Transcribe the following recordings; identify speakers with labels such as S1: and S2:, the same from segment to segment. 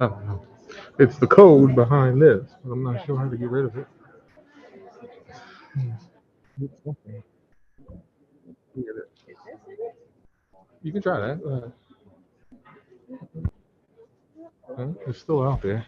S1: I don't know. It's the code behind this, but I'm not sure how to get rid of it. It's something. Get it. You can try that. It's still out there.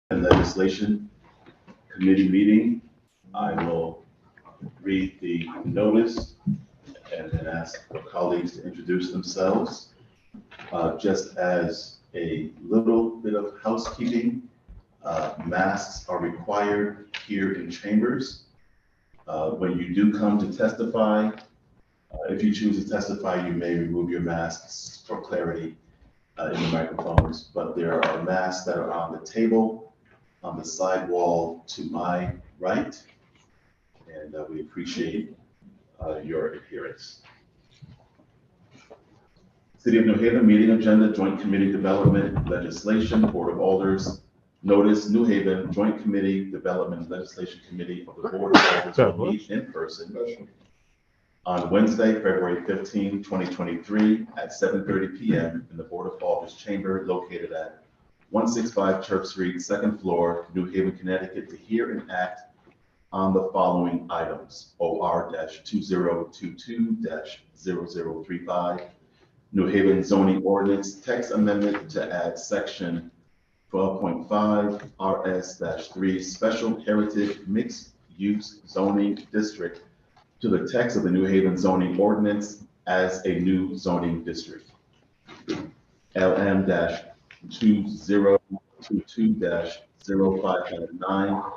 S2: and Legislation Committee meeting. I will read the notice and then ask our colleagues to introduce themselves. Just as a little bit of housekeeping, masks are required here in chambers. When you do come to testify, if you choose to testify, you may remove your masks for clarity in the microphones, but there are masks that are on the table on the side wall to my right, and we appreciate your adherence. City of New Haven meeting agenda, Joint Committee Development Legislation, Board of Alders. Notice, New Haven Joint Committee Development Legislation Committee of the Board of Alders will meet in person on Wednesday, February 15, 2023 at 7:30 p.m. in the Board of Alders chamber located at 165 Church Street, second floor, New Haven, Connecticut, to hear and act on the following items: OR-2022-0035, New Haven zoning ordinance text amendment to add section 12.5 RS-3 special heritage mixed use zoning district to the text of the New Haven zoning ordinance as a new zoning district. LM-2022-0509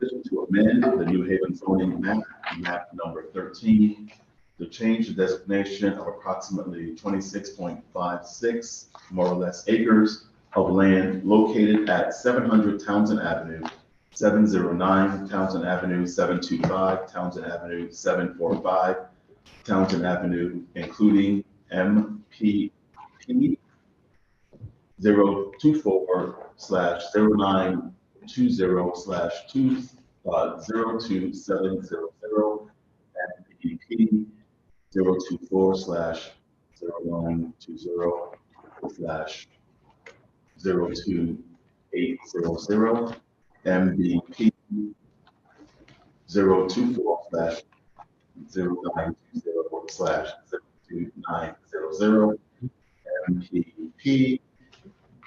S2: to amend the New Haven zoning map number 13, to change the designation of approximately 26.56 more or less acres of land located at 700 Townsend Avenue, 709 Townsend Avenue, 725 Townsend Avenue, 745 Townsend Avenue, including MPP 024/0920/2027000 and MPP 024/0920/02800, MBP 024/0920/02900, MPP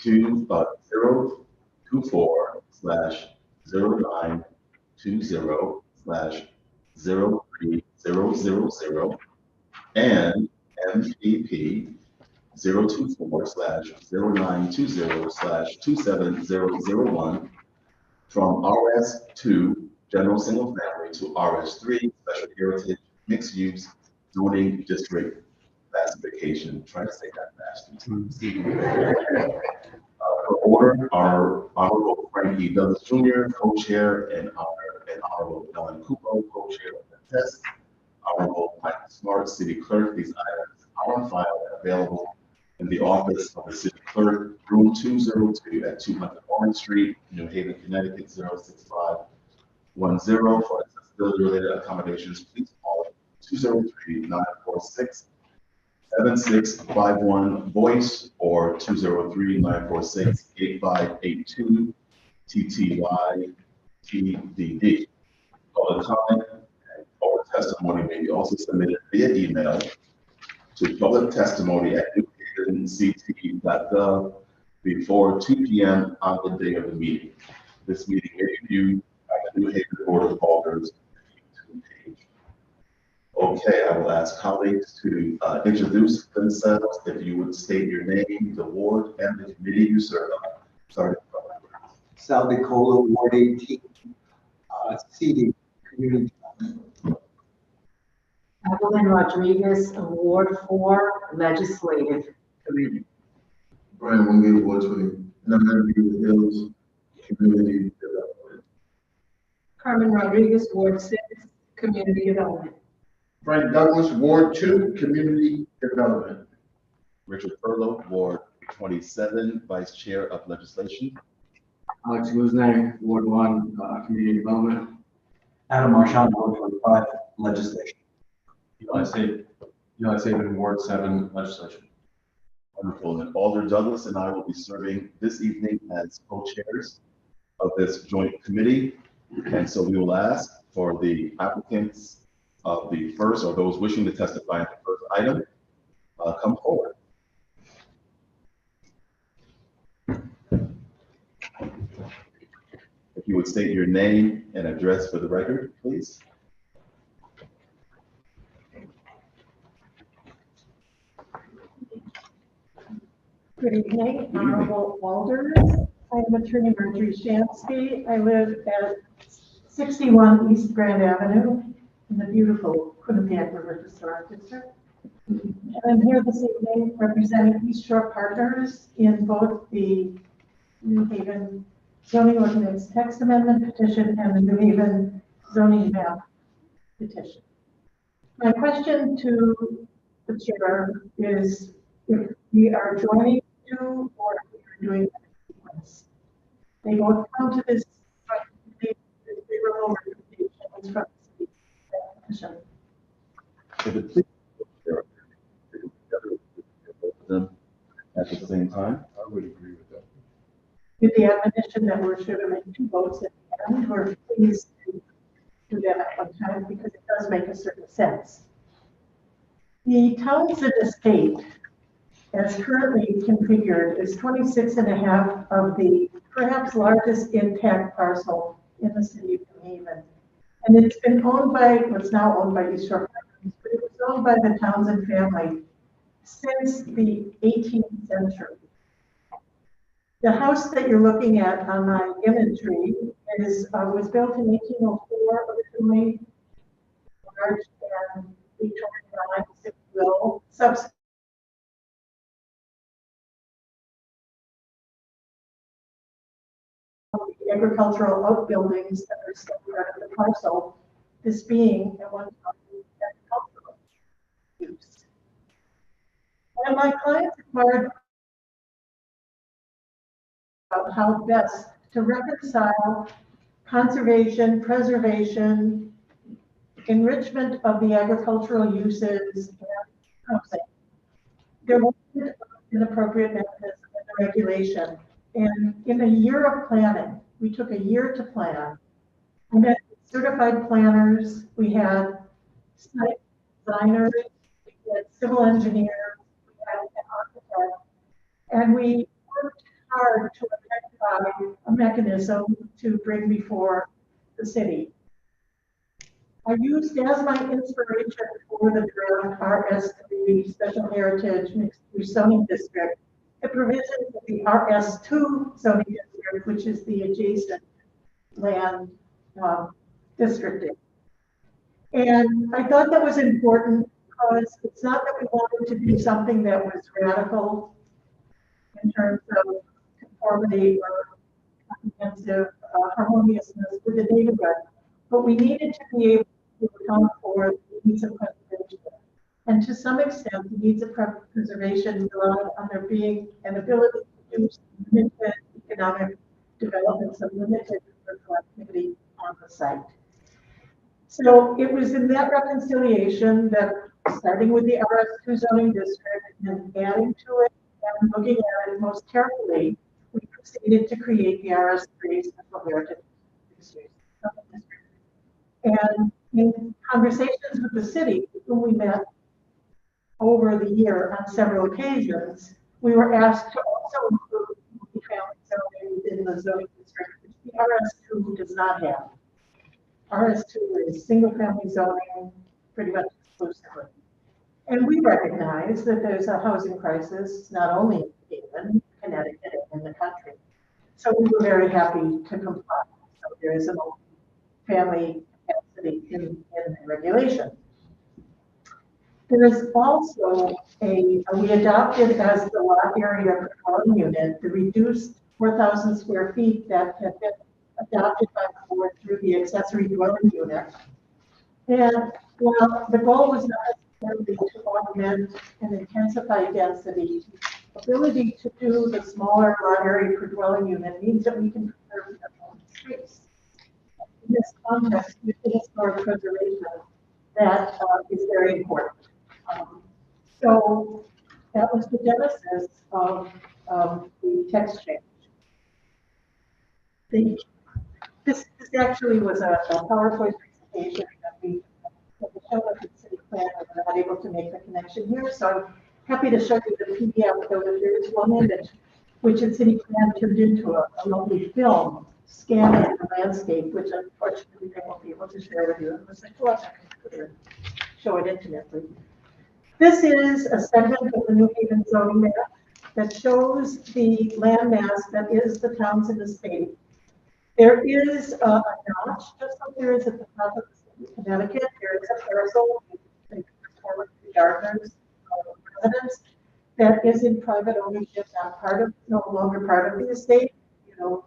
S2: 024/0920/03000 and MPP 024/0920/27001 from RS2 General Single Family to RS3 Special Heritage Mixed Use Zoning District Classification. Try to say that fast. For order, our Honorable Frank E. Douglas Jr., co-chair, and Honorable Ellen Kupo, co-chair of the test. Honorable Michael Smart, City Clerk. These items are on file and available in the office of the City Clerk, room 202 at 200 Orange Street, New Haven, Connecticut 06510. For accessibility-related accommodations, please call 203-946-7651 voice or 203-946-8582 TTY TDD. Public comment or testimony may be also submitted via email to publictestimony@newhavenct.gov before 2 p.m. on the day of the meeting. This meeting may be viewed by the New Haven Board of Alders YouTube page. Okay, I will ask colleagues to introduce themselves. If you would state your name, the ward, and the committee you serve on. Sorry.
S3: Sal DeCola, Ward 18, CD, Community.
S4: Evelyn Rodriguez, Ward 4, Legislative Committee.
S5: Brian Wingate, Ward 20, Beverly Hills, Community Development.
S4: Carmen Rodriguez, Ward 6, Community Development.
S5: Frank Douglas, Ward 2, Community Development.
S2: Richard Furlow, Ward 27, Vice Chair of Legislation.
S6: Alex Guzman, Ward 1, Community Development.
S7: Adam Marchand, Ward 25, Legislation.
S8: Eli Saban, Ward 7, Legislation.
S2: Wonderful. And Alder Douglas and I will be serving this evening as co-chairs of this joint committee. And so we will ask for the applicants of the first, or those wishing to testify on the first item, come forward. If you would state your name and address for the record, please.
S9: Good evening, Honorable Alders. I am Attorney Marjorie Shansky. I live at 61 East Grand Avenue in the beautiful Quinnipiac River Historic District. And I'm here this evening representing East Shore Partners in both the New Haven zoning ordinance text amendment petition and the New Haven zoning map petition. My question to the chair is if we are joining two or if we are doing a sequence. They both come to this favorable recommendations from the petition.
S2: If it please, both of them at the same time.
S1: I would agree with that.
S9: With the admonition that we're sure to make two votes at the end, we're pleased to do that at one time because it does make a certain sense. The Townsend estate, as currently configured, is 26.5 of the perhaps largest intact parcel in the city of New Haven. And it's been owned by, what's now owned by East Shore Partners, but it was owned by the Townsend family since the 18th century. The house that you're looking at on my imagery was built in 1804 originally, large and Victorian, if you will. Subsequently, the agricultural outbuildings that are still part of the parcel, this being at one time agricultural use. And my clients inquired about how best to reconcile conservation, preservation, enrichment of the agricultural uses, and housing. There wasn't an appropriate mechanism in the regulation. And in a year of planning, we took a year to plan. We had certified planners, we had site designers, we had civil engineers, we had an architect, and we worked hard to identify a mechanism to bring before the city. I used as my inspiration for the draft RS3 Special Heritage Mixed Use Zoning District the provisions of the RS2 zoning district, which is the adjacent land districting. And I thought that was important because it's not that we wanted to do something that was radical in terms of conformity or comprehensive harmoniousness with the neighborhood, but we needed to be able to account for the needs of preservation. And to some extent, the needs of preservation rely on there being an ability to do limited economic development, some limited commercial activity on the site. So it was in that reconciliation that, starting with the RS2 zoning district and adding to it and looking at it most carefully, we proceeded to create the RS3 Special Heritage District. And in conversations with the city, when we met over the year on several occasions, we were asked to also include multifamily zoning within the zoning district, which the RS2 does not have. RS2 is single-family zoning pretty much exclusively. And we recognize that there's a housing crisis, not only in Haven, Connecticut, and in the country. So we were very happy to comply. So there is a multi-family capacity in the regulation. There is also we adopted as the lot area per dwelling unit, the reduced 4,000 square feet that had been adopted by the board through the accessory dwelling unit. And while the goal was not necessarily to augment and intensify density, ability to do the smaller lot area per dwelling unit means that we can preserve the own space. In this context, with historic preservation, that is very important. So that was the genesis of the text change. This actually was a PowerPoint presentation that we showed up at the city plan and we're not able to make the connection here. So I'm happy to show you the PDF, though there is one image, which in city plan turned into a lovely film scanning landscape, which unfortunately I won't be able to share with you unless I pull up my computer, show it intimately. This is a segment of the New Haven zoning map that shows the landmass that is the towns in the state. There is a notch, just like there is at the top of Connecticut. There is a parcel, former Gardner's residence, that is in private ownership, not part of, no longer part of the estate, you know.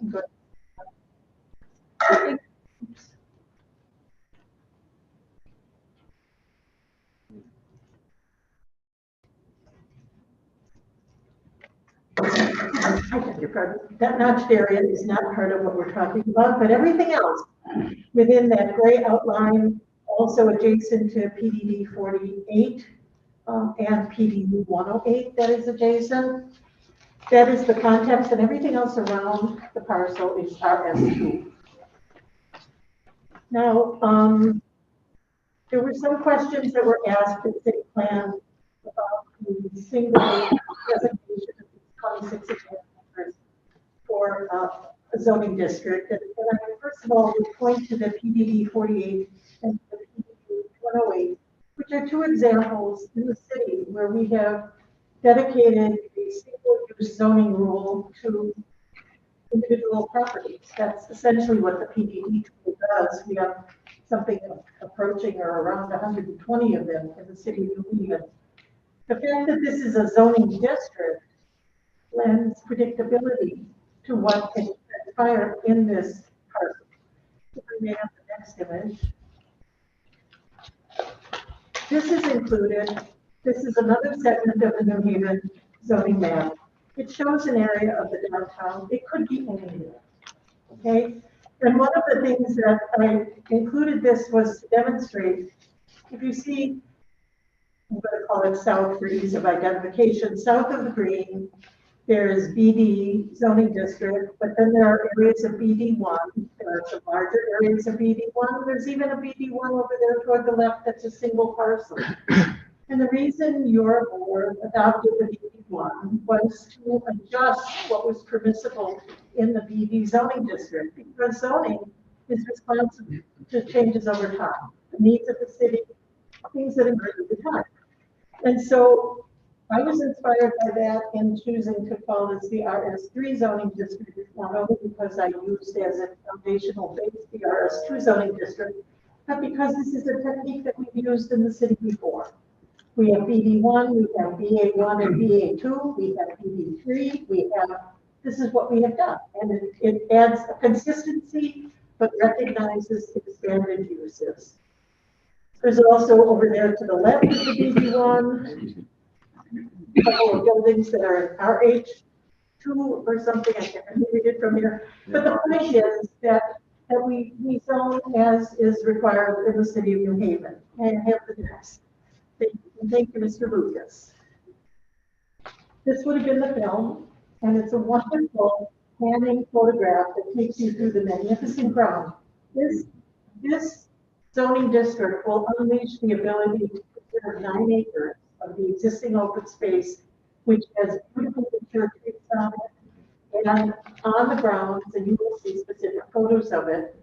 S9: But I beg your pardon. That notched area is not part of what we're talking about, but everything else within that gray outline, also adjacent to PDD 48 and PDD 108 that is adjacent. That is the context, and everything else around the parcel is RS2. Now, there were some questions that were asked at city plan about the single designation of 26 acres for a zoning district. And I first of all would point to the PDD 48 and the PDD 108, which are two examples in the city where we have dedicated a single-use zoning rule to individual properties. That's essentially what the PDD tool does. We have something approaching or around 120 of them in the city of New Haven. The fact that this is a zoning district lends predictability to what can transpire in this parcel. If we may have the next image. This is included. This is another segment of the New Haven zoning map. It shows an area of the downtown. It could be anywhere. Okay. And one of the things that I included this was to demonstrate, if you see, I'm going to call it south for ease of identification, south of the green, there is BD zoning district, but then there are areas of BD1. There are some larger areas of BD1. There's even a BD1 over there toward the left that's a single parcel. And the reason your board adopted the BD1 was to adjust what was permissible in the BD zoning district, because zoning is responsive to changes over time, the needs of the city, things that emerge over time. And so I was inspired by that in choosing to call this the RS3 zoning district, not only because I used as a foundational base the RS2 zoning district, but because this is a technique that we've used in the city before. We have BD1, we have BA1 and BA2, we have BD3, this is what we have done. And it adds a consistency, but recognizes expanded uses. There's also over there to the left of the BD1, a couple of buildings that are RH2 or something, I can't read it from here. But the point is that we zone as is required in the city of New Haven. And I have the next. Thank you, Mr. Lucas. This would have been the film, and it's a wonderful panning photograph that takes you through the magnificent ground. This zoning district will unleash the ability to preserve 9 acres of the existing open space, which has beautiful mature trees on it, and on the grounds, and you will see specific photos of it,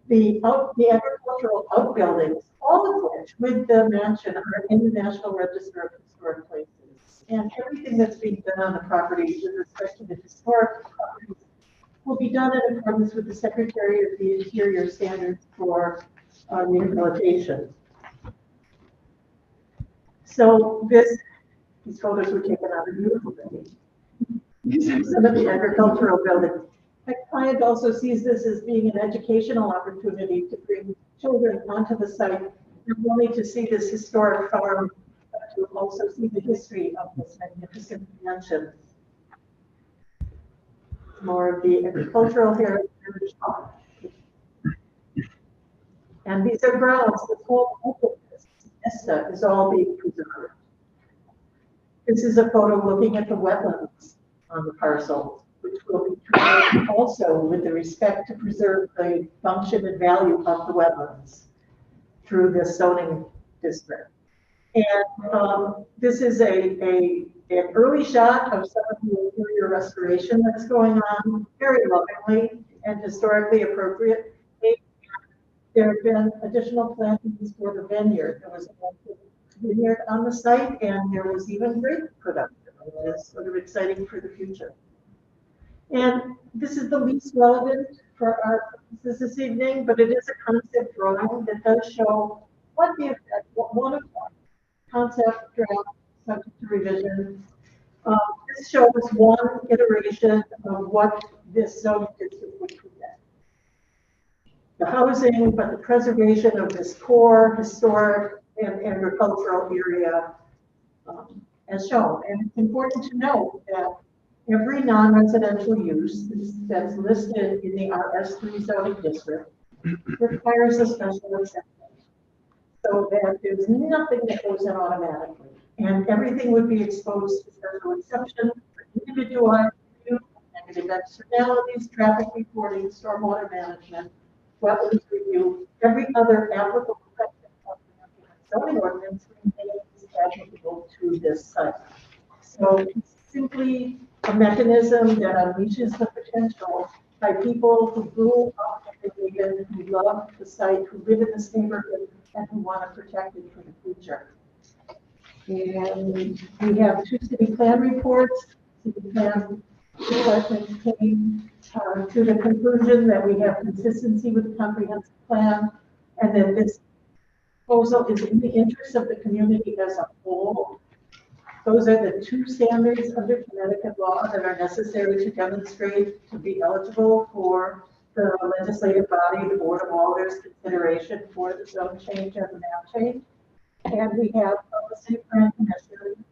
S9: the agricultural outbuildings, all of which, with the mansion, are in the National Register of Historic Places. And everything that's being done on the property with respect to the historic properties will be done in accordance with the Secretary of the Interior standards for rehabilitation. So these photos were taken on a beautiful day. These are some of the agricultural buildings. My client also sees this as being an educational opportunity to bring children onto the site, not only to see this historic farm, but to also see the history of this magnificent mansion. More of the agricultural heritage. And these are grounds, the whole openness, vista is all being preserved. This is a photo looking at the wetlands on the parcel, which will be treated also with the respect to preserve the function and value of the wetlands through this zoning district. And this is an early shot of some of the interior restoration that's going on very lovingly. and historically appropriate. There have been additional plantings for the vineyard. There was a vineyard on the site, and there was even grape production, which is sort of exciting for the future. And this is the least relevant for our purposes this evening, but it is a concept drawing that does show what the effect, what one of the concept draft subject to revision. This shows one iteration of what this zoning district would prevent. The housing, but the preservation of this core historic and agricultural area as shown. And it's important to note that every non-residential use that's listed in the RS3 zoning district requires a special exception. So that there's nothing that goes in automatically. And everything would be exposed to special exception for individualized review, negative externalities, traffic reporting, stormwater management, wetlands review, every other applicable section of the zoning ordinance remains applicable to this site. So it's simply a mechanism that unleashes the potential by people who grew up in the region, who love the site, who live in this neighborhood, and who want to protect it for the future. And we have 2 city plan reports. City plan department came to the conclusion that we have consistency with the comprehensive plan, and that this proposal is in the interest of the community as a whole. Those are the 2 standards under Connecticut law that are necessary to demonstrate to be eligible for the legislative body, the Board of Alders consideration for the zone change and the map change. And we have the City Plan Commission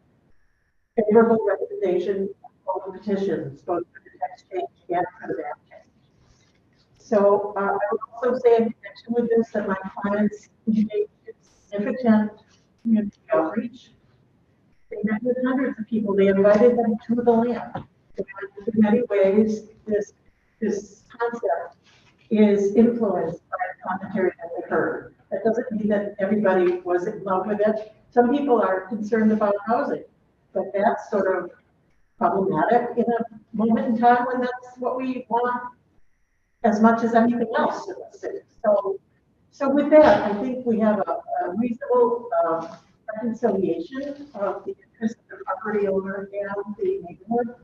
S9: favorable recommendation of the petitions, both for the text change and for the map change. So I would also say in connection with this that my clients engaged in significant community outreach. They met with hundreds of people. They invited them to the land. And in many ways, this concept is influenced by the commentary that they heard. That doesn't mean that everybody was in love with it. Some people are concerned about housing, but that's sort of problematic in a moment in time when that's what we want as much as anything else in the city. So with that, I think we have a reasonable reconciliation of the interest of the property owner and the neighborhood.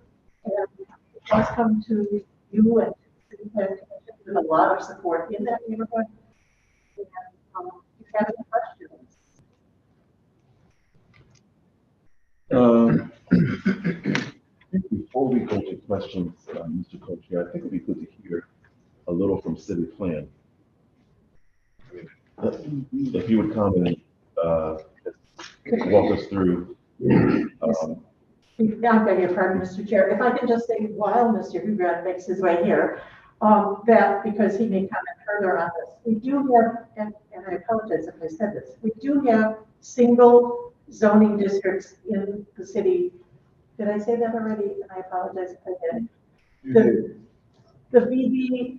S9: And it does come to you and the City Plan Commission with a lot of support in that neighborhood. And if you have any questions.
S2: Before we go to questions, Mr. Co-Chair, I think it'd be good to hear a little from City Plan. If you would come and walk us through.
S9: I beg your pardon, Mr. Chair. If I can just say, while Mr. Hugrad makes his way here, that because he may comment further on this, we do have, and I apologize if I said this, we do have single zoning districts in the city. Did I say that already? I apologize if I did. The BD,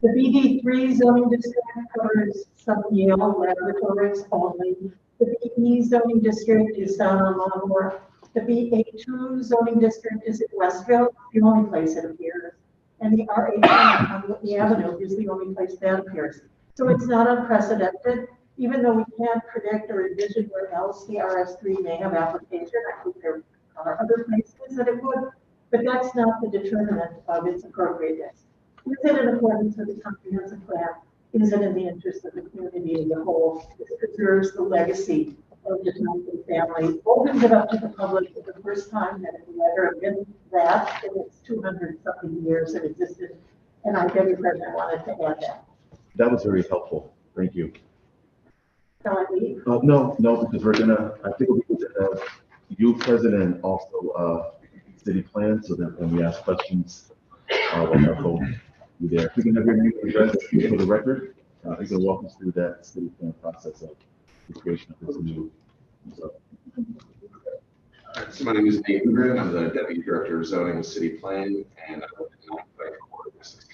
S9: the BD3 zoning district covers some Yale laboratories only. The BE zoning district is down on Longmore. The BA2 zoning district is in Westville, the only place it appears. And the RA10 on Whitney Avenue is the only place that appears. So it's not unprecedented, even though we can't predict or envision where else the RS3 may have application. I think there are other places that it would, but that's not the determinant of its appropriateness. Is it in accordance with the comprehensive plan? Is it in the interest of the community as a whole? This preserves the legacy of the Thompson family, opens it up to the public for the first time that it will ever been that in its 200-something years of existence. And I beg your pardon, I wanted to add that.
S2: That was very helpful. Thank you.
S9: Shall I leave?
S2: No, because we're gonna, I think we could have you present and also City Plan so that when we ask questions, we'll have both you there. If we can have your name and address for the record, you can walk us through that City Plan process of the creation of this new. So
S10: my name is Nate Ingrid. I'm the Deputy Director of Zoning with City Plan, and I live in the Court of Essex.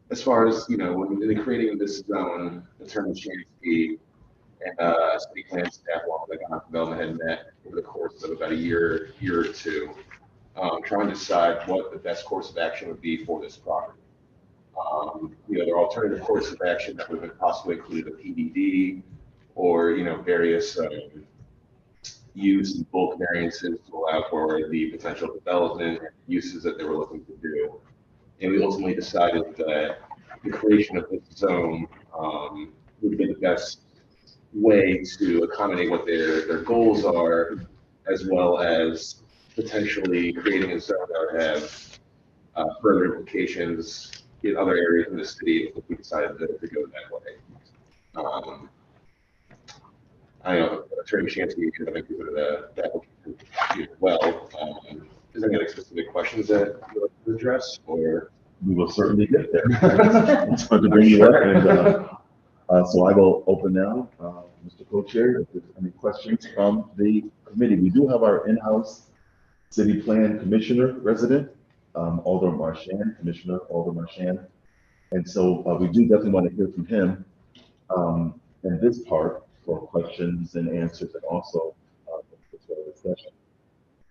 S10: As far as, when in the creating of this zone, the term change the City Plan staff, along with economic development, had met over the course of about a year or two. trying to decide what the best course of action would be for this property. There are alternative courses of action that would have possibly included a PDD or, various use and bulk variances to allow for the potential development and uses that they were looking to do. And we ultimately decided that the creation of this zone would be the best way to accommodate what their goals are, as well as potentially creating a zone that would have further implications in other areas in the city if we decided to go that way. I know Attorney Shansky, you have included the application as well. Is there any specific questions that you like to address, or?
S2: We will certainly get there. It's fun to bring you up, and so I will open now, Mr. Co-Chair, if there's any questions from the committee. We do have our in-house city plan commissioner resident, Alder Marchand, Commissioner Alder Marchand, and so we do definitely want to hear from him in this part for questions and answers, and also discussion.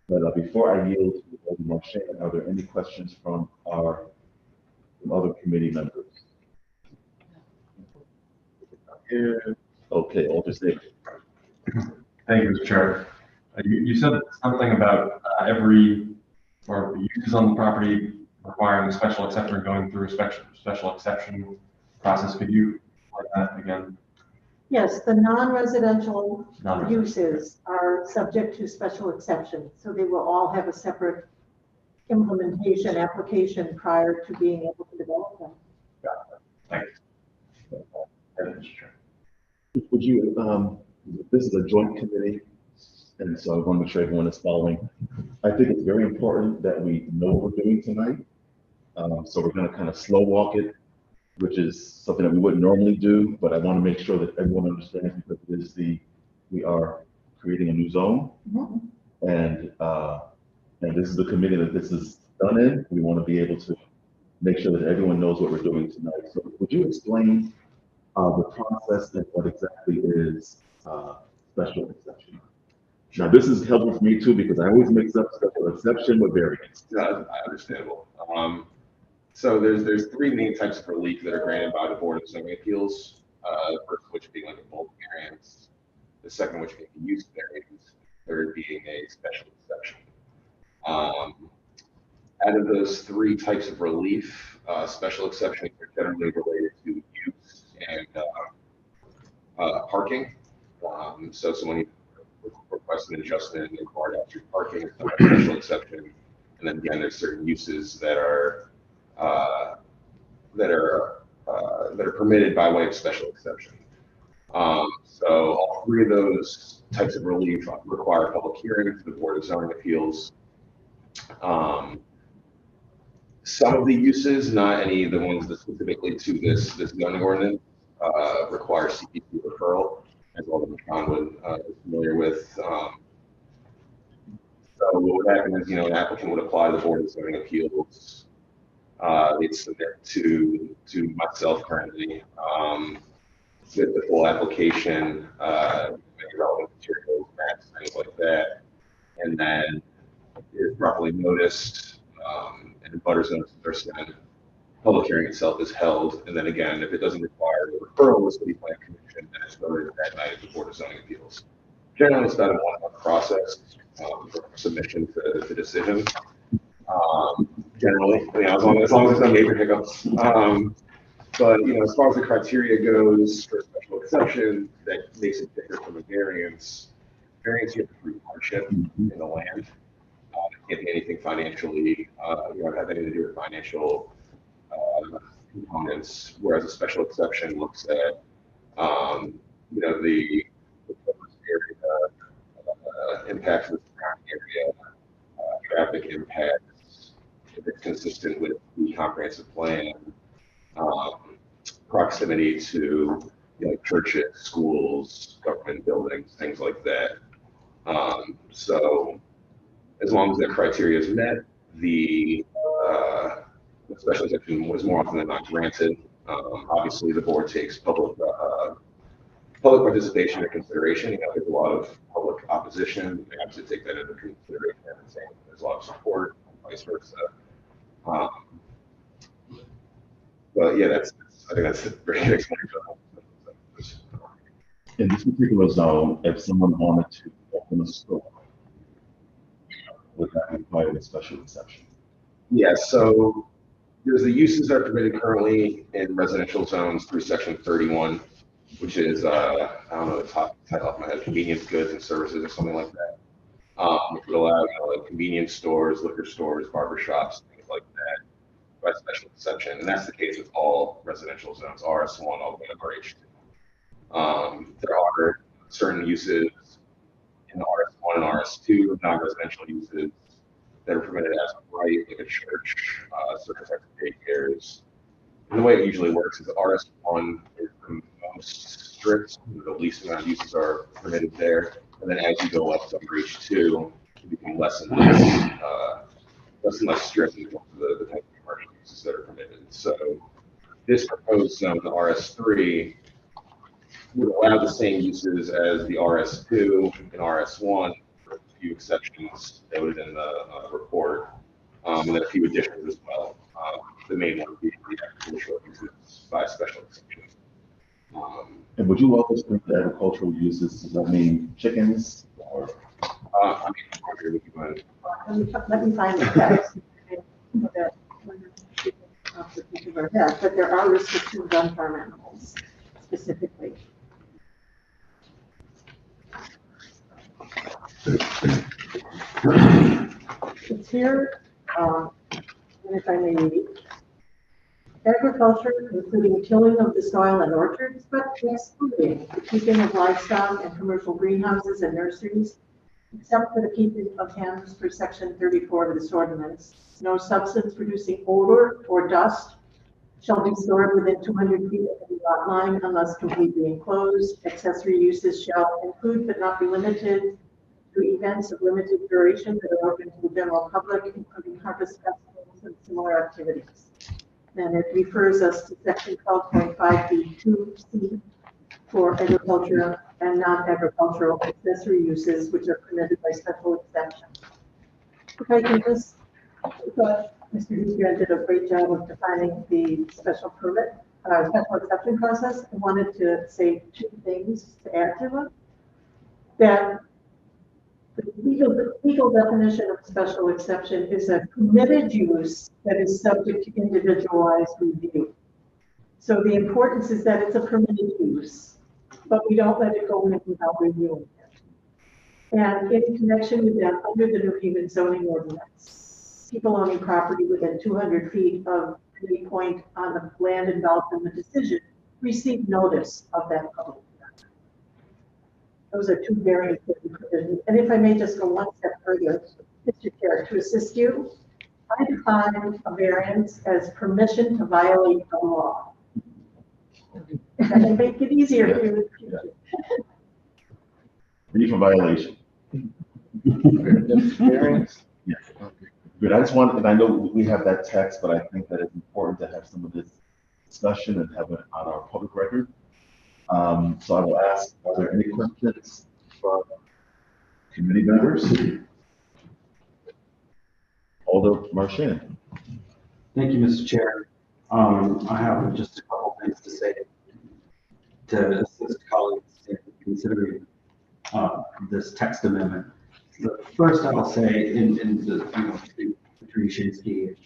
S2: But before I yield to Alder Marchand, are there any questions from other committee members? Okay, Alder Davis.
S8: Thank you, Mr. Chair. You said something about or uses on the property requiring a special exception or going through a special exception process. Could you explain that again?
S9: Yes, the non-residential uses are subject to special exception, so they will all have a separate implementation application prior to being able to develop them.
S8: Thank you. Thank you, Mr. Chair.
S2: Would you, this is a joint committee, and so I want to make sure everyone is following. I think it's very important that we know what we're doing tonight. So we're going to kind of slow walk it, which is something that we wouldn't normally do, but I want to make sure that everyone understands, because it is we are creating a new zone. Mm-hmm. And this is the committee that this is done in. We want to be able to make sure that everyone knows what we're doing tonight. So would you explain the process and what exactly is special exception? Now, this is helpful for me too, because I always mix up special exception with variance.
S10: No, understandable. So there's three main types of relief that are granted by the Board of Zoning Appeals. The first of which being like a bulk variance, the second which being a use variance, third being a special exception. Out of those three types of relief, special exceptions are generally related to use and parking. So someone requests an adjustment in required off-street parking, it's not a special exception. And then again, there's certain uses that are permitted by way of special exception. So all three of those types of relief require a public hearing for the Board of Zoning Appeals. Some of the uses, not any of the ones that specifically to this zoning ordinance, require CPC referral, as Alderman Conwood is familiar with. So what would happen is, an applicant would apply to the Board of Zoning Appeals. They'd submit to myself currently with the full application, relevant materials, maps, things like that, and then it's properly noticed, and butters notices are sent. Public hearing itself is held, and then again, if it doesn't require a referral to the City Plan Commission, then it's voted that night at the Board of Zoning Appeals. Generally, it's about a 1-month process for submission to decision. Generally, as long as there's no major hiccups. But as far as the criteria goes for special exception, that makes it different from a variance. Variance, you have to prove hardship in the land. It can't be anything financially, have anything to do with financial components. Whereas a special exception looks at, the area, impacts of the surrounding area, traffic impacts, if it's consistent with the comprehensive plan, proximity to churches, schools, government buildings, things like that. So as long as that criteria is met, the special exception was more often than not granted. Obviously, the board takes public participation into consideration. There's a lot of public opposition. They have to take that into consideration. Same as there's a lot of support, vice versa. But yeah, I think that's a very good explanation.
S2: In this particular zone, if someone wanted to open a store, would that require a special exception?
S10: Yeah, so there's the uses that are permitted currently in residential zones through section 31, which is, I don't know the top title off my head, convenience goods and services or something like that. Which would allow, like convenience stores, liquor stores, barber shops, things like that, by special exception. And that's the case with all residential zones, RS1 all the way to RH2. There are certain uses in RS1 and RS2, non-residential uses that are permitted as of right, like a church, certain types of daycares. And the way it usually works is RS1 is the most strict, the least amount of uses are permitted there. And then as you go up to RH2, you become less and less strict in terms of the type of commercial uses that are permitted. So this proposed zone, the RS3, would allow the same uses as the RS2 and RS1, with a few exceptions noted in the report, and then a few additions as well. The main one would be the agricultural uses by special exception.
S2: And would you also think the agricultural uses, does that mean chickens or?
S10: I mean, I'm here with you, but
S9: Let me find the text. But there are restrictions on farm animals specifically. It's here, and if I may read. Agriculture, including tilling of the soil and orchards, but excluding the keeping of livestock and commercial greenhouses and nurseries, except for the keeping of hens per section 34 of this ordinance. No substance producing odor or dust shall be stored within 200 feet of the lot line unless completely enclosed. Accessory uses shall include but not be limited to events of limited duration that are open to the general public, including harvest festivals and similar activities. And it refers us to section 12.5B2C for agriculture and non-agricultural accessory uses, which are permitted by special exception. If I can just, Mr. Houston did a great job of defining the special permit, special exception process. I wanted to say two things to add to it. That the legal definition of special exception is a permitted use that is subject to individualized review. So the importance is that it's a permitted use, but we don't let it go in without reviewing it. And in connection with that, under the New Haven zoning ordinance, people owning property within 200 feet of any point on the land involved in the decision receive notice of that public. Those are two very important provisions. And if I may just go one step further, Mr. Chair, to assist you, I define a variance as permission to violate the law. And I make it easier for you.
S2: Brief violation.
S1: Variance?
S2: Yes. Good. I just want, and I know we have that text, but I think that it's important to have some of this discussion and have it on our public record. So I will ask, are there any questions from committee members? Alder Marchand.
S7: Thank you, Mr. Chair. I have just a couple things to say to assist colleagues in considering this text amendment. The first I will say in the, Patricia Shinsky,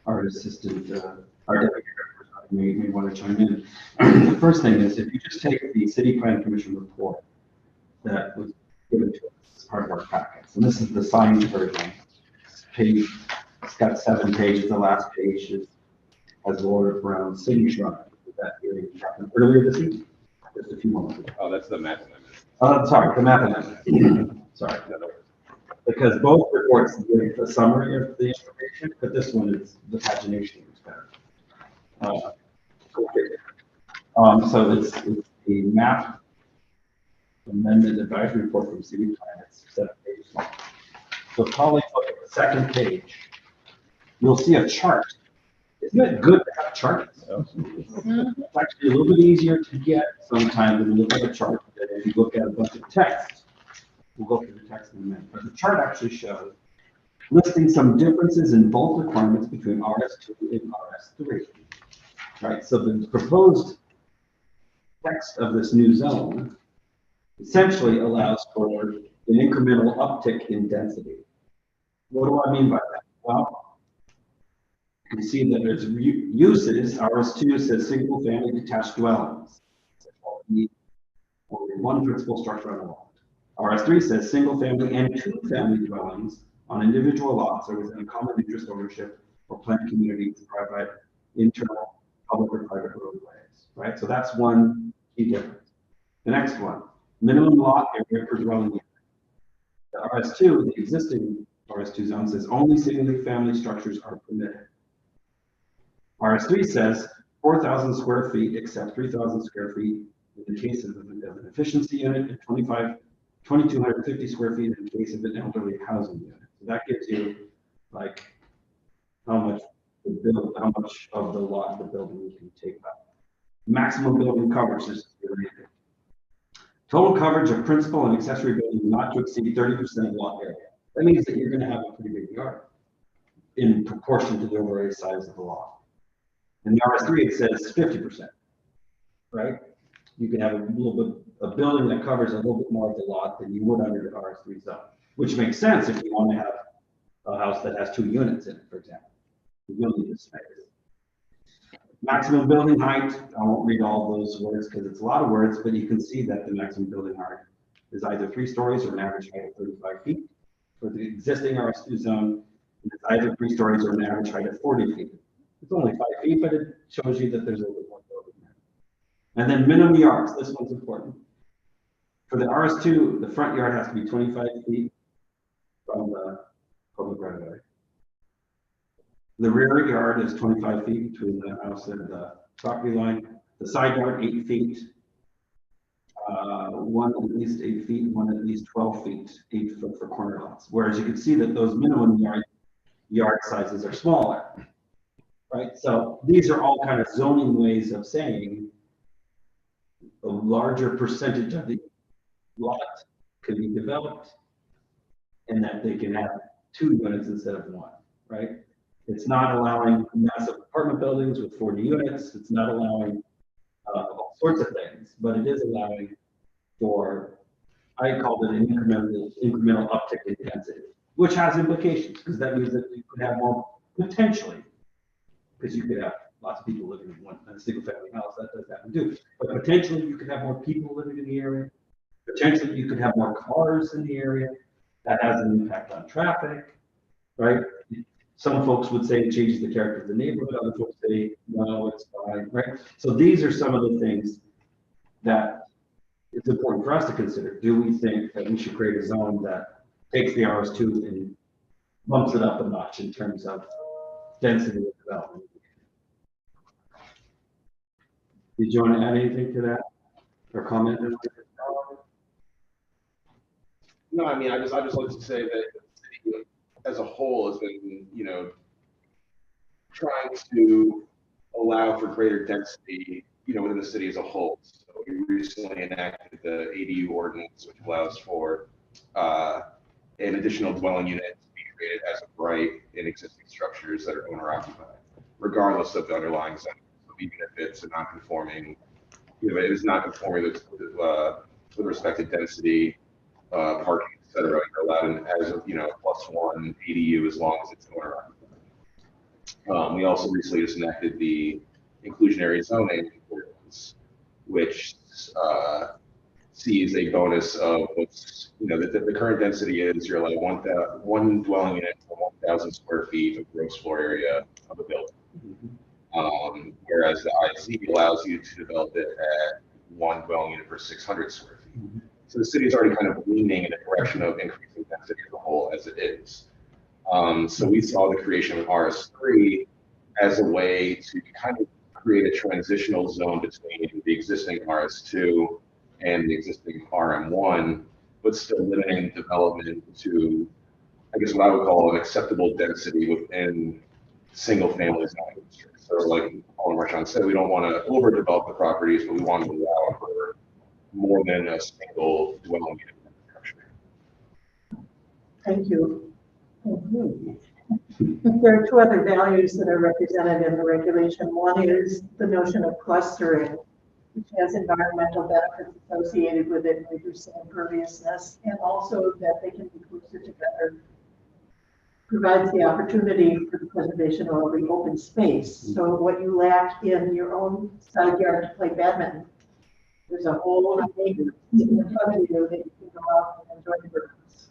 S7: our assistant, our deputy may want to chime in. The first thing is, if you just take the City Plan Commission report that was given to us as part of our packets, and this is the signed version, it's got 7 pages. The last page has Laura Brown's signature on it. That hearing happened earlier this week, just a few moments ago.
S10: oh, that's the map amendment.
S7: Sorry, the map amendment. Sorry. Because both reports give a summary of the information, but this one is the pagination is better. So it's the map amendment advisory report from City Plan. It's 7 pages long. So probably look at the second page. You'll see a chart. Isn't it good to have charts? It's actually a little bit easier to get sometimes when you look at a chart than if you look at a bunch of text. We'll go through the text in a minute. But the chart actually shows listing some differences in bulk requirements between RS2 and RS3. Right, so the proposed text of this new zone essentially allows for an incremental uptick in density. What do I mean by that? Well, you can see that there's uses. RS2 says single family detached dwellings. Only one principal structure on a lot. RS3 says single family and two family dwellings on individual lots or within a common interest ownership or planned community to provide internal public or private roadways, right? So that's one key difference. The next one, minimum lot area per dwelling unit. The RS2, the existing RS2 zone says only single family structures are permitted. RS3 says 4,000 square feet except 3,000 square feet in the case of an efficiency unit and 2,250 square feet in the case of an elderly housing unit. So that gives you like how much of the lot the building can take up. Maximum building coverage is related. Total coverage of principal and accessory buildings not to exceed 30% of lot area. That means that you're going to have a pretty big yard in proportion to the overall size of the lot. In the RS3, it says 50%, right? You can have a building that covers a little bit more of the lot than you would under the RS3 zone, which makes sense if you want to have a house that has 2 units in it, for example. You need the space. Maximum building height, I won't read all those words because it's a lot of words, but you can see that the maximum building height is either 3 stories or an average height of 35 feet. For the existing RS2 zone, it's either 3 stories or an average height of 40 feet. It's only 5 feet, but it shows you that there's a little bit more building there. And then minimum yards, this one's important. For the RS2, the front yard has to be 25 feet from the public right of way. The rear yard is 25 feet between the house and the property line. The side yard, 8 feet. One at least 8 feet, one at least 12 feet, 8 foot for corner lots. Whereas you can see that those minimum yard sizes are smaller, right? So these are all kind of zoning ways of saying a larger percentage of the lot can be developed and that they can have 2 units instead of 1, right? It's not allowing massive apartment buildings with 40 units. It's not allowing all sorts of things, but it is allowing for, I called it an incremental uptick in density, which has implications because that means that you could have more potentially, because you could have lots of people living in a single family house. That does happen too. But potentially you could have more people living in the area. Potentially you could have more cars in the area. That has an impact on traffic, right? Some folks would say it changes the character of the neighborhood. Other folks say, no, it's fine, right? So these are some of the things that it's important for us to consider. Do we think that we should create a zone that takes the RS2 and bumps it up a notch in terms of density of development? Did you want to add anything to that or comment?
S10: No, I mean, I just like to say that the city as a whole has been, trying to allow for greater density, within the city as a whole. So we recently enacted the ADU ordinance, which allows for an additional dwelling unit to be created as a right in existing structures that are owner occupied, regardless of the underlying zoning. So even if it's a non-conforming, it is not conforming with respect to density, parking, et cetera, you're allowed as a +1 ADU as long as it's owner occupied. We also recently just enacted the inclusionary zoning ordinance, which sees a bonus of what's the current density is you're allowed one dwelling unit for 1,000 square feet of gross floor area of a building. Whereas the IC allows you to develop it at 1 dwelling unit per 600 square feet. So the city is already kind of leaning in the direction of increasing density as a whole as it is. So we saw the creation of RS3 as a way to kind of create a transitional zone between the existing RS2 and the existing RM1, but still limiting development to, I guess, what I would call an acceptable density within single family zoning districts. So like Alderman Marchand said, we don't want to overdevelop the properties, but we want to allow for more than a single dwelling unit structure.
S9: Thank you. There are two other values that are represented in the regulation. One is the notion of clustering, which has environmental benefits associated with it, reducing imperviousness, and also that they can be closer together. Provides the opportunity for the preservation of the open space. So what you lack in your own side yard to play badminton, there's a whole neighborhood in front of you that you can go out and enjoy the birds.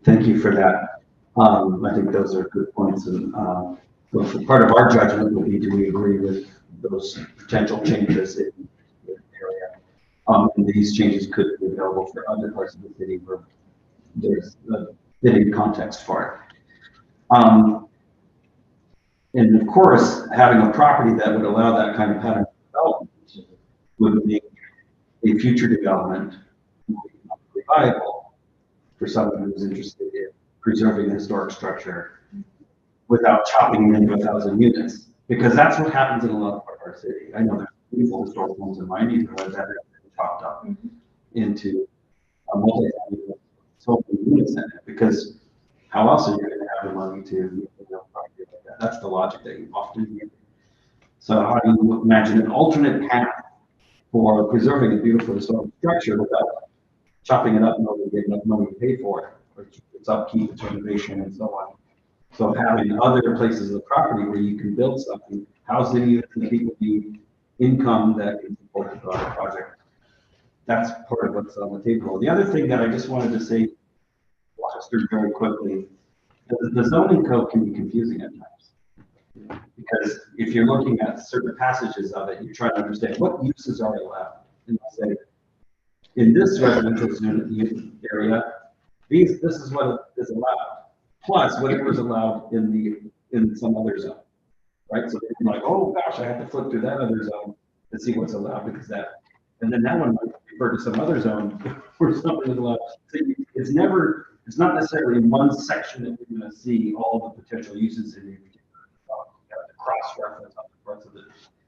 S7: Thank you for that. I think those are good points, and so part of our judgment will be, do we agree with those potential changes in the area? And these changes could be available for other parts of the city where there's a fitting context for it. And of course, having a property that would allow that kind of pattern of development would make a future development more economically viable for someone who's interested in preserving the historic structure without chopping it into 1,000 units. Because that's what happens in a lot of our city. I know there's beautiful historic homes in my neighborhood that have been chopped up into a multi-family so many units in it, because how else are you going to have the money to build property like that? That's the logic that you often hear. So how do you imagine an alternate path for preserving a beautiful historic structure without chopping it up in order to get enough money to pay for it, or its upkeep, its renovation, and so on? So having other places of the property where you can build something, housing units and people need income that can support the broader project. That's part of what's on the table. The other thing that I just wanted to say, walk us through very quickly, the zoning code can be confusing at times. Because if you're looking at certain passages of it, you're trying to understand what uses are allowed. And I'll say, in this residential unit area, this is what is allowed, plus whatever is allowed in some other zone, right? So they're like, oh gosh, I have to flip through that other zone to see what's allowed because that, and then that one might refer to some other zone where something is allowed. So it's not necessarily in one section that you're going to see all the potential uses in your particular zone. You have to cross-reference other parts of it.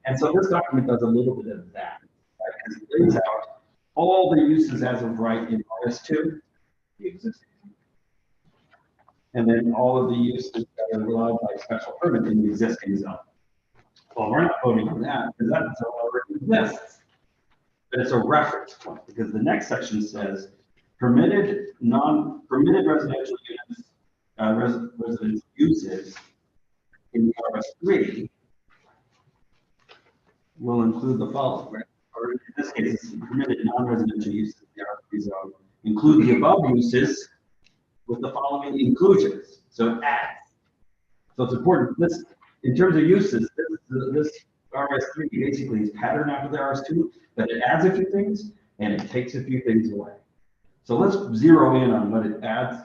S7: And so this document does a little bit of that, right? Because it lays out all the uses as of right in RS2, the existing, and then all of the uses that are allowed by special permit in the existing zone. Well, we're not voting on that because that zone already exists. But it's a reference point because the next section says permitted residential units, residential uses in the RS3 will include the following, right? Or in this case, it's permitted non-residential uses in the RS3 zone include the above uses with the following inclusions. So it adds. So it's important. This, in terms of uses, this RS3 basically is patterned after the RS2, but it adds a few things and it takes a few things away. So let's zero in on what it adds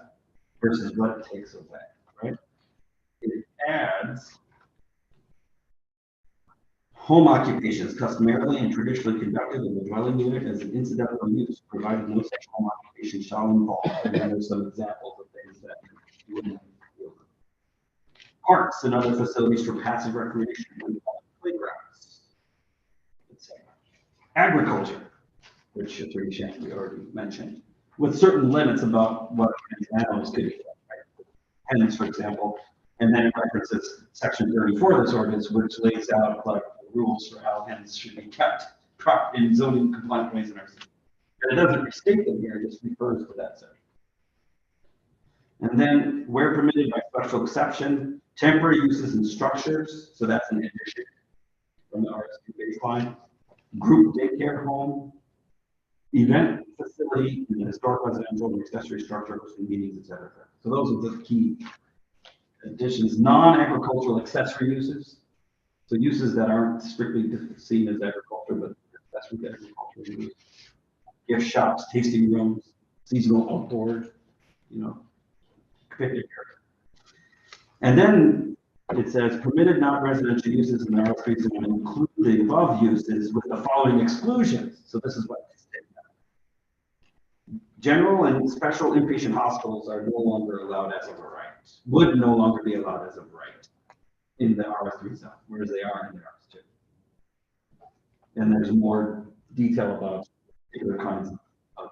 S7: versus what it takes away, right? It adds home occupations customarily and traditionally conducted in the dwelling unit as an incidental use, provided no such home occupation shall involve. And then there's some examples of things that you wouldn't do. Parks and other facilities for passive recreation and playgrounds. Agriculture, which Attorney Shankley already mentioned, with certain limits about what animals could eat, right? Hens, for example, and then it references section 34 of this ordinance, which lays out like the rules for how hens should be kept in zoning compliant ways in our city. And it doesn't restate them here, it just refers to that section. And then where permitted by special exception, temporary uses and structures, so that's an addition from the RS2 baseline, group daycare home, event facility, and historic residential and accessory structure, hosting meetings, etc. So those are the key additions. Non-agricultural accessory uses, so uses that aren't strictly seen as agriculture, but accessory agricultural use. Gift shops, tasting rooms, seasonal outdoor, picnic area. And then it says permitted non-residential uses in the RS3 zone include the above uses with the following exclusions. So this is what they state. General and special inpatient hospitals are no longer allowed as of a right, would no longer be allowed as of right in the RS3 zone, whereas they are in the RS2. And there's more detail about particular kinds of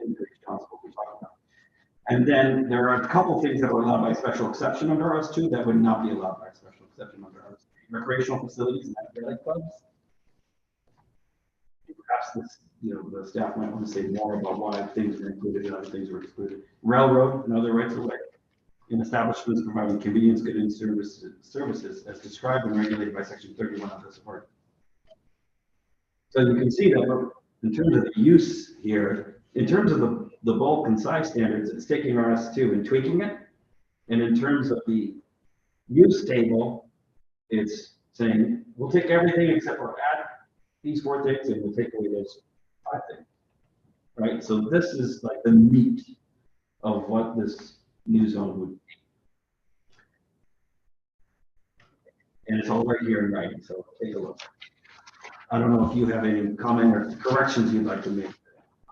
S7: inpatient hospitals we're talking about. And then there are a couple things that are allowed by special exception under RS2 that would not be allowed by special exception under RS3. Recreational facilities and athletic clubs. Perhaps this, the staff might want to say more about why things were included and other things were excluded. Railroad and other rights of way. In establishments providing convenience, goods, and services as described and regulated by section 31 of this part. So you can see that in terms of the use here, in terms of the bulk and size standards, it's taking RS2 and tweaking it. And in terms of the use table, it's saying, we'll take everything except for add these 4 things and we'll take away those 5 things, right? So this is like the meat of what this new zone would be. And it's all right here in writing, so take a look. I don't know if you have any comment or corrections you'd like to make.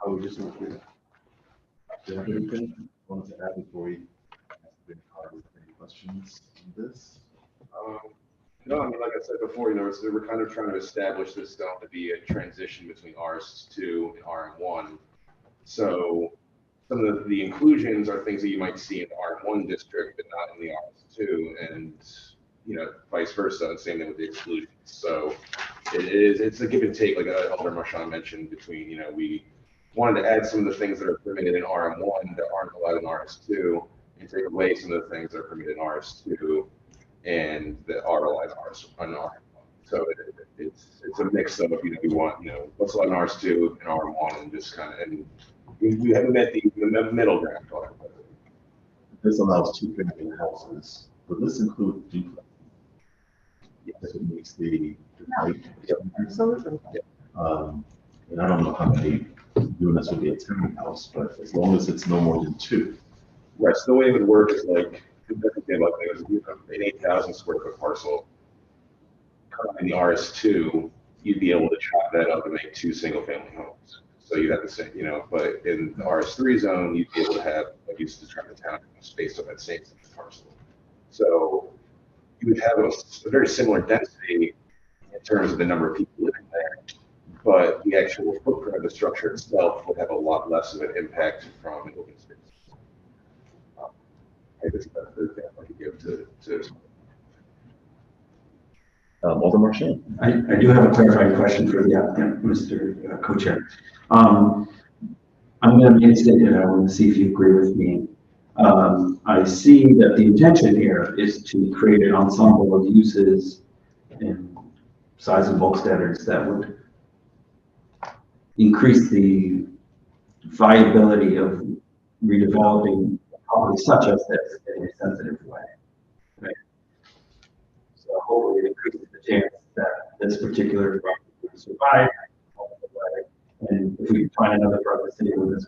S7: I would just want to.
S2: Do you have anything wanted to add before we ask any questions on this?
S10: No, I mean, like I said before, so we're kind of trying to establish this zone to be a transition between RS2 and RM1. So some of the inclusions are things that you might see in the RM1 district, but not in the RS2, and vice versa, and same thing with the exclusions. So it's a give and take, like Alder Marchand mentioned, between, we wanted to add some of the things that are permitted in RM1 that aren't allowed in RS2, and take away some of the things that are permitted in RS2 and that are allowed in RM1. So it's a mix of, we want, what's allowed in RS2 and RM1, and just kind of, and we haven't met the middle ground.
S2: This allows 2-family houses, but this includes duplex. Yes, it makes the height.
S4: Absolutely.
S2: And I don't know how many units would be a townhouse, but as long as it's no more than 2.
S10: Right. So the way it would work is like, an 8,000 square foot parcel. In the RS2, you'd be able to chop that up and make 2 single family homes. So you'd have the same, but in the RS3 zone, you'd be able to have, like you used to describe the townhouse based on that same parcel. So you would have a very similar density in terms of the number of people living there, but the actual footprint of the structure itself would have a lot less of an impact from an open space. I guess that's the example I could give to
S2: Alder Marchand.
S7: I do have a clarifying question for the applicant, Mr. Co-Chair. I'm going to make a statement. I want to see if you agree with me. I see that the intention here is to create an ensemble of uses and size and bulk standards that would increase the viability of redeveloping properties such as this in a sensitive way. Right? So hopefully it increases the chance that this particular property will survive. And if we find another part of the city where this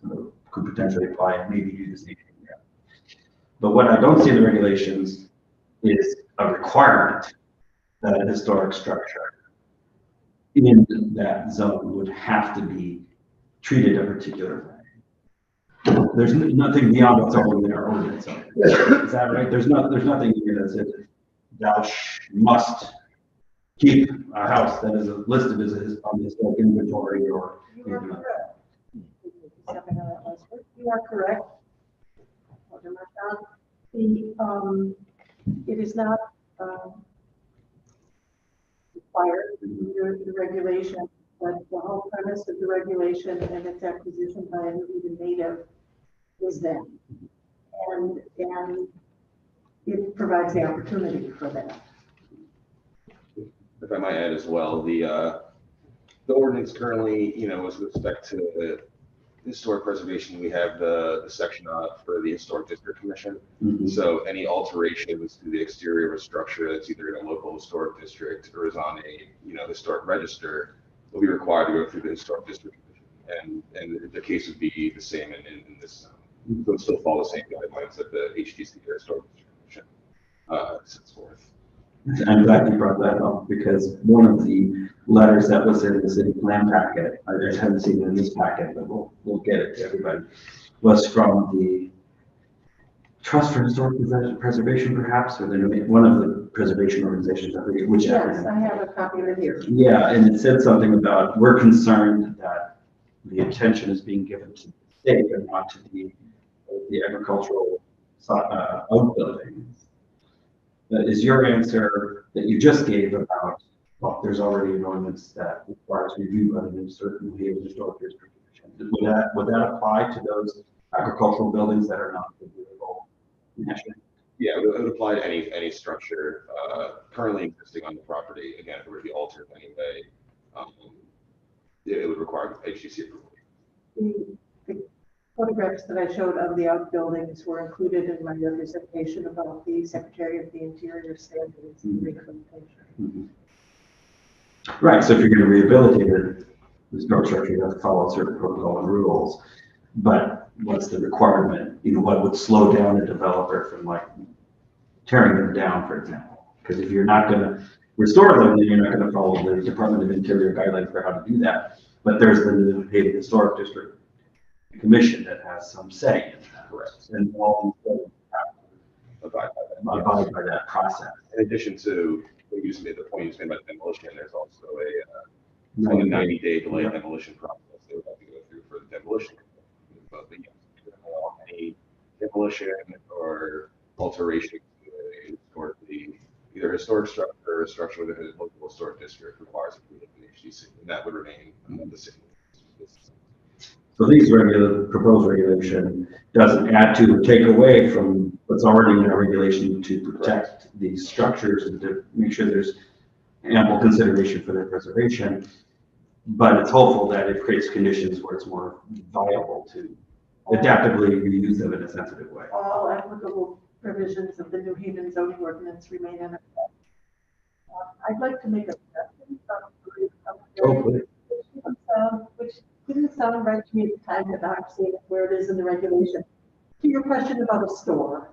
S7: could potentially apply and maybe do the same thing here. But what I don't see in the regulations is a requirement that a historic structure in that zone would have to be treated a particular way. There's nothing beyond what's already in our ordinance. Is that right? There's nothing here that says thou must keep a house that is listed as on the historic inventory or anything like that.
S9: You are correct. It is not required in the regulation, but the whole premise of the regulation and its acquisition by a New native is that. And it provides the opportunity for that.
S10: If I might add as well, the ordinance currently, with respect to historic preservation, we have the section for the Historic District Commission. Mm-hmm. So any alterations to the exterior of a structure that's either in a local historic district or is on a historic register will be required to go through the Historic District Commission. And the case would be the same in this zone. So it would still follow the same guidelines that the HDC or Historic District Commission sets forth.
S7: I'm glad you brought that up because one of the letters that was in the city plan packet, I just haven't seen it in this packet, but we'll get it to everybody, was from the Trust for Historic Preservation, perhaps, or one of the preservation organizations. I forget which.
S9: Yes, I have a copy of it here.
S7: Yeah, and it said something about we're concerned that the attention is being given to the state and not to the the agricultural outbuildings. Is your answer that you just gave about, well, there's already an ordinance that requires review by the certain historic district commission. Would that apply to those agricultural buildings that are not reviewable nationally?
S10: Yeah, it would apply to any structure currently existing on the property. Again, if it were to be altered in any way, it would require HDC approval.
S9: The photographs that I showed of the outbuildings were included in my representation about the Secretary of the Interior standards and implementation.
S7: Right, so if you're going to rehabilitate it, the historic structure, you have to follow certain protocol and rules. But what's the requirement? You know, what would slow down a developer from like tearing them down, for example? Because if you're not going to restore them, then you're not going to follow the Department of Interior guidelines for how to do that. But there's the Historic District Commission that has some say in that.
S10: Correct.
S7: And all these folks have to abide by that process.
S10: In addition to what you just made, the point you just made about demolition, there's also a 90-day delay demolition process they would have to go through for the demolition. But any demolition or alteration to either historic structure or a structure within a local historic district requires approval from the HDC, and that would remain the same.
S7: So these proposed regulation doesn't add to or take away from what's already in our regulation to protect these structures and to make sure there's ample consideration for their preservation. But it's hopeful that it creates conditions where it's more viable to adaptively reuse them in a sensitive way.
S9: All applicable provisions of the New Haven zoning ordinance remain in effect. I'd like to make a suggestion. Which didn't sound right to me at the time, but now I'm seeing where it is in the regulation. To your question about a store,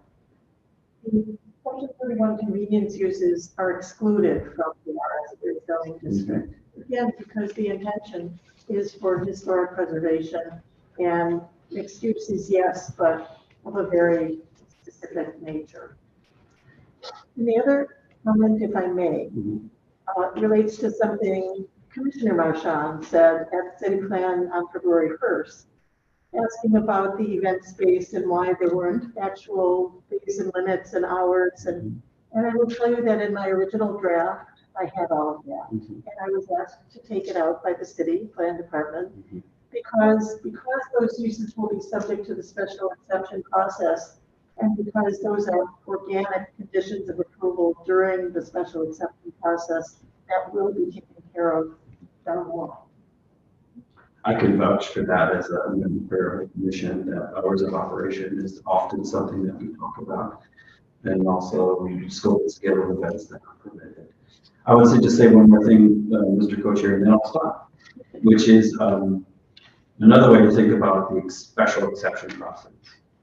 S9: the Section 31 convenience uses are excluded from the RS zoning district. Again, because the intention is for historic preservation and mixed use is yes, but of a very specific nature. And the other comment, if I may, relates to something Commissioner Marchand said at City Plan on February 1st, asking about the event space and why there weren't actual days and limits and hours. And I will tell you that in my original draft, I had all of that. And I was asked to take it out by the city plan department because those uses will be subject to the special exception process and because those are organic conditions of approval during the special exception process that will be taken care of down the line.
S7: I can vouch for that as a member of the commission that hours of operation is often something that we talk about. And also we scope and scale of events that are permitted. I would say just say one more thing, Mr. Co-Chair, and then I'll stop, which is another way to think about the special exception process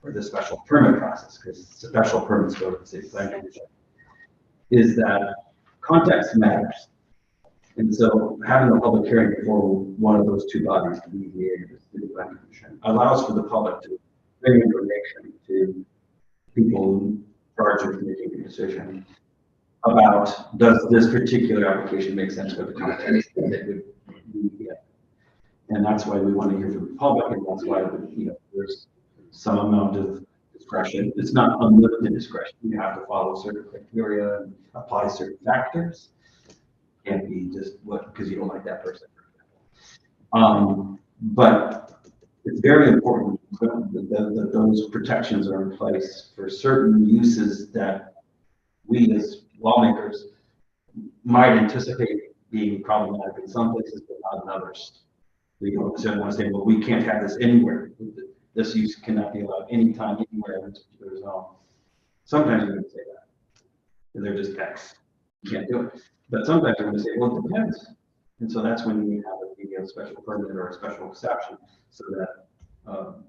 S7: or the special permit process, because special permits go to the city planning commission, is that context matters. And so having a public hearing before one of those two bodies, the BoA or the City Planning Commission, allows for the public to bring information to people in charge of making a decision about does this particular application make sense with the context that it would get. And that's why we want to hear from the public, and that's why there's some amount of discretion. It's not unlimited discretion. You have to follow certain criteria and apply certain factors. Can't be just because you don't like that person, for example. But it's very important that those protections are in place for certain uses that we as lawmakers might anticipate being problematic in some places, but not in others. We don't necessarily want to say, well, we can't have this anywhere. This use cannot be allowed anytime, anywhere in this particular zone. Sometimes we're going to say that. They're just X. You can't do it. But sometimes we're going to say, well, it depends. And so that's when we have a special permit or a special exception so that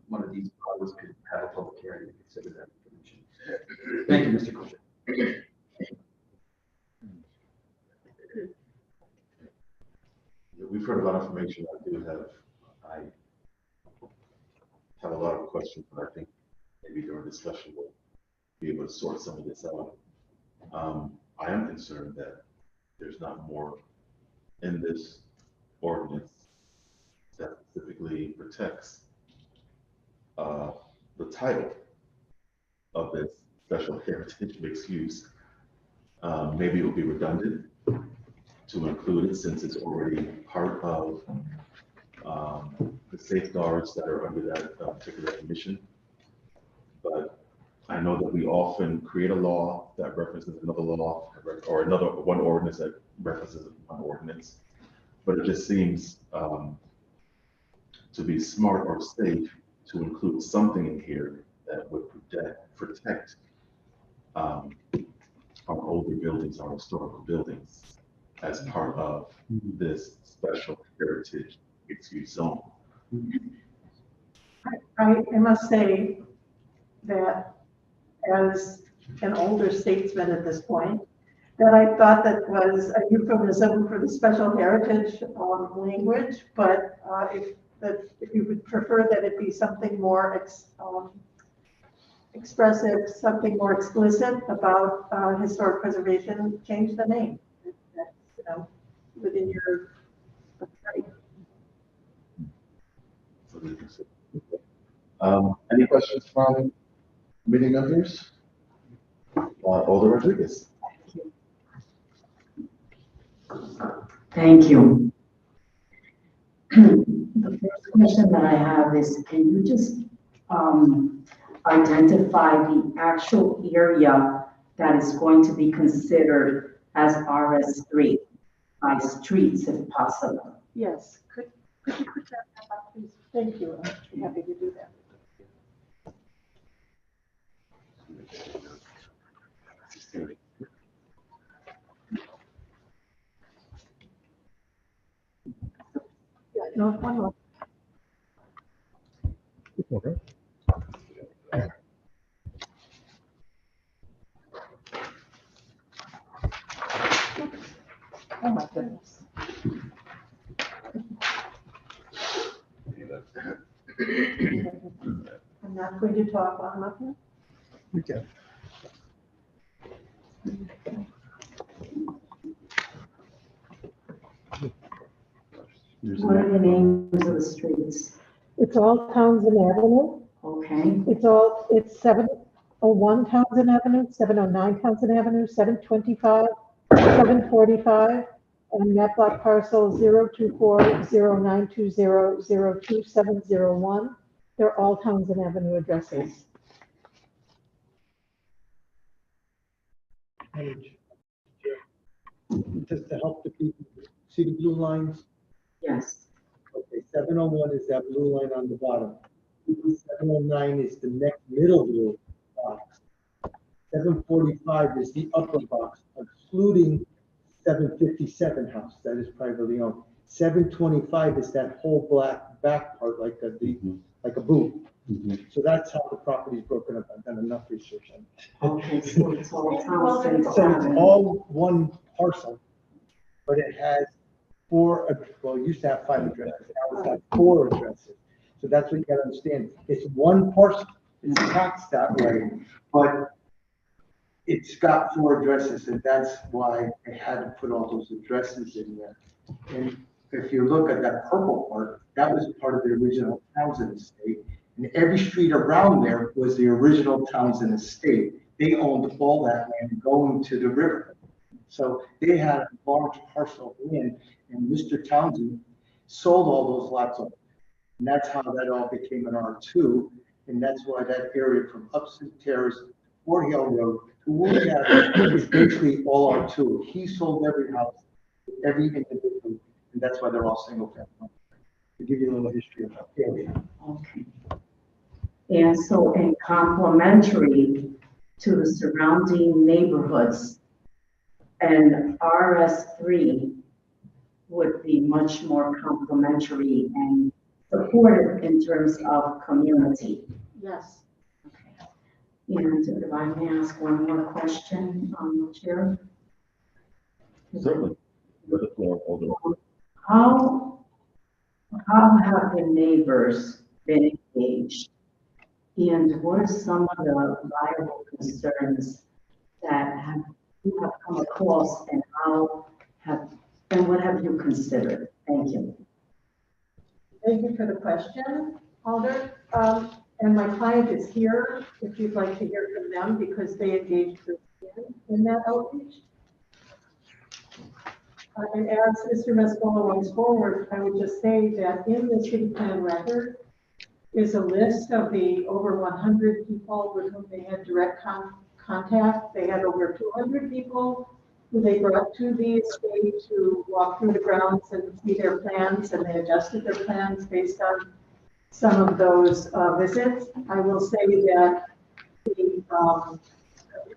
S7: one of these bodies could have a public hearing and consider that information. Thank you, Mr. Coach.
S2: We've heard a lot of information. I have a lot of questions, but I think maybe during discussion we'll be able to sort some of this out. I am concerned that there's not more in this ordinance that specifically protects the title of this special heritage mixed use, maybe it would be redundant to include it since it's already part of the safeguards that are under that particular commission. But I know that we often create a law that references another law or one ordinance that references one ordinance. But it just seems to be smart or safe to include something in here that would protect our older buildings, our historical buildings, as part of this special heritage mixed-use zone.
S9: I must say that as an older statesman at this point, that I thought that was a euphemism for the special heritage language, but if you would prefer that it be something more expressive, something more explicit about historic preservation, change the name. That's, within your right.
S2: Any questions from committee members? Alder Rodriguez.
S11: Thank you. The first question that I have is, can you just identify the actual area that is going to be considered as RS3 by streets if possible?
S9: Yes, could you put that up, please? Thank you, I'm happy to do that. Yeah, no, one more.
S1: Okay.
S9: Oh my goodness. I'm not going to talk while I'm up here.
S1: Okay.
S11: What are the names of the streets?
S9: It's all Townsend Avenue.
S11: Okay,
S9: It's 701 Townsend Avenue, 709 Townsend Avenue, 725, 745, and map block parcel 0240920022701. They're all Townsend Avenue addresses.
S3: Just to help the people, see the blue lines?
S11: yes.
S3: Okay, 701 is that blue line on the bottom. 709 is the next middle blue box. 745 is the upper box, including 757 house that is privately owned. 725 is that whole black back part, like a boot. So that's how the property is broken up. I've done enough research on it.
S11: Okay, so it's all Townsend
S3: So it's
S11: Avenue.
S3: all one parcel, but it has four, well, it used to have 5 addresses, now it's got 4 addresses. So that's what you gotta understand. It's one parcel, it's taxed that way, but it's got 4 addresses, and that's why I had to put all those addresses in there. And if you look at that purple part, that was part of the original Townsend estate. And every street around there was the original Townsend estate. They owned all that land going to the river. So they had a large parcel of land, and Mr. Townsend sold all those lots off. And that's how that all became an R2. And that's why that area from Upson Terrace, Fort Hill Road to Woody Avenue is basically all R2. He sold every house, every individual, and that's why they're all single family. To give you a little history of that area.
S11: Okay. And so in complementary to the surrounding neighborhoods, and RS3 would be much more complementary and supportive in terms of community.
S9: Yes.
S11: Okay. And if I may ask one more question, Chair?
S2: Certainly. With the floor, Alder.
S11: How have the neighbors been engaged? And what are some of the viable concerns that you have come across, and what have you considered? Thank you.
S9: Thank you for the question, Alder. And my client is here, if you'd like to hear from them, because they engaged in that outreach. And as Mr. Mescola went forward, I would just say that in the city plan record is a list of the over 100 people with whom they had direct contact. They had over 200 people who they brought to the estate to walk through the grounds and see their plans, and they adjusted their plans based on some of those visits. I will say that the people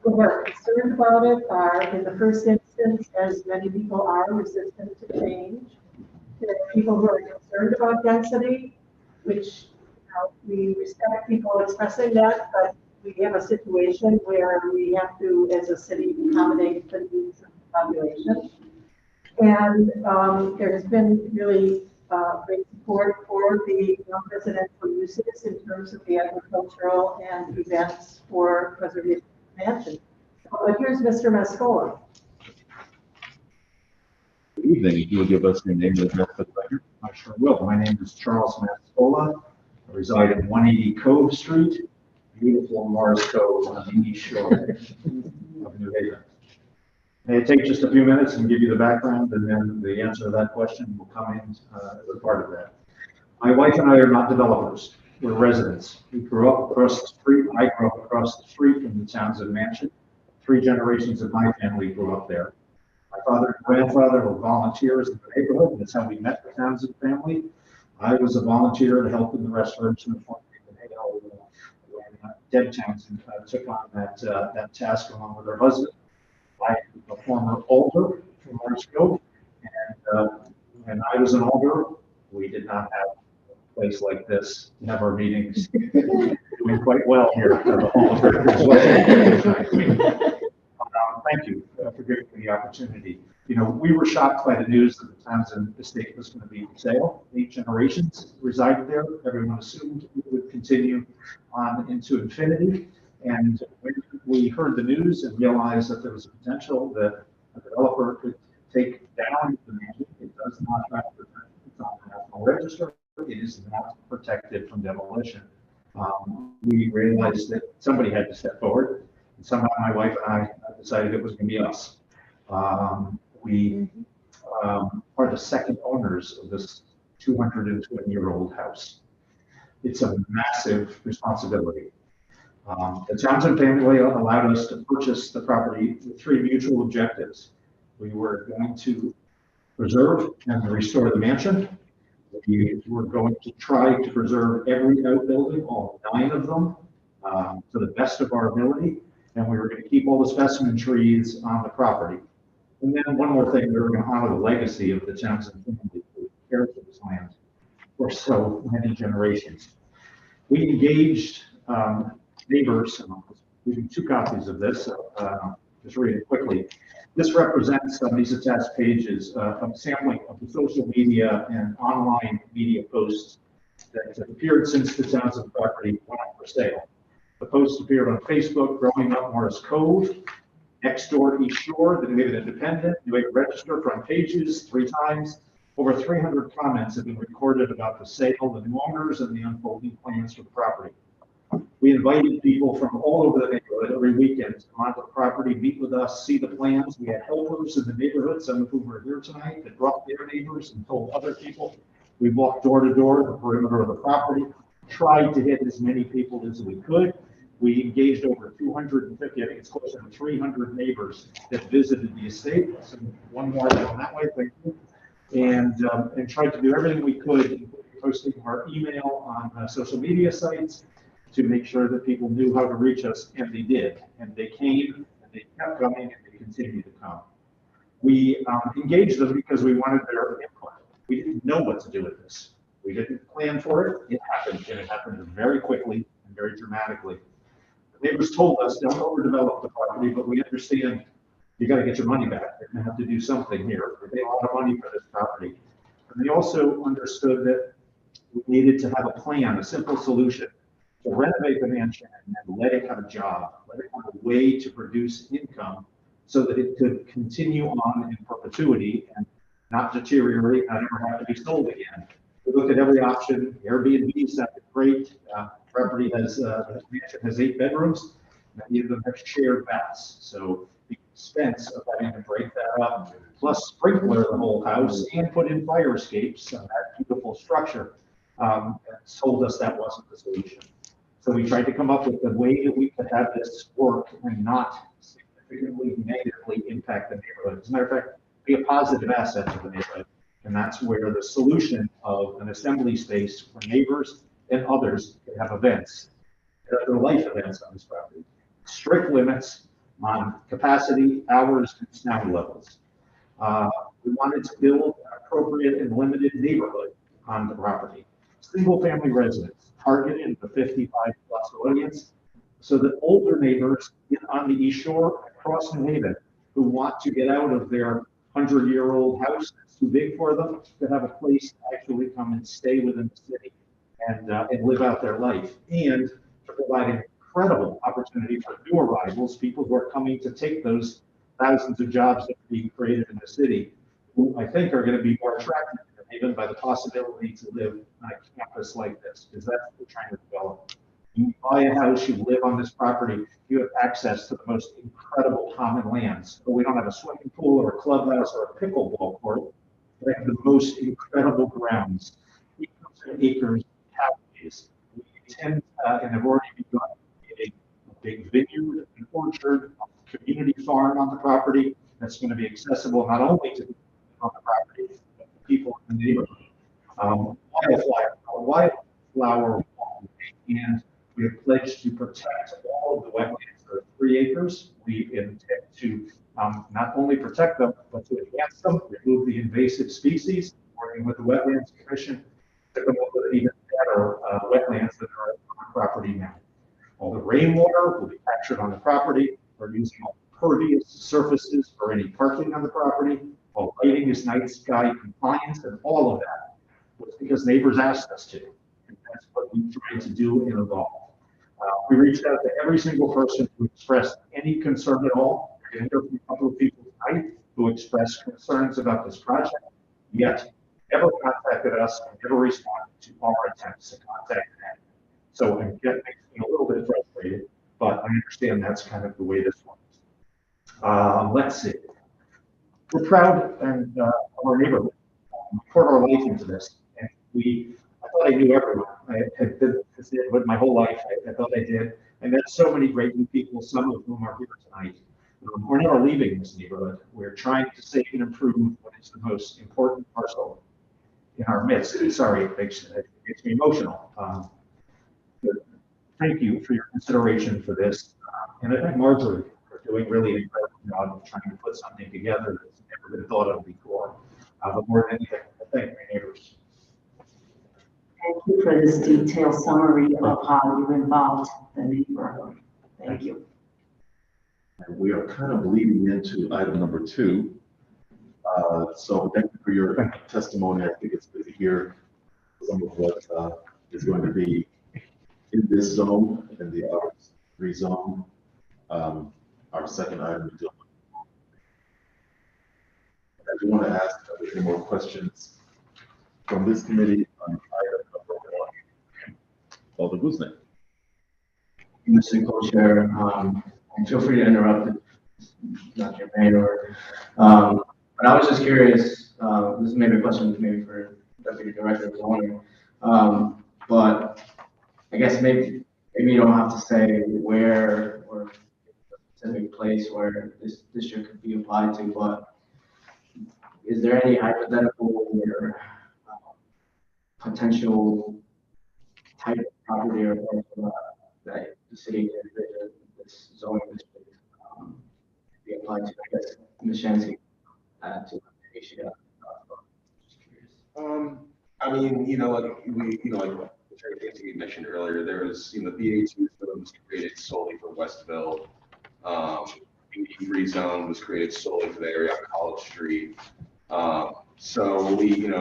S9: who are concerned about it are, in the first instance, as many people are, resistant to change. There are people who are concerned about density, which we respect people expressing that, but we have a situation where we have to, as a city, accommodate the needs of the population. And there's been really great support for the non-residential uses in terms of the agricultural and events for preservation mansion. But here's Mr. Mescola.
S12: Good evening. If you will give us your name and address for the record.
S13: I sure will. My name is Charles Mascola. I reside at 180 Cove Street, beautiful Morris Cove on the east shore of New Haven. May I take just a few minutes and give you the background, and then the answer to that question will come in as a part of that. My wife and I are not developers. We're residents. We grew up across the street. I grew up across the street from the Townsend Mansion. 3 generations of my family grew up there. My father and grandfather were volunteers in the neighborhood, and that's how we met the Townsend family. I was a volunteer to help in the restoration of Fort Copenhagen when Deb Townsend took on that task along with her husband. I am a former alder from Morris Cove, and when I was an alder, we did not have a place like this to have our meetings. Doing quite well here at the Hall of Records. Thank you for giving me the opportunity. You know, we were shocked by the news that the Townsend estate was going to be for sale. 8 generations resided there. Everyone assumed it would continue on into infinity. And when we heard the news and realized that there was a potential that a developer could take down the mansion, it does not have to, it's on the National Register. It is not protected from demolition. We realized that somebody had to step forward. And somehow my wife and I decided it was going to be us. We are the second owners of this 220-year-old house. It's a massive responsibility. The Townsend family allowed us to purchase the property with 3 mutual objectives. We were going to preserve and restore the mansion. We were going to try to preserve every outbuilding, all 9 of them, to the best of our ability. And we were going to keep all the specimen trees on the property. And then one more thing, we were going to honor the legacy of the Townsend family who cared for this land for so many generations. We engaged neighbors, and I'll give you 2 copies of this, just read it quickly. This represents these attached pages a sampling of the social media and online media posts that have appeared since the Townsend property went up for sale. The posts appeared on Facebook, Growing Up Morris Cove, Next Door East Shore, the New Haven Independent, New Haven Register, front pages 3 times. Over 300 comments have been recorded about the sale, the new owners, and the unfolding plans for the property. We invited people from all over the neighborhood every weekend to come onto the property, meet with us, see the plans. We had helpers in the neighborhood, some of whom are here tonight, that brought their neighbors and told other people. We walked door to door, the perimeter of the property, tried to hit as many people as we could. We engaged over 250, I think it's closer to 300 neighbors that visited the estate. So one more down that way, thank you. And tried to do everything we could, including posting our email on social media sites to make sure that people knew how to reach us, and they did. And they came, and they kept coming, and they continue to come. We engaged them because we wanted their input. We didn't know what to do with this. We didn't plan for it. It happened, and it happened very quickly and very dramatically. Neighbors told us, don't overdevelop the property, but we understand you got to get your money back. You're going to have to do something here. We paid a lot of money for this property. And they also understood that we needed to have a plan, a simple solution to renovate the mansion and let it have a job, let it have a way to produce income so that it could continue on in perpetuity and not deteriorate, not ever have to be sold again. We looked at every option. Airbnb sounded great. property has 8 bedrooms. Many of them have shared baths, so the expense of having to break that up, plus sprinkler the whole house and put in fire escapes on that beautiful structure, told us that wasn't the solution. So we tried to come up with a way that we could have this work and not significantly negatively impact the neighborhood. As a matter of fact, be a positive asset to the neighborhood. And that's where the solution of an assembly space for neighbors and others can have events, their life events on this property. Strict limits on capacity, hours, and sound levels. We wanted to build an appropriate and limited neighborhood on the property. Single-family residents, targeted the 55-plus audience, so that older neighbors on the East Shore across New Haven who want to get out of their 100-year-old house that's too big for them to have a place to actually come and stay within the city and live out their life, and to provide an incredible opportunity for new arrivals, people who are coming to take those thousands of jobs that are being created in the city, who I think are going to be more attracted to even by the possibility to live on a campus like this, because that's what we're trying to develop. You buy a house, you live on this property, you have access to the most incredible common lands. But we don't have a swimming pool or a clubhouse or a pickleball court. We have the most incredible grounds, acres and acres of cafes. We intend and have already begun a big vineyard, an orchard, a community farm on the property that's going to be accessible not only to the on the property, but the people in the neighborhood. Wildflower wall, and we have pledged to protect all of the wetlands for 3 acres. We intend to not only protect them, but to enhance them, remove the invasive species, working with the Wetlands Commission to come up with even better wetlands that are on the property now. All the rainwater will be captured on the property. We're using all pervious surfaces for any parking on the property. All lighting is night sky compliance, and all of that was because neighbors asked us to. And that's what we tried to do and evolve. We reached out to every single person who expressed any concern at all. We're going to hear from a couple of people tonight who expressed concerns about this project, yet never contacted us and never responded to our attempts to contact them. So it makes me a little bit frustrated, but I understand that's kind of the way this works. Let's see. We're proud and of our neighborhood. We poured our life into this, and I thought I knew everyone. I had been this neighborhood my whole life. I thought I did. I met so many great new people, some of whom are here tonight. We're never leaving this neighborhood. We're trying to save and improve what is the most important parcel in our midst. Sorry, it makes me emotional. Thank you for your consideration for this. And I thank Marjorie for doing really an incredible job of trying to put something together that's never been thought of before. But more than anything, I thank my neighbors.
S11: Thank you for this detailed summary of how you involved the neighborhood. Thank you.
S2: And we are kind of leading into item number 2. So thank you for your testimony. I think it's good to hear some of what is going to be in this zone, in the R3 zone. Our second item. I do want to ask if there are any more questions from this committee on item number 1. Alder Guzman.
S6: Mr. Co-Chair, feel free to interrupt if it's not your main order. But I was just curious, this is maybe a question maybe for Deputy Director of Zoning, but I guess maybe you don't have to say where or a specific place where this district could be applied to, but is there any hypothetical or potential type of property or that the city can envision this zoning district be applied to? I guess Ms. Shansky add to it. Just curious.
S10: I mean, like like we mentioned earlier, there was, BA2 zone was created solely for Westville. BD3 zone was created solely for the area on College Street. So we,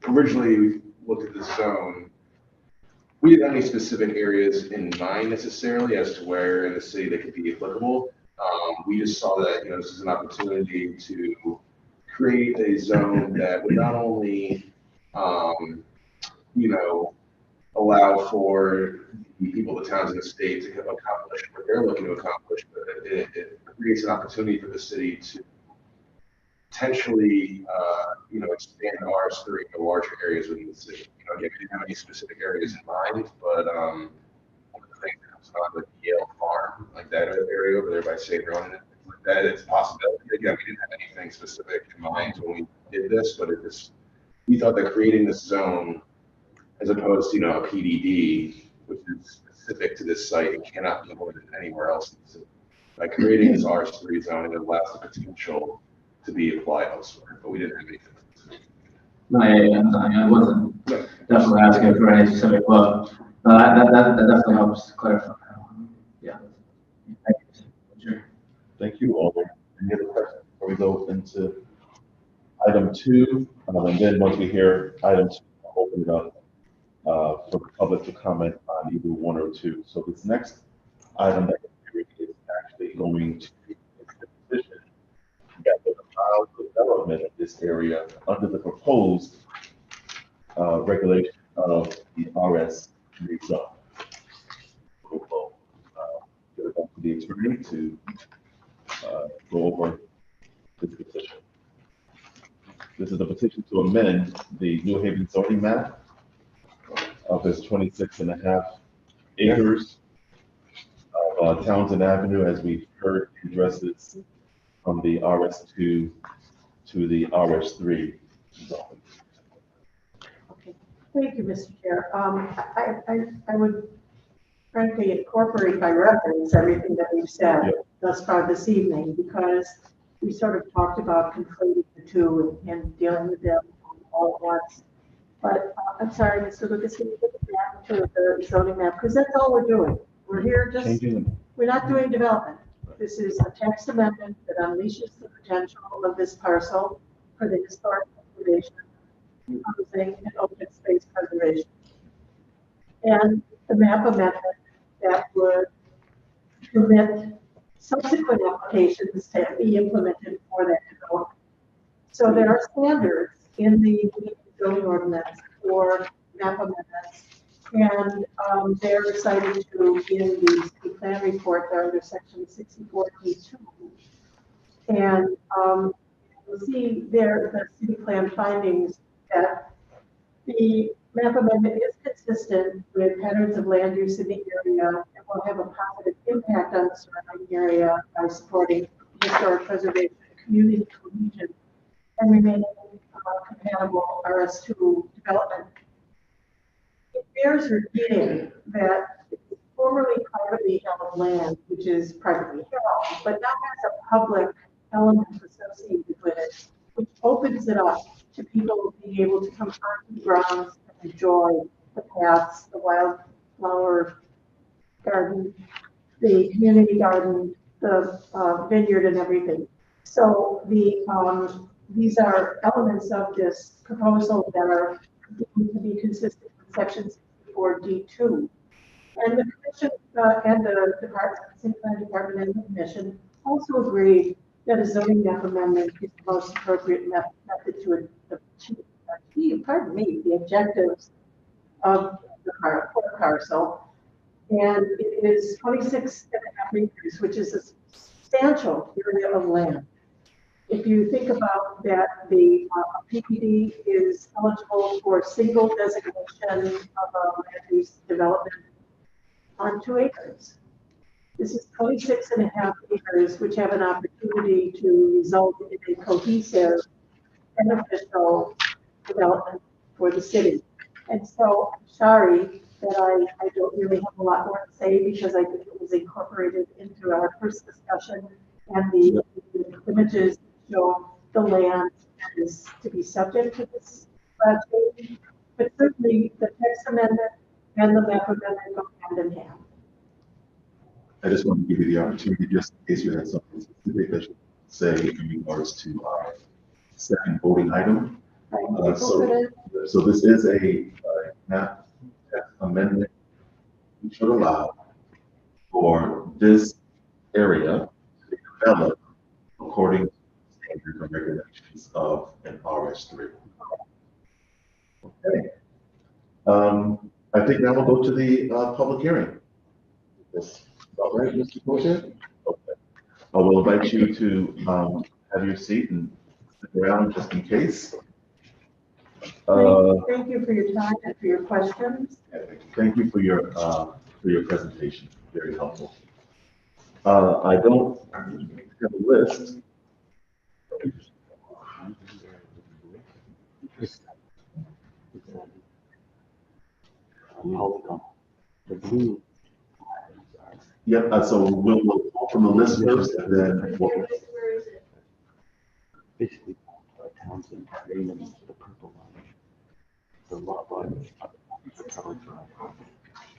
S10: originally looked at this zone. We didn't have any specific areas in mind necessarily as to where in the city they could be applicable. We just saw that, this is an opportunity to create a zone that would not only, allow for the people, the towns in the state to accomplish what they're looking to accomplish, but it creates an opportunity for the city to potentially, expand ours through the larger areas within the city. Again, we didn't have any specific areas in mind, but one of the things that comes on with Yale Farm, like that area over there by Savion and things like that, it's a possibility. Again, we didn't have anything specific in mind when we did this, but we thought that creating this zone, as opposed to, a PDD, which is specific to this site and cannot be implemented anywhere else in the city. By creating this R3 zone, it allows the potential to be applied elsewhere, but we didn't have anything.
S6: No, I wasn't definitely asking for any specific, but no, that definitely helps clarify. Yeah. Thank you. Sure.
S12: Thank you, Alder. Any other questions before we go into item 2? And then once we hear item 2, I'll open it up for the public to comment on either 1 or 2. So this next item that we're hearing is actually going to be the position that would allow development of this area under the proposed regulation of the RS zone. We'll give it back to the attorney to go over this petition. This is a petition to amend the New Haven zoning map of this 26.5 acres of Townsend Avenue, as we've heard, addresses from the RS2 to the RS3 zone.
S9: Okay, thank you, Mr. Chair. I would frankly incorporate by reference everything that we've said thus far this evening, because we sort of talked about conflating the two and dealing with them all at once. But I'm sorry, Mr. Lucas, can you get back to the zoning map? Because that's all we're doing. We're here we're not doing development. This is a text amendment that unleashes the potential of this parcel for the historic preservation, housing, and open space preservation. And the map amendment that would permit subsequent applications to be implemented for that development. So there are standards in the zoning ordinance for map amendments, and they're cited to in the city plan report. They're under section 64D2. And you'll see there the city plan findings that the map amendment is consistent with patterns of land use in the area and will have a positive impact on the surrounding area by supporting historic preservation, community cohesion, and remaining compatible RS2 development. It bears repeating that formerly privately held land, which is privately held, but now has a public element associated with it, which opens it up to people being able to come onto the grounds and enjoy the paths, the wildflower garden, the community garden, the vineyard, and everything. So these are elements of this proposal that are deemed to be consistent with section 64D2. And the commission and the city plan department and the commission also agreed that a zoning map amendment is the most appropriate method to achieve, the objectives of the parcel. And it is 26.5 acres, which is a substantial area of land. If you think about that, the PPD is eligible for single designation of a land use development on 2 acres. This is 26.5 acres, which have an opportunity to result in a cohesive, beneficial development for the city. And so I'm sorry that I don't really have a lot more to say, because I think it was incorporated into our first discussion, and the images show the land that is to be subject to this change. But certainly the text amendment and the map amendment go hand in hand.
S12: I just want to give you the opportunity, just in case you had something specific that you say in regards to our second voting item. So this is a map amendment which should allow for this area to be developed according to standards and regulations of an RS3. Okay. I think now we'll go to the public hearing. That's about right, Mr. Kosher? Okay. I will invite you to have your seat and stick around just in case.
S9: Thank you for your time and for your questions.
S12: Thank you for your presentation. Very helpful. I don't have a list. Yep, so we'll pull from the list first and then we'll.
S7: Basically, Townsend, the purple line, the lot line, covered for,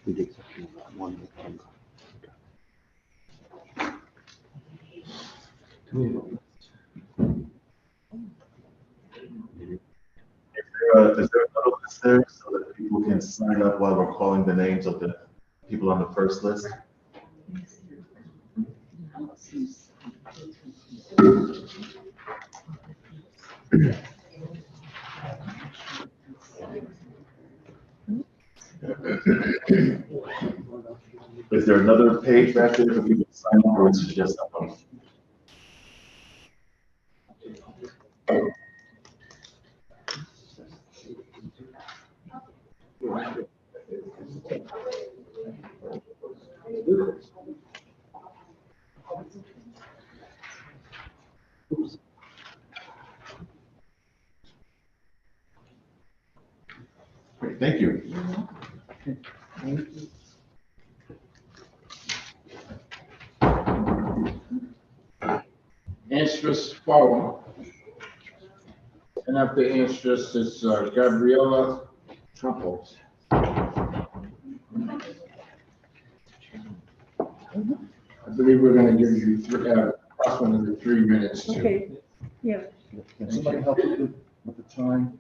S7: with the exception of that one.
S12: Is there another list there so that people can sign up while we're calling the names of the people on the first list? Is there another page back there for people to sign up, or is it just that one? Great, thank you.
S14: Anstress Forward. And after Anstress is Gabriella Trumples. I believe we're gonna give you approximately 3 minutes to.
S9: Okay, yeah.
S12: Can somebody help with the time?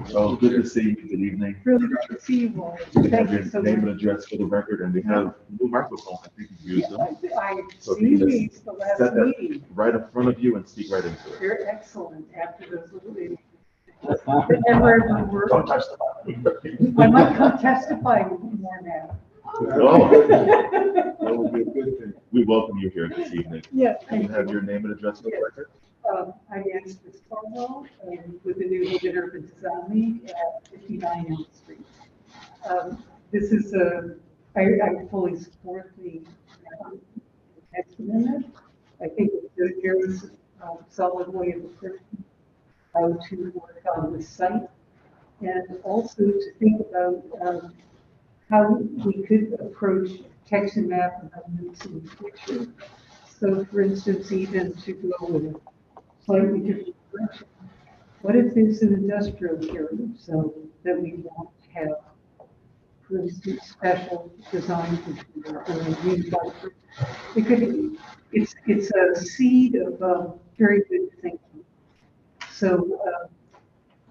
S12: So good to see you. Good evening.
S9: Really good to see you all.
S12: You have
S9: Thank
S12: your
S9: you so
S12: name and
S9: much.
S12: address for the record, and we have new microphones. I think you've used them.
S9: I
S12: So if
S9: see
S12: you just
S9: these the last
S12: set that
S9: meeting.
S12: right in front of you and speak right into it.
S9: They're excellent after those little meetings. Never worked.
S12: Don't touch the button.
S9: I might come testify more now.
S12: Oh, that would be a good thing. We welcome you here this evening.
S9: Yeah.
S12: Can you have your name and address for the record?
S9: I'm Anstress Cornwall, with the New Haven Urban Design League at 59 Elm Street. This is I fully support the text amendment. I think it's a very solid way of approaching how to work on this site, and also to think about how we could approach text and map amendments in the future. So, for instance, even to go with a slightly different direction. What if there's an industrial area so that we want to have, for instance, special design for it could, it's a seed of very good thinking. So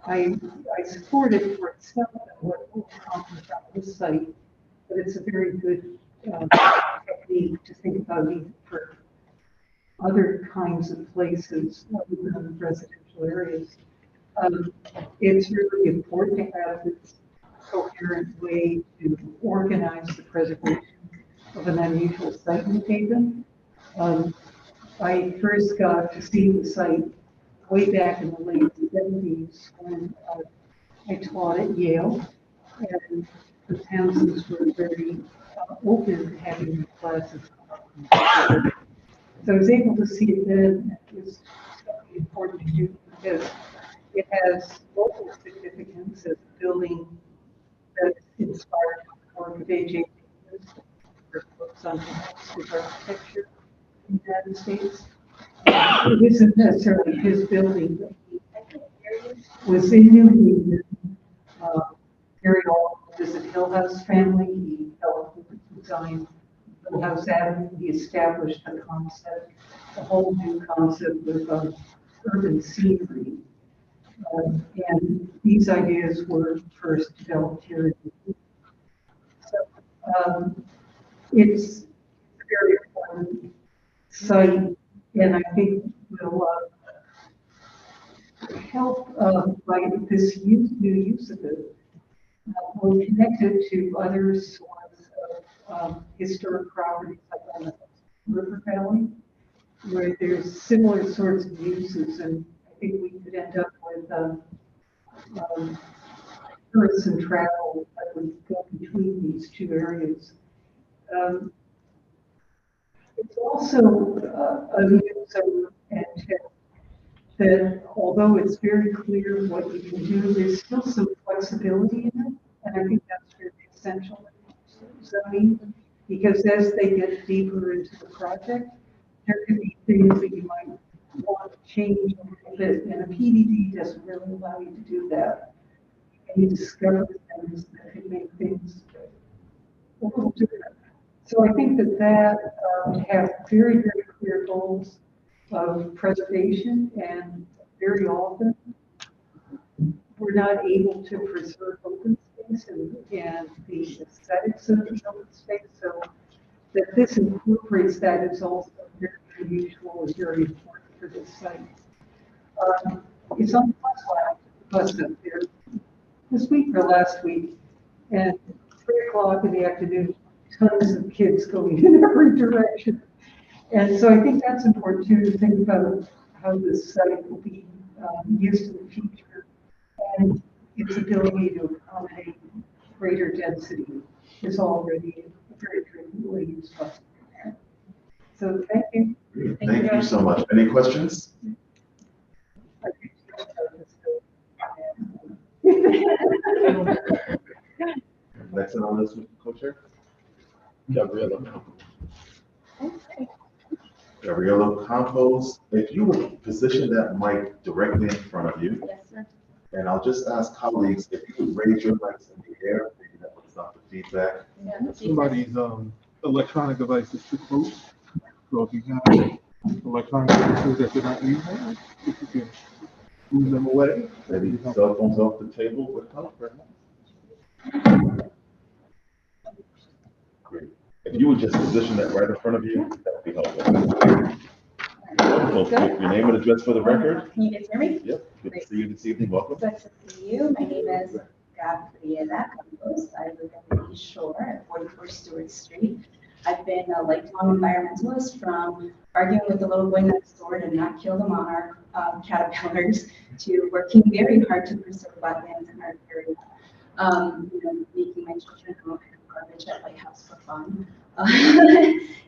S9: I support it for itself and what we're talking about this site, but it's a very good technique to think about even for other kinds of places other than residential areas. It's really important to have this coherent way to organize the preservation of an unusual site in Haven. I first got to see the site way back in the late 70s when I taught at Yale, and the Townsends were very open to having the classes. So I was able to see it then. It was important to do because it has local significance as a building that inspired the work of A.J. Davis, books on domestic architecture in the United States. It isn't necessarily his building, but he was in New Haven. Very all visit Hill House family. He helped design Hill House Avenue. He established the concept, a whole new concept of urban scenery. And these ideas were first developed here in New Haven. So it's a very important site, and I think will help by this new use of it
S15: We're connected to other sorts of historic properties like on the River Valley, where there's similar sorts of uses, and I think we could end up with tourists and travel that would go between these two areas. It's also a use of intent that although it's very clear what you can do, there's still some flexibility in it, and I think that's very essential in zoning, because as they get deeper into the project, there could be things that you might want to change a little bit, and a PDD doesn't really allow you to do that. And you discover things that could make things a little different. So I think that have very, very clear goals of preservation, and very often we're not able to preserve open space and the aesthetics of the open space. So that this incorporates that is also very unusual and very important for this site. It's on the bus up there this week or last week, and 3 o'clock in the afternoon, tons of kids going in every direction. And so I think that's important too, to think about how this site will be used in the future, and its ability to accommodate greater density is already very frequently used bus there. So thank you.
S2: Thank you so much. Any questions? Next on our list, Mr. Co-Chair. Gabriella. Gabriella Campos, if you would position that mic directly in front of you.
S16: Yes, sir.
S2: And I'll just ask colleagues, if you could raise your mics in the air, maybe that would stop the feedback.
S16: Yeah,
S1: Somebody's electronic device is too close. So if you got electronic devices that you're not using, if you can move them away.
S2: Maybe cell phones off the table would help, right? Great. If you would just position that right in front of you, that would be helpful. Wonderful. Your name and address for the record.
S16: Can you guys hear me?
S2: Yep. Good to see you this evening. Welcome.
S16: Good to see you. My name is Gabriela Campos. I live in the East Shore at 44 Stewart Street. I've been a lifelong environmentalist, from arguing with the little boy next door to not kill the monarch caterpillars, to working very hard to preserve wetlands in our area. Making my children go garbage at Lighthouse for fun,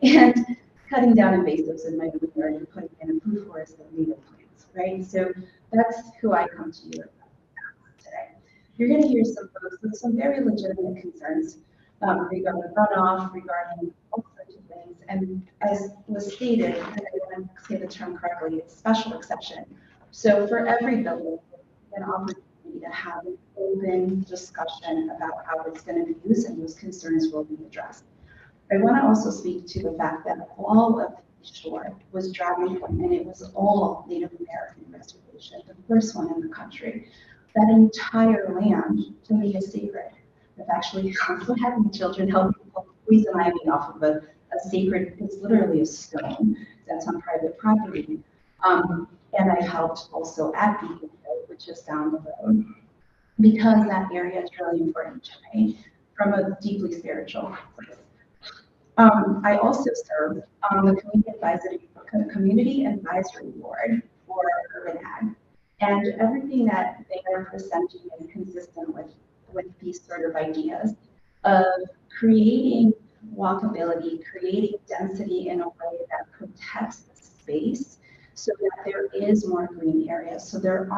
S16: and cutting down invasives in my own yard and putting in a food forest of native plants, right? So that's who I come to you about today. You're going to hear some folks with some very legitimate concerns regarding runoff, regarding all sorts of things. And as was stated, and I want to say the term correctly, it's special exception. So for every building, an opportunity to have an open discussion about how it's going to be used, and those concerns will be addressed. I want to also speak to the fact that all of the shore was dragon-born, and it was all Native American reservation, the first one in the country. That entire land to me is sacred. I've actually also had my children help pull poison ivy off of a sacred, it's literally a stone that's on private property. And I helped also at Beacon Hill, which is down the road, because that area is really important to me from a deeply spiritual place. I also serve on the Community Advisory Board for Urban Ag. And everything that they are presenting is consistent with these sort of ideas of creating walkability, creating density in a way that protects the space so that there is more green areas, so there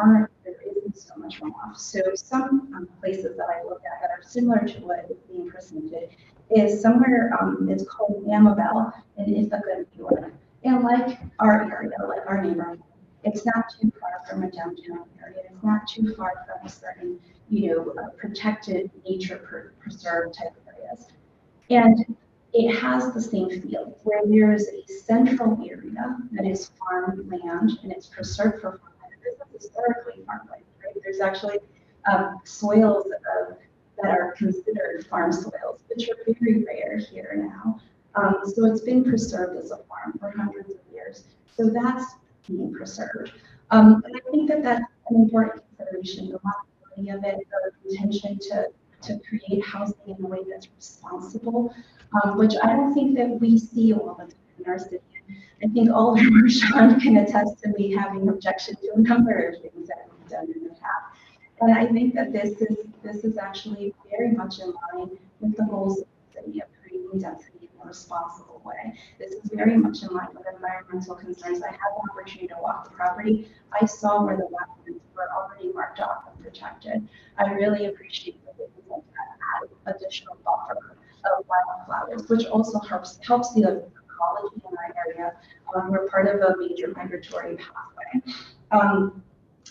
S16: isn't so much runoff. So some places that I look at that are similar to what is being presented is somewhere, it's called Amabel in Ithaca, New York. And like our area, like our neighborhood, it's not too far from a downtown area. It's not too far from a certain, protected nature preserve type areas. And it has the same feel, where there's a central area that is farmland and it's preserved for farmland. It's historically farmland, right? There's actually soils that are considered farm soils, which are very rare here now. So it's been preserved as a farm for hundreds of years. So that's being preserved. And I think that that's an important consideration, the possibility of it, the intention to to create housing in a way that's responsible, which I don't think that we see all the time in our city. I think Alder Marchand can attest to me having objection to a number of things that we've done in the past. And I think that this is actually very much in line with the goals of the city of creating density in a responsible way. This is very much in line with environmental concerns. I had the opportunity to walk the property. I saw where the wetlands were already marked off and protected. I really appreciate that they can add additional buffer of wildflowers, which also helps the ecology in our area. We're part of a major migratory pathway.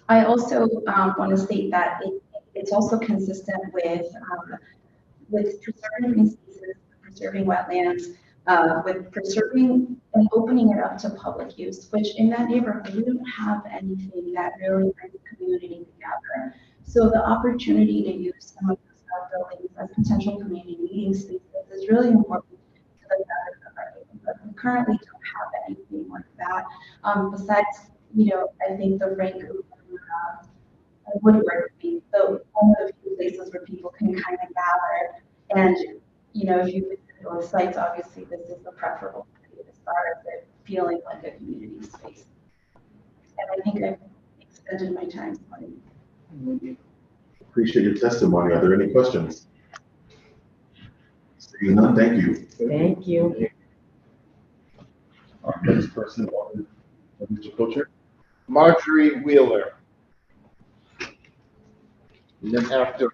S16: I also want to state that it's also consistent with preserving green spaces, preserving wetlands, with preserving and opening it up to public use, which in that neighborhood, we don't have anything that really brings the community together. So the opportunity to use some of those buildings as potential community meeting spaces is really important to the benefit of our neighborhood. We currently don't have anything like that. Besides, I think the Frank Woodward being one of the few places where people can kind of gather. And, if you visit those sites, obviously this is the preferable way to start with feeling like a community space. And I think I've extended my time.
S12: Appreciate your testimony. Are there any questions? Seeing none, thank you.
S11: Thank you.
S12: Our next person, Mr. Co-Chair.
S5: Marjorie Wheeler. And then after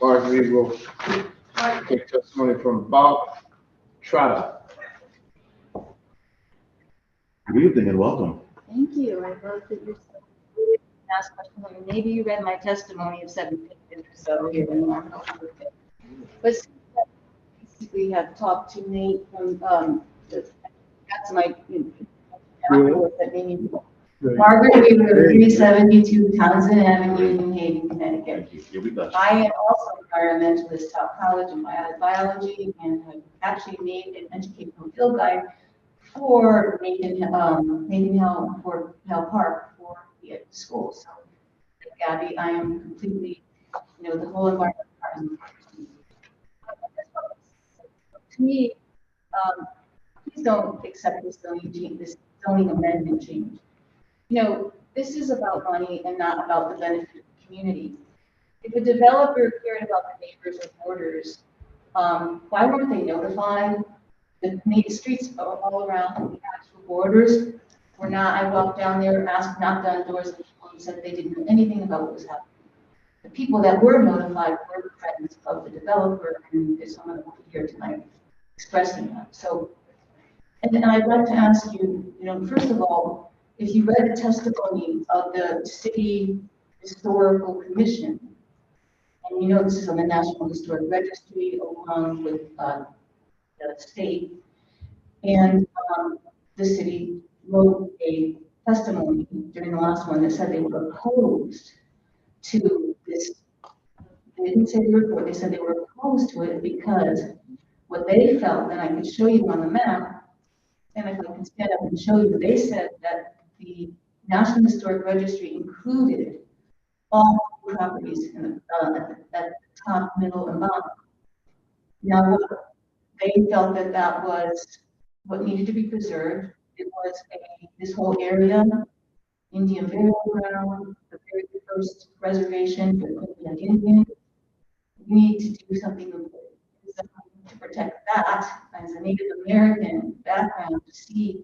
S5: Marjorie will take testimony from Bob Trotter.
S12: Good evening and welcome.
S17: Thank you. I love that you're so ask questions. Maybe you read my testimony of 7 pages or so here in the But we have talked to Nate from that's my that made me Margaret Weaver, 372 Townsend Avenue, New Haven, Connecticut. I am also an environmentalist, taught college in biology, and have actually made an educational field guide for Nathan Hill for Hill Park for the school. So, Gabby, I am completely, the whole environment. To me, please don't accept this zoning amendment change. This is about money and not about the benefit of the community. If a developer cared about the neighbors or borders, why weren't they notified? The streets all around the actual borders were not. I walked down there, knocked on doors, and said they didn't know anything about what was happening. The people that were notified were friends of the developer, and there's someone here tonight expressing that. So, and I'd like to ask you, first of all, if you read the testimony of the City Historical Commission, and this is on the National Historic Registry along with the state, and the city wrote a testimony during the last one that said they were opposed to this. They didn't say they were for it, they said they were opposed to it because what they felt, and I can show you on the map, and if I can stand up and show you, they said that the National Historic Registry included all properties in at the top, middle, and bottom. Now, they felt that that was what needed to be preserved. It was this whole area, Indian burial ground, the very first reservation for the Indians. We need to do something to protect that as a Native American background to see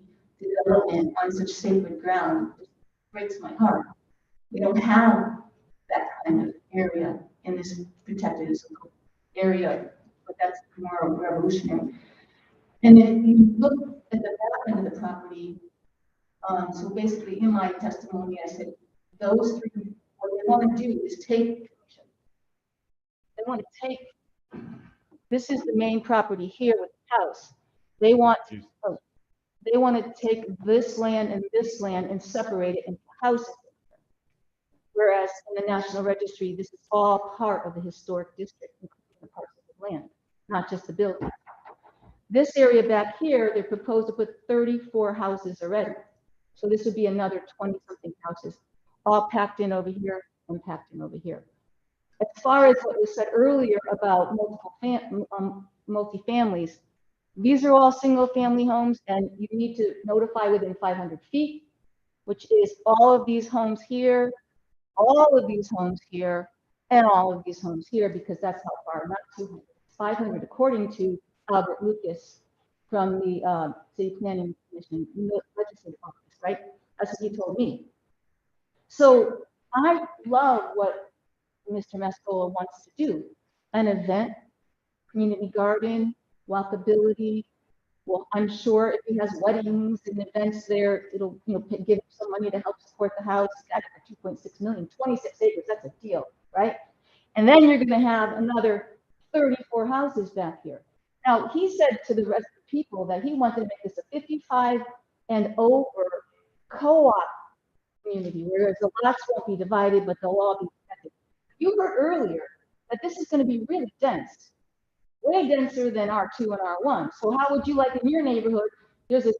S17: development on such sacred ground. It breaks my heart. We don't have that kind of area in this protected area, but that's more revolutionary. And if you look at the back end of the property, so basically in my testimony, I said, those three, what they want to do is take, this is the main property here with the house. They want to take this land and separate it into houses. Whereas in the National Registry, this is all part of the historic district, including the parts of the land, not just the building. This area back here, they proposed to put 34 houses already. So this would be another 20-something houses, all packed in over here and packed in over here.
S18: As far as what was said earlier about multifamilies, these are all single-family homes, and you need to notify within 500 feet, which is all of these homes here, all of these homes here, and all of these homes here, because that's how far, not 200, 500, according to Albert Lucas from the City Planning Commission Legislative Office, right? That's what he told me. So I love what Mr. Mascola wants to do, an event, community garden, walkability. Well, I'm sure if he has weddings and events there, it'll, give him some money to help support the house. That's for 2.6 million, 26 acres, that's a deal, right? And then you're gonna have another 34 houses back here. Now, he said to the rest of the people that he wanted to make this a 55 and over co-op community, where the lots won't be divided, but they'll all be connected. You heard earlier that this is gonna be really dense, way denser than R2 and R1. So how would you like in your neighborhood, there's a piece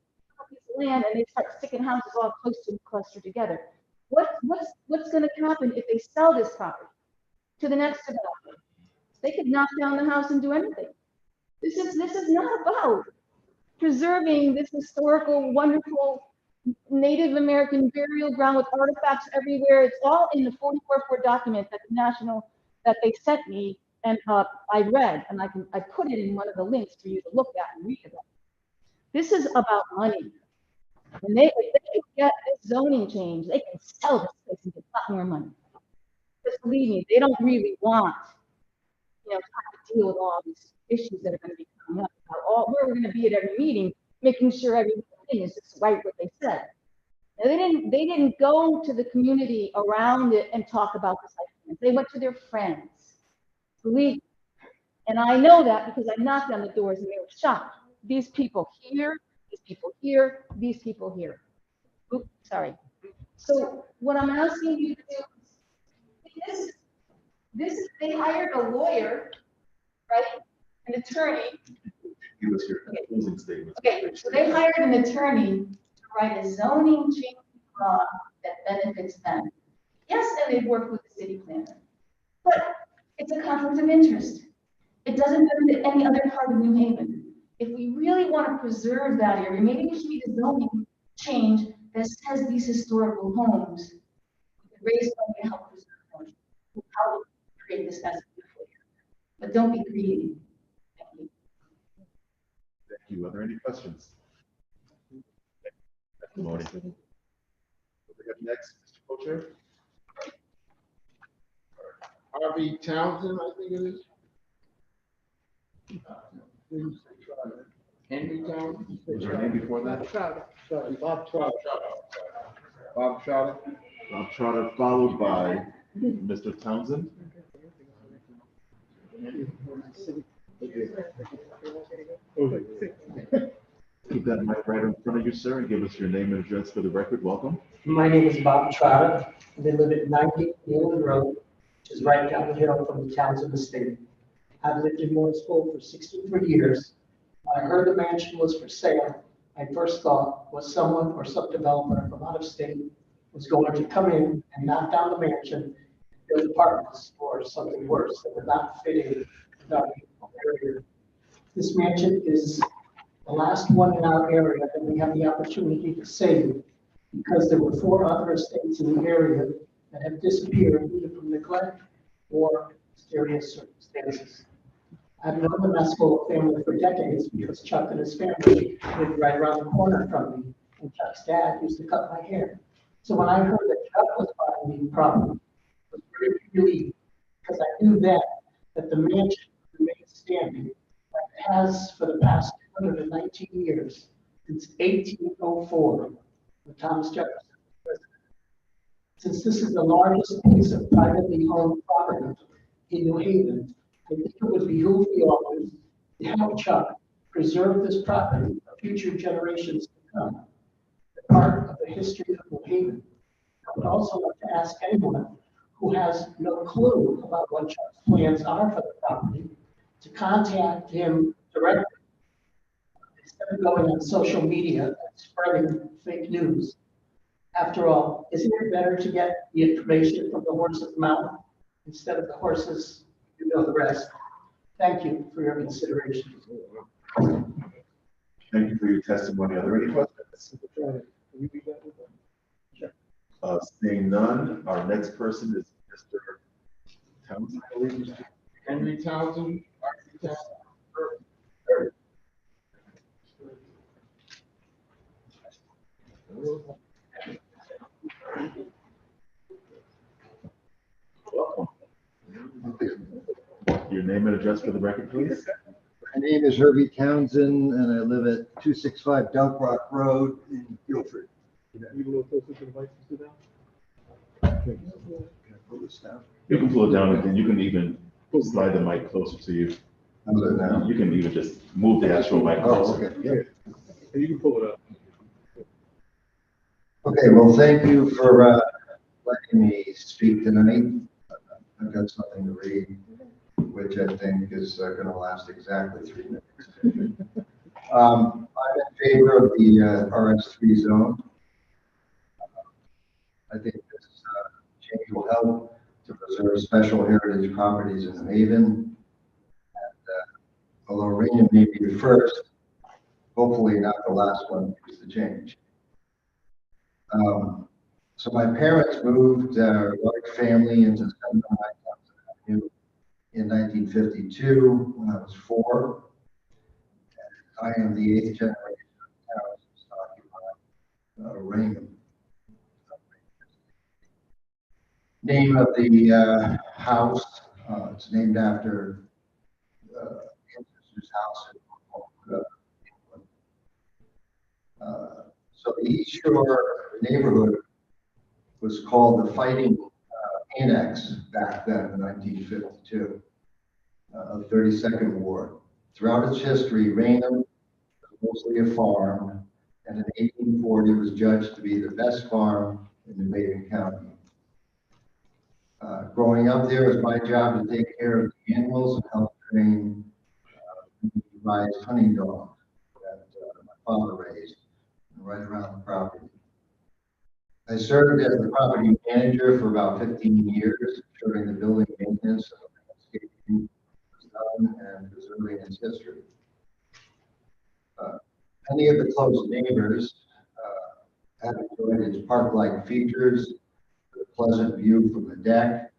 S18: of land and they start sticking houses all close to clustered together. What's gonna happen if they sell this property to the next developer? They could knock down the house and do anything. This is not about preserving this historical, wonderful Native American burial ground with artifacts everywhere. It's all in the 44-4 document that they sent me, and I read, and I put it in one of the links for you to look at and read about. This is about money. And if they can get this zoning change, they can sell this place and get a lot more money. Just believe me, they don't really want, to deal with all these issues that are going to be coming up. We're going to be at every meeting, making sure everything is just right what they said. Now, they didn't go to the community around it and talk about the site plans. They went to their friends. Believe me. And I know that because I knocked on the doors and they were shocked. These people here, these people here, these people here. Oops, sorry. So what I'm asking you to do is they hired a lawyer, right? An attorney.
S12: Give us your closing statement.
S18: Okay, so they hired an attorney to write a zoning change law that benefits them. Yes, and they've worked with the city planner, but it's a conflict of interest. It doesn't benefit any other part of New Haven. If we really want to preserve that area, maybe we should need a zoning change that says these historical homes, we can raise money to help preserve them, how to create this as a beautiful area. But don't be greedy. Thank you.
S12: Thank you. Are there any questions? Testimony. Next, Mr. Co-Chair.
S5: Harvey Townsend, I think it is. Henry Townsend.
S12: Was there a name before that?
S3: Bob Trotter.
S5: Bob Trotter.
S12: Bob Trotter, followed by Mr. Townsend. Keep that mic right in front of you, sir, and give us your name and address for the record. Welcome.
S19: My name is Bob Trotter. They live at 90 Newland Road, which is right down the hill from the Townsend estate. I've lived in Morrisville for 63 years. When I heard the mansion was for sale, my first thought was someone or some developer from out of state was going to come in and knock down the mansion, build apartments or something worse that would not fit in the area. This mansion is the last one in our area that we have the opportunity to save, because there were 4 other estates in the area that have disappeared either from neglect or mysterious circumstances. I've known the Mascola family for decades because Chuck and his family lived right around the corner from me, and Chuck's dad used to cut my hair. So when I heard that Chuck was buying the property, I was very relieved, because I knew that the mansion remained standing like it has for the past 219 years, since 1804, when Thomas Jefferson was president. Since this is the largest piece of privately owned property in New Haven, I think it would behoove the owners to have Chuck preserve this property for future generations to come. The part of the history of New Haven. I would also like to ask anyone who has no clue about what Chuck's plans are for the property to contact him directly, instead of going on social media and spreading fake news. After all, isn't it better to get the information from the horse's mouth instead of the horses, you know the rest. Thank you for your consideration.
S12: Thank you for your testimony. Are there any questions? Seeing none, our next person is Mr. Townsend.
S14: Henry Townsend, architect.
S12: Welcome. Your name and address for the record, please.
S20: My name is Herbie Townsend, and I live at 265 Dunk Rock Road in Guilford.
S1: You a little closer to the mic, sit down?
S20: Can I pull this down?
S12: You can pull it down again. You can even slide the mic closer to you.
S20: How's it now?
S12: You can even just move the actual mic
S20: Oh,
S12: closer.
S20: okay. Yeah.
S1: And you can pull it up.
S20: Okay, well, thank you for letting me speak tonight. I've got something to read, which I think is going to last exactly 3 minutes. I'm in favor of the RS3 zone. I think this change will help to preserve special heritage properties in New Haven. And although Rainier may be the first, hopefully not the last one is the change. So my parents moved a large family into 79 Avenue in 1952 when I was 4. And I am the 8th generation of Townsends occupying Raynham. Name of the house, it's named after ancestor's house in England. So the East Shore neighborhood was called the Fighting Annex back then in 1952 of the 32nd Ward. Throughout its history, Raynham was mostly a farm, and in 1840 was judged to be the best farm in New Haven County. Growing up there, it was my job to take care of the animals and help train raised hunting dogs that my father raised right around the property. I served as the property manager for about 15 years, ensuring the building maintenance and landscaping was done and preserving its history. Many of the close neighbors have enjoyed its park-like features, the pleasant view from the deck,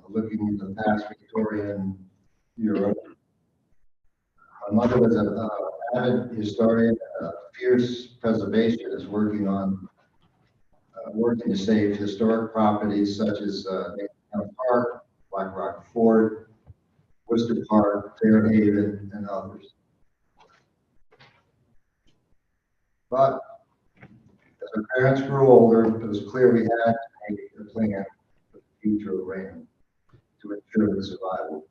S20: looking into past Victorian Europe. My mother was an avid historian, fierce preservationist, working to save historic properties such as Nathan Park, Black Rock Fort, Worcester Park, Fairhaven, and others. But as our parents grew older, it was clear we had to make a plan for the future of Raynham to ensure the survival.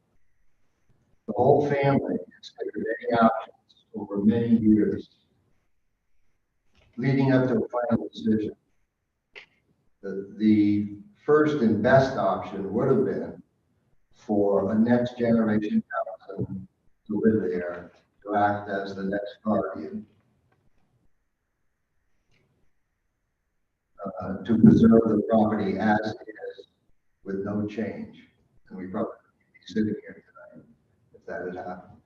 S20: The whole family considered any options over many years, leading up to a final decision. The first and best option would have been for a next generation Townsend to live there, to act as the next guardian, to preserve the property as it is with no change. And we probably wouldn't be sitting here tonight if that had happened.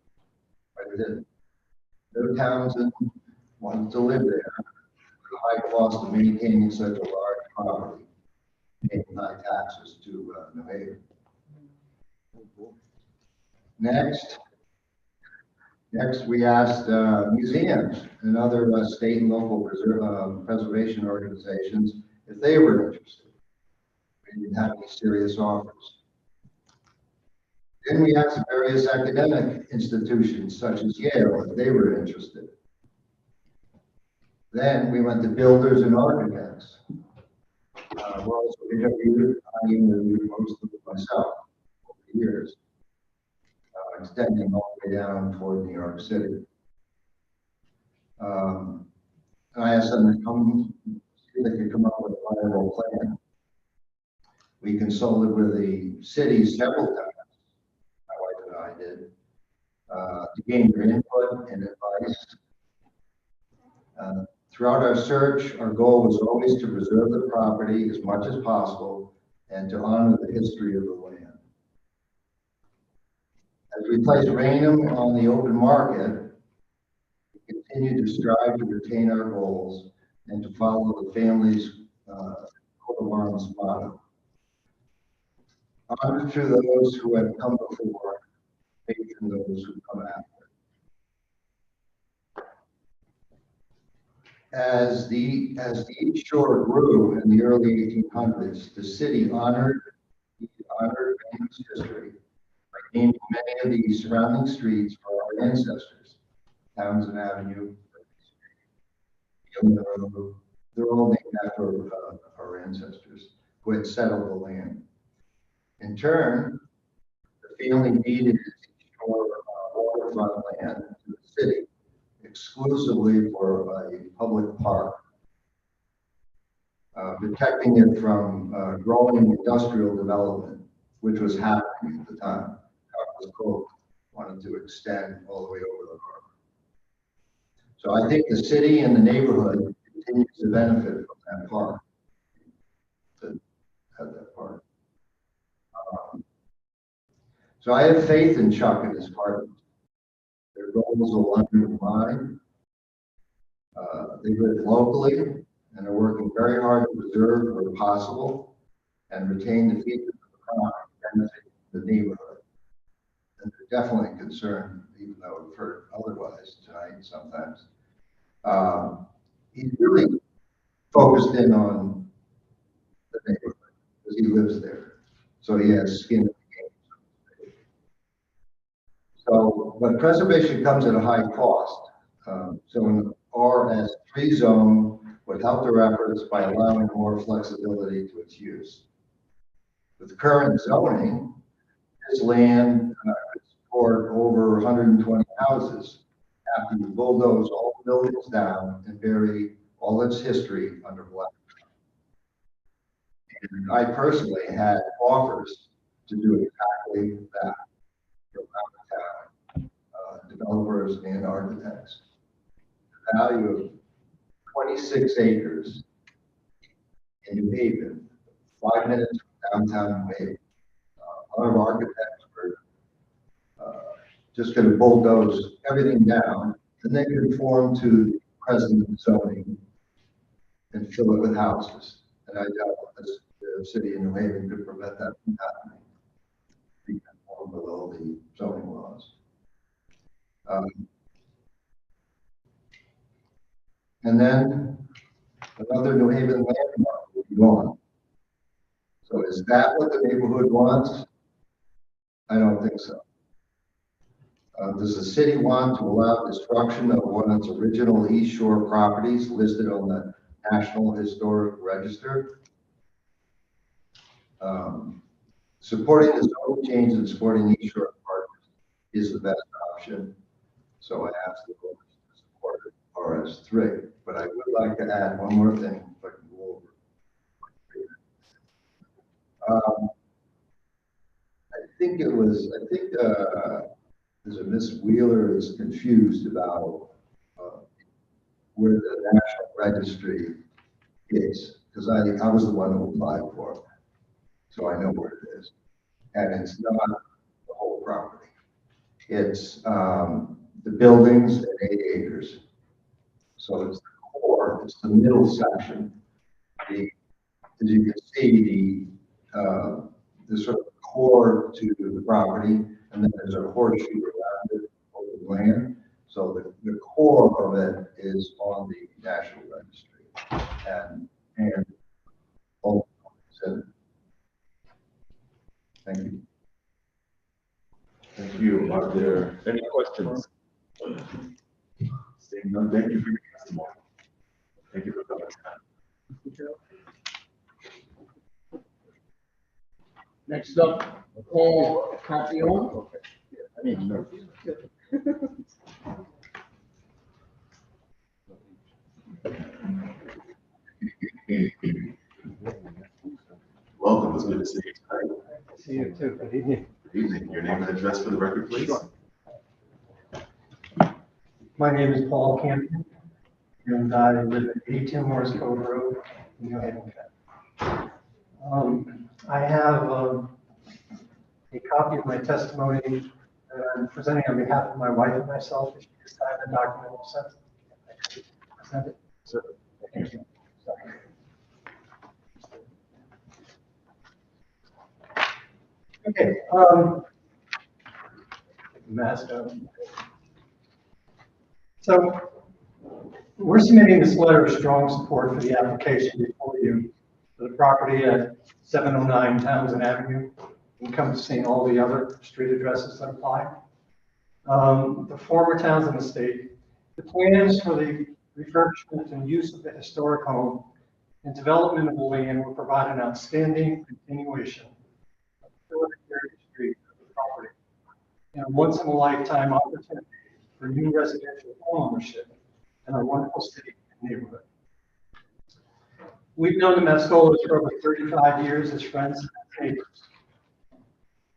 S20: But it didn't. No Townsend wanted to live there for the high cost of maintaining such a large property, paying high taxes to New Haven. Next, we asked museums and other state and local preservation organizations if they were interested. We didn't have any serious offers. Then we asked various academic institutions such as Yale if they were interested. Then we went to builders and architects. We're also interviewed, I interviewed most of them myself over the years, extending all the way down toward New York City. And I asked them to come, see if they could come up with a viable plan. We consulted with the city several times, my wife and I did, to gain their input and advice. Throughout our search, our goal was always to preserve the property as much as possible and to honor the history of the land. As we place Rainham on the open market, we continue to strive to retain our goals and to follow the family's coat of arms motto. Honor to those who have come before, faith in those who come after. As the East Shore grew in the early 1800s, the city honored Rainham's history by naming many of the surrounding streets for our ancestors. Townsend Avenue, they're all named after our ancestors who had settled the land. In turn, the family deeded its East Shore waterfront land to the city exclusively for a public park, protecting it from growing industrial development, which was happening at the time. Carlos Cove wanted to extend all the way over the harbor. So I think the city and the neighborhood continues to benefit from that park, to have that park. So I have faith in Chuck and his partners. Their goals align with mine. They live locally and are working very hard to preserve where possible and retain the features of the park benefiting the neighborhood. And they're definitely concerned, even though we've heard otherwise tonight sometimes. He's really focused in on the neighborhood because he lives there. So he has skin in the game. So, but preservation comes at a high cost. So an RS3 zone would help their efforts by allowing more flexibility to its use. With current zoning, this land could support over 120 houses after you bulldoze all the buildings down and bury all its history under black. And I personally had offers to do exactly that from developers and architects. The value of 26 acres in New Haven, 5 minutes from downtown New Haven. A lot of architects were just going to bulldoze everything down and then conform to present zoning and fill it with houses. And I doubt the city of New Haven could prevent that from happening. Be conformed with all the zoning laws. And then another New Haven landmark will be gone. So is that what the neighborhood wants? I don't think so. Does the city want to allow destruction of one of its original East Shore properties listed on the National Historic Register? Supporting the zone change and supporting East Shore Park is the best option. So I ask the voters to support RS3. But I would like to add one more thing if I can go over. I think there's a Miss Wheeler is confused about where the National Registry is, because I was the one who applied for it, so I know where it is. And it's not the whole property. It's the buildings at 8 acres. So it's the core, it's the middle section. As you can see, the sort of core to the property, and then there's a horseshoe around it over the land. So the core of it is on the National Registry, and all thank you.
S12: Thank you. Are there any questions? Seeing none, thank you for your testimony. Thank you for coming.
S19: Next up, Paul Campione. I need to know.
S2: Welcome, it's good to see you tonight.
S3: See you too. Good evening.
S2: Good evening. Your name and address for the record, please.
S3: Sure. My name is Paul Campion, and I live at 18 Morris Cove Road in New Haven. I have a copy of my testimony
S19: I'm presenting on behalf of my wife and myself. If you just sign the document, we'll send it. Send it. So, thank you. Okay, mask on. So we're submitting this letter of strong support for the application before you for the property at 709 Townsend Avenue, encompassing all the other street addresses that apply. The former Townsend estate, the plans for the refurbishment and use of the historic home and development of the land will provide an outstanding continuation of the street of the property and a once-in-a-lifetime opportunity for new residential homeownership in our wonderful city and neighborhood. We've known the Mascolas for over 35 years as friends and neighbors.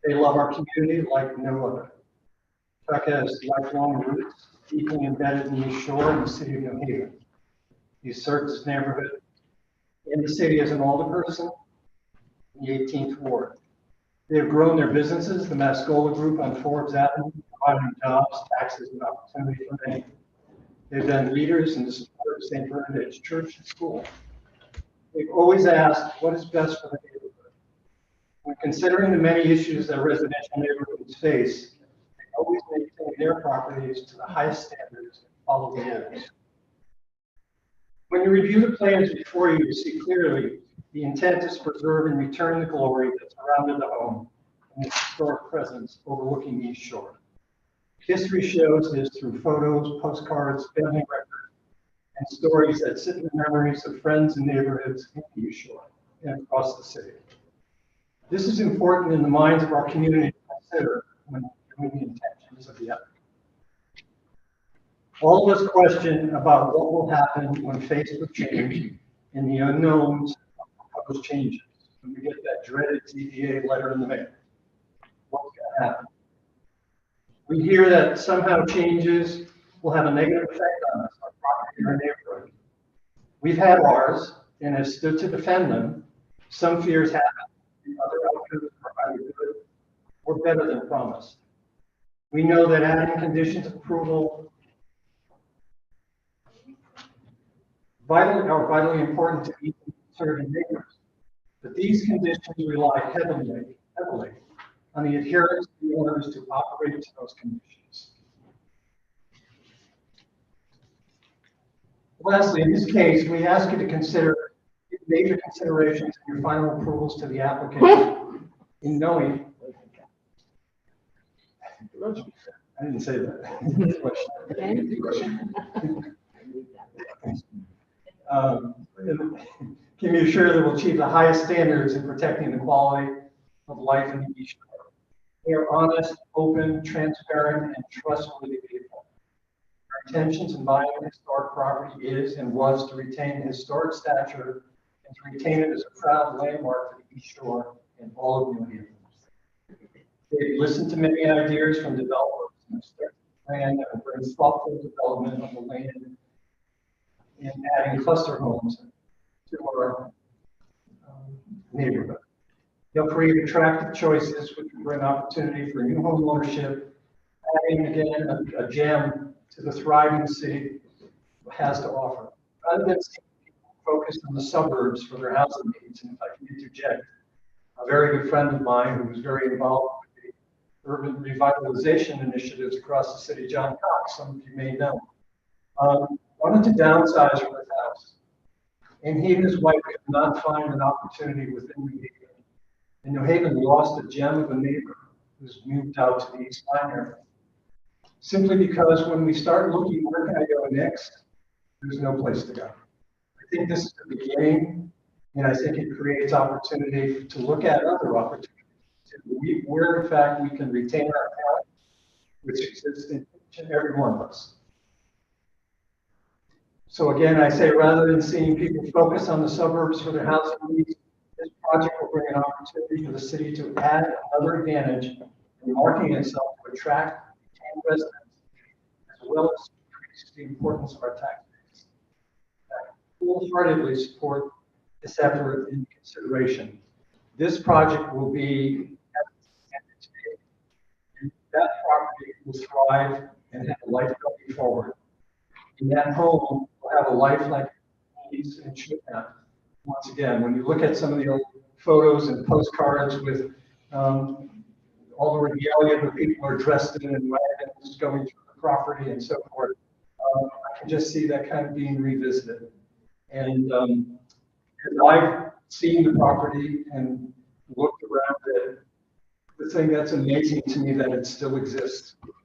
S19: They love our community like no other. Chuck has lifelong roots, deeply embedded in the East Shore and the city of New Haven. He served his neighborhood in the city as an alderperson in the 18th Ward. They have grown their businesses, the Mascola Group on Forbes Avenue, providing jobs, taxes, and opportunity for many. They've been leaders in the support of St. Bernadette's Church and School. They've always asked what is best for the neighborhood. When considering the many issues that residential neighborhoods face, they always maintain their properties to the highest standards and follow the rules. When you review the plans before you, you see clearly the intent is to preserve and return the glory that surrounded the home and its historic presence overlooking the East Shore. History shows this through photos, postcards, family records, and stories that sit in the memories of friends and neighborhoods in the East Shore and across the city. This is important in the minds of our community to consider when doing the intentions of the applicant. All of us question about what will happen when faced with change and the unknowns of proposed changes. When we get that dreaded ZBA letter in the mail, what's going to happen? We hear that somehow changes will have a negative effect on us, our property, and our neighborhood. We've had ours and have stood to defend them. Some fears happen. The other outcomes are either good or better than promised. We know that adding conditions of approval are vitally important to each serving neighbors. But these conditions rely heavily on the adherence of the owners to operate to those conditions. Lastly, in this case, we ask you to consider major considerations in your final approvals to the applicant in knowing. I didn't say that. Can be assured that we'll achieve the highest standards in protecting the quality of life in the East Shore. We are honest, open, transparent, and trustworthy people. Our intentions in buying historic property is and was to retain the historic stature and to retain it as a proud landmark for the East Shore and all of New Haven. They've listened to many ideas from developers and plan that will bring thoughtful development of the land and adding cluster homes to our neighborhood. They'll create attractive choices which will bring opportunity for new home ownership, adding again a gem to the thriving city has to offer. Rather than seeing people focused on the suburbs for their housing needs, and if I can interject, a very good friend of mine who was very involved with the urban revitalization initiatives across the city, John Cox, some of you may know, wanted to downsize from his house. And he and his wife could not find an opportunity within New Haven. And New Haven lost a gem of a neighbor who's moved out to the East Line area. Simply because when we start looking, where can I go next? There's no place to go. I think this is the beginning, and I think it creates opportunity to look at other opportunities. Where, in fact, we can retain our talent, which exists in each and every one of us. So again, I say rather than seeing people focus on the suburbs for their housing needs, this project will bring an opportunity for the city to add another advantage in marketing itself to attract and retain residents, as well as increase the importance of our tax base. I wholeheartedly support this effort in consideration. This project will be, and that property will thrive and have a life going forward. And that home will have a life like it needs and should have. Once again, when you look at some of the old photos and postcards with all the regalia that people are dressed in and wagons going through the property and so forth, I can just see that kind of being revisited. And as I've seen the property and looked around it, the thing that's amazing to me that it still exists. You know,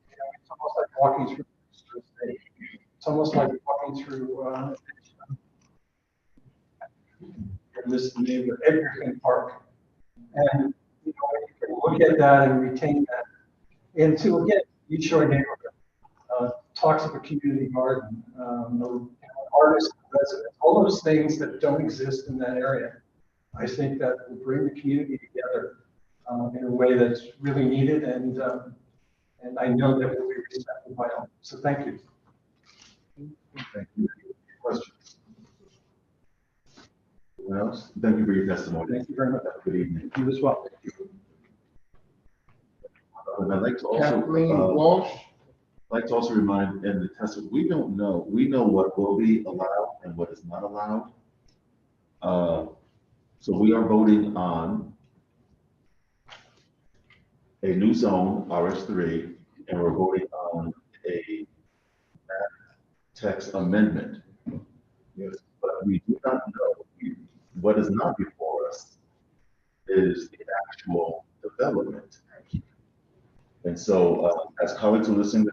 S19: it's almost like walking through. It's almost like walking through this neighborhood, Edgerton Park, and you know, you can look at that and retain that. And to again, East Shore neighborhood talks of a community garden, or artists, residents, all those things that don't exist in that area. I think that will bring the community together in a way that's really needed, and I know that will be respected by all. So thank you.
S12: Thank you. Questions? Anyone else? Thank you for your testimony.
S19: Thank you very much.
S12: Good evening.
S19: You as well.
S12: And I'd like to also,
S5: Kathleen Walsh.
S12: I'd like to also remind in the testimony, we know what will be allowed and what is not allowed. So we are voting on a new zone, RH3, and we're voting on a text amendment. Yes, but we do not know, what is not before us is the actual development. And so as colleagues are listening to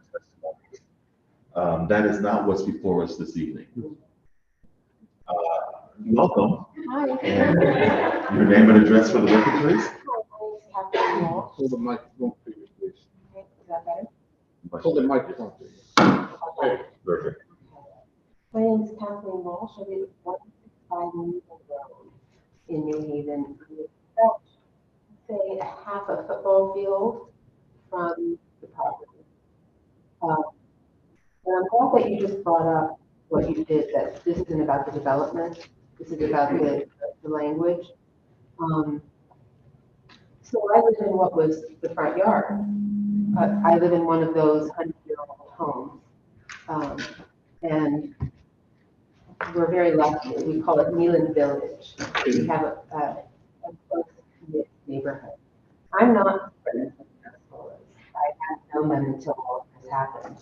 S12: testimony, that is not what's before us this evening. Welcome.
S21: Hi.
S12: And your name and address for the record, please.
S5: Hold the microphone for you, please.
S21: Is that better?
S5: Hold the microphone for you.
S21: Okay.
S12: Perfect.
S21: My name is Kathleen Walsh. I live at 165 New Road in New Haven. About, say, half a football field from the property. And I'm glad that you just brought up what you did, that this isn't about the development, this is about the language. So I live in what was the front yard. I live in one of those 100-year-old homes. And we're very lucky. We call it Neelan Village. We have a close neighborhood. I'm not friends with Minnesotas. I haven't known them until all this happened.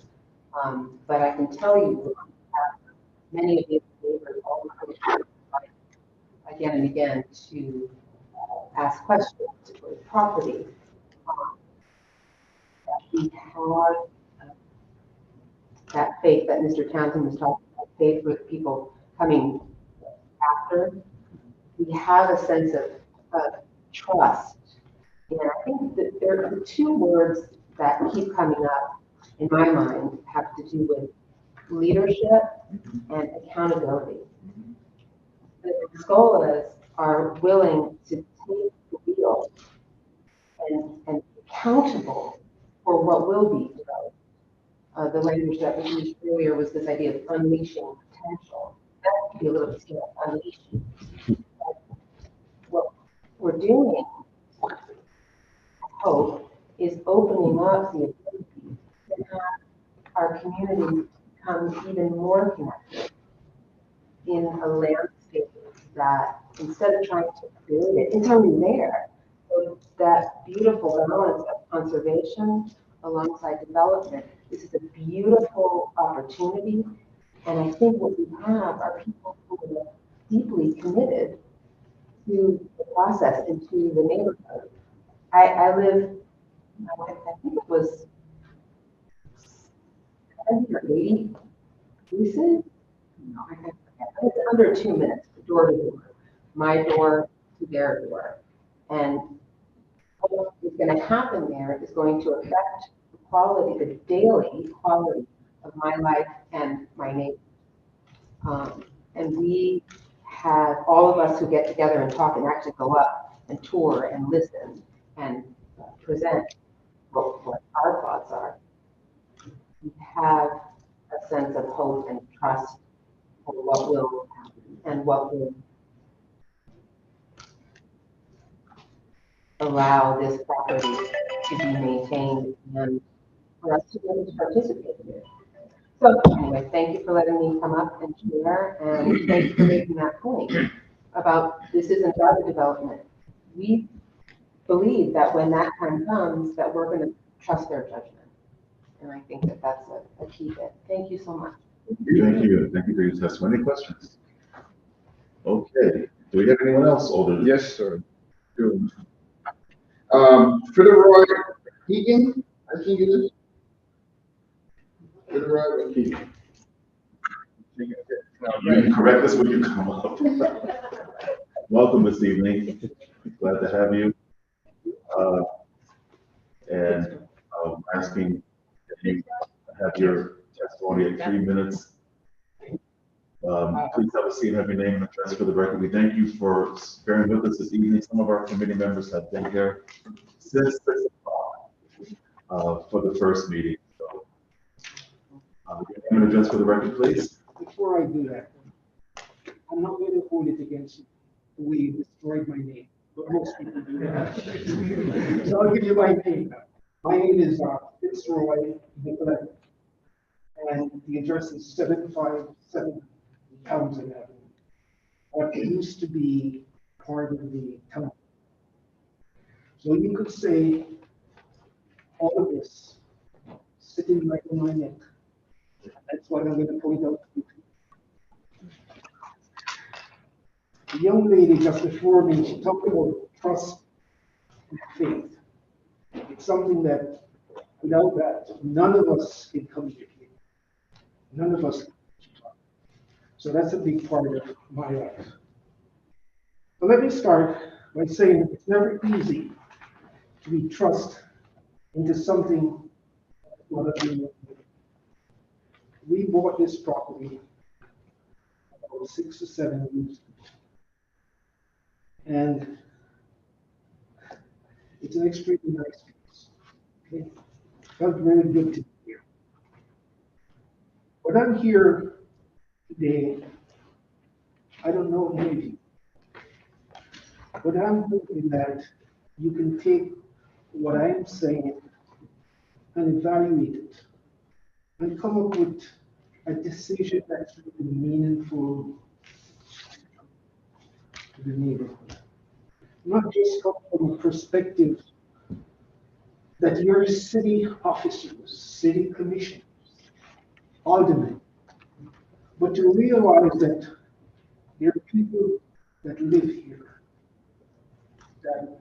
S21: But I can tell you, many of these neighbors all come again and again to ask questions to the property. We have that faith that Mr. Townsend was talking about, faith for the people coming after. We have a sense of trust. And I think that there are two words that keep coming up in my mind have to do with leadership and accountability. The Scolas are willing to take the wheel and accountable for what will be developed. The language that was used earlier was this idea of unleashing potential. That could be a little bit scary, unleashing. What we're doing, I hope, is opening up the ability to have our community become even more connected in a landscape that, instead of trying to create it, it's already there. So that beautiful balance of conservation alongside development. This is a beautiful opportunity. And I think what we have are people who are deeply committed to the process and to the neighborhood. I live, I think it was 70 or 80 leases. No, I forget. It's under 2 minutes, door to door. My door to their door. And what is going to happen there is going to affect the quality, the daily quality of my life and my neighbors. And we have, all of us who get together and talk and actually go up and tour and listen and present what our thoughts are. We have a sense of hope and trust for what will happen and what will allow this property to be maintained and for us to be able to participate in it. So anyway, thank you for letting me come up and share, and thank you for making that point about this isn't our development. We believe that when that time comes, that we're going to trust their judgment. And I think that that's a key bit. Thank you so much.
S12: Thank you. Thank you for your testimony. Any questions? Okay. Do we have anyone else older?
S5: Yes, sir. Good. Fitzroy Keegan, I think it is. Fitzroy Keegan.
S12: You can correct us when you come up. Welcome this evening. Glad to have you. And I'm asking if you have your testimony at 3 minutes. Please have a seat and have your name and address for the record. We thank you for bearing with us this evening. Some of our committee members have been here since 6 o'clock for the first meeting. So, your name and address for the record, please.
S19: Before I do that, I'm not going to hold it against you the way you destroyed my name, but most people do that. So I'll give you my name. My name is Fitzroy Nicolette, and the address is 757 Townsend Avenue. What used to be part of the town. So you could say all of this sitting right on my neck. That's what I'm going to point out. The young lady just before me, she talked about trust and faith. It's something that without that, none of us can communicate. None of us can talk. So that's a big part of my life. But let me start by saying it's never easy to be trust into something. We bought this property about 6 or 7 years ago. And it's an extremely nice place. Okay? Felt really good to be here. But I'm here today, I don't know any of you, but I'm hoping that you can take what I'm saying and evaluate it and come up with a decision that's really meaningful to the neighborhood. Not just from a perspective that you're city officers, city commissioners, aldermen, but to realize that there are people that live here, that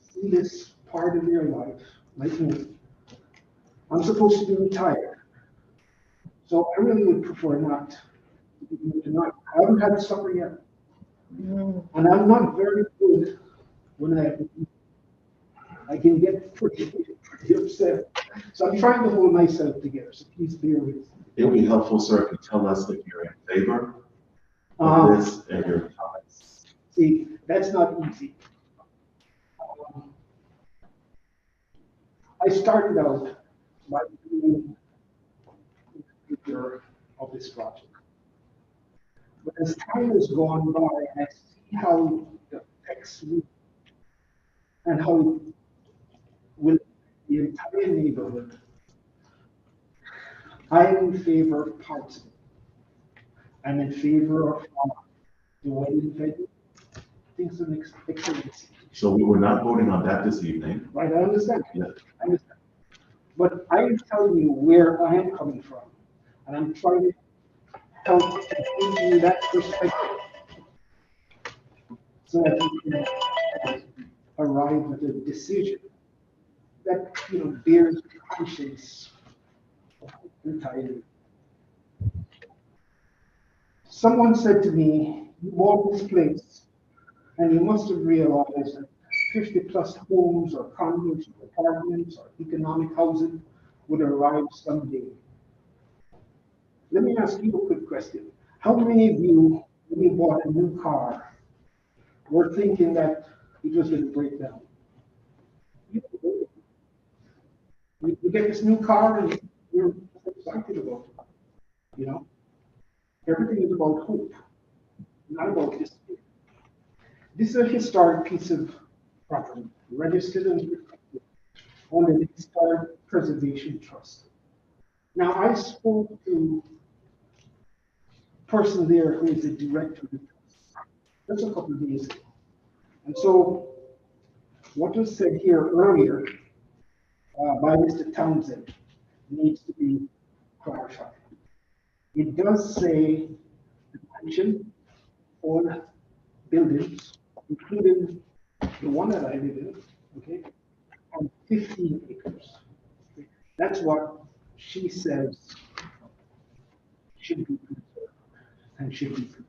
S19: see this part of their life, like me. I'm supposed to be retired, so I really would prefer not. I haven't had supper yet. And I'm not very good when I can get pretty upset. So I'm trying to hold myself together, so please bear with me.
S12: It would be helpful, sir, if you tell us if you're in favor of this and your comments.
S19: See, that's not easy. I started out by being a leader of this project. But as time has gone by, I see how it affects me and how it will the entire neighborhood. I am in favor of parts of it. I'm in favor of the wedding venue. Things are excellent.
S12: So we were not voting on that this evening.
S19: Right, I understand.
S12: Yeah.
S19: I understand. But I am telling you where I am coming from. And I'm trying to help give you that perspective so that you can arrive at a decision that bears conscience entirely. Someone said to me, you bought this place and you must have realized that 50 plus homes or condos or apartments or economic housing would arrive someday. Let me ask you a quick question. How many of you, when you bought a new car, were thinking that it was going to break down? You get this new car and you're excited about it. Everything is about hope, not about this. This is a historic piece of property, registered and on the historic Preservation Trust. Now, I spoke to a person there who is the director of the trust just a couple of days ago. And so what was said here earlier by Mr. Townsend needs to be clarified. It does say the mention all buildings, including the one that I live in, okay, on 15 acres. That's what she says should be preserved and should be preserved.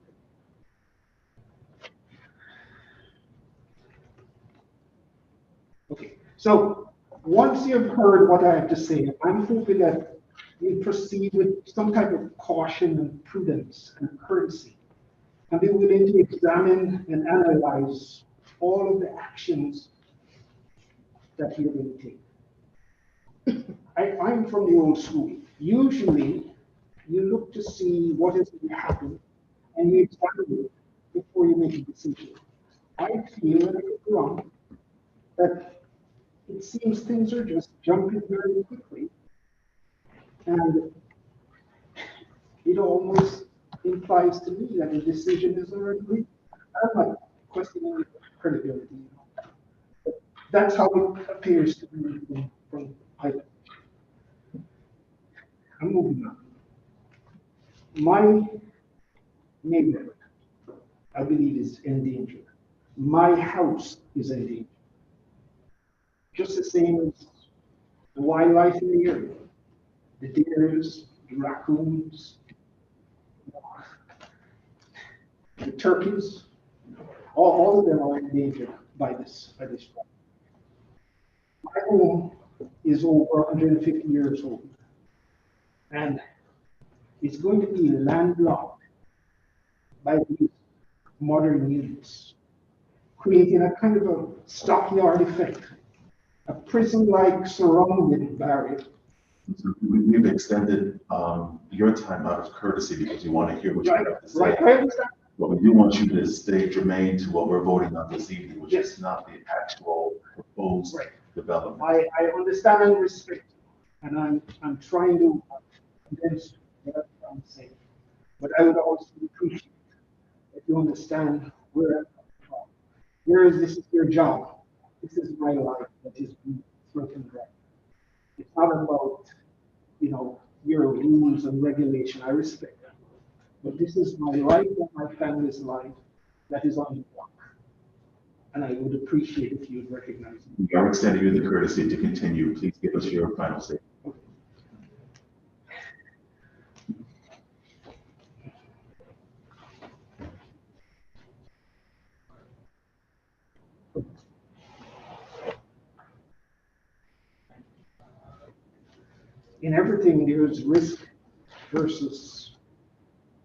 S19: Okay, so once you've heard what I have to say, I'm hoping that you proceed with some type of caution and prudence and courtesy, and be willing to examine and analyze all of the actions that you're going to take. I'm from the old school. Usually, you look to see what is going to happen, and you examine it before you make a decision. I feel, and I could be wrong, that it seems things are just jumping very quickly, and it almost implies to me that the decision is already made. I'm not questioning the credibility, but that's how it appears to me from either. I'm moving on. My neighborhood, I believe, is endangered. My house is endangered. Just the same as the wildlife in the area, the deers, the raccoons, the turkeys, all of them are endangered by this problem. My home is over 150 years old, and it's going to be landlocked by these modern units, creating a kind of a stockyard effect, a prison-like surrounding barrier.
S12: We've extended your time out of courtesy because we want to hear what you have to say.
S19: Right, I understand.
S12: But we do want you to stay germane to what we're voting on this evening, which is not the actual proposed development.
S19: I understand and respect, and I'm trying to condense what I'm trying to say. But I would also appreciate if you understand where this is your job. This is my life that is being threatened right. It's not about, your rules and regulation. I respect that. But this is my life and my family's life that is on the block. And I would appreciate if you'd recognize it.
S12: We are extending you the courtesy to continue. Please give us your final statement.
S19: Okay. In everything, there's risk versus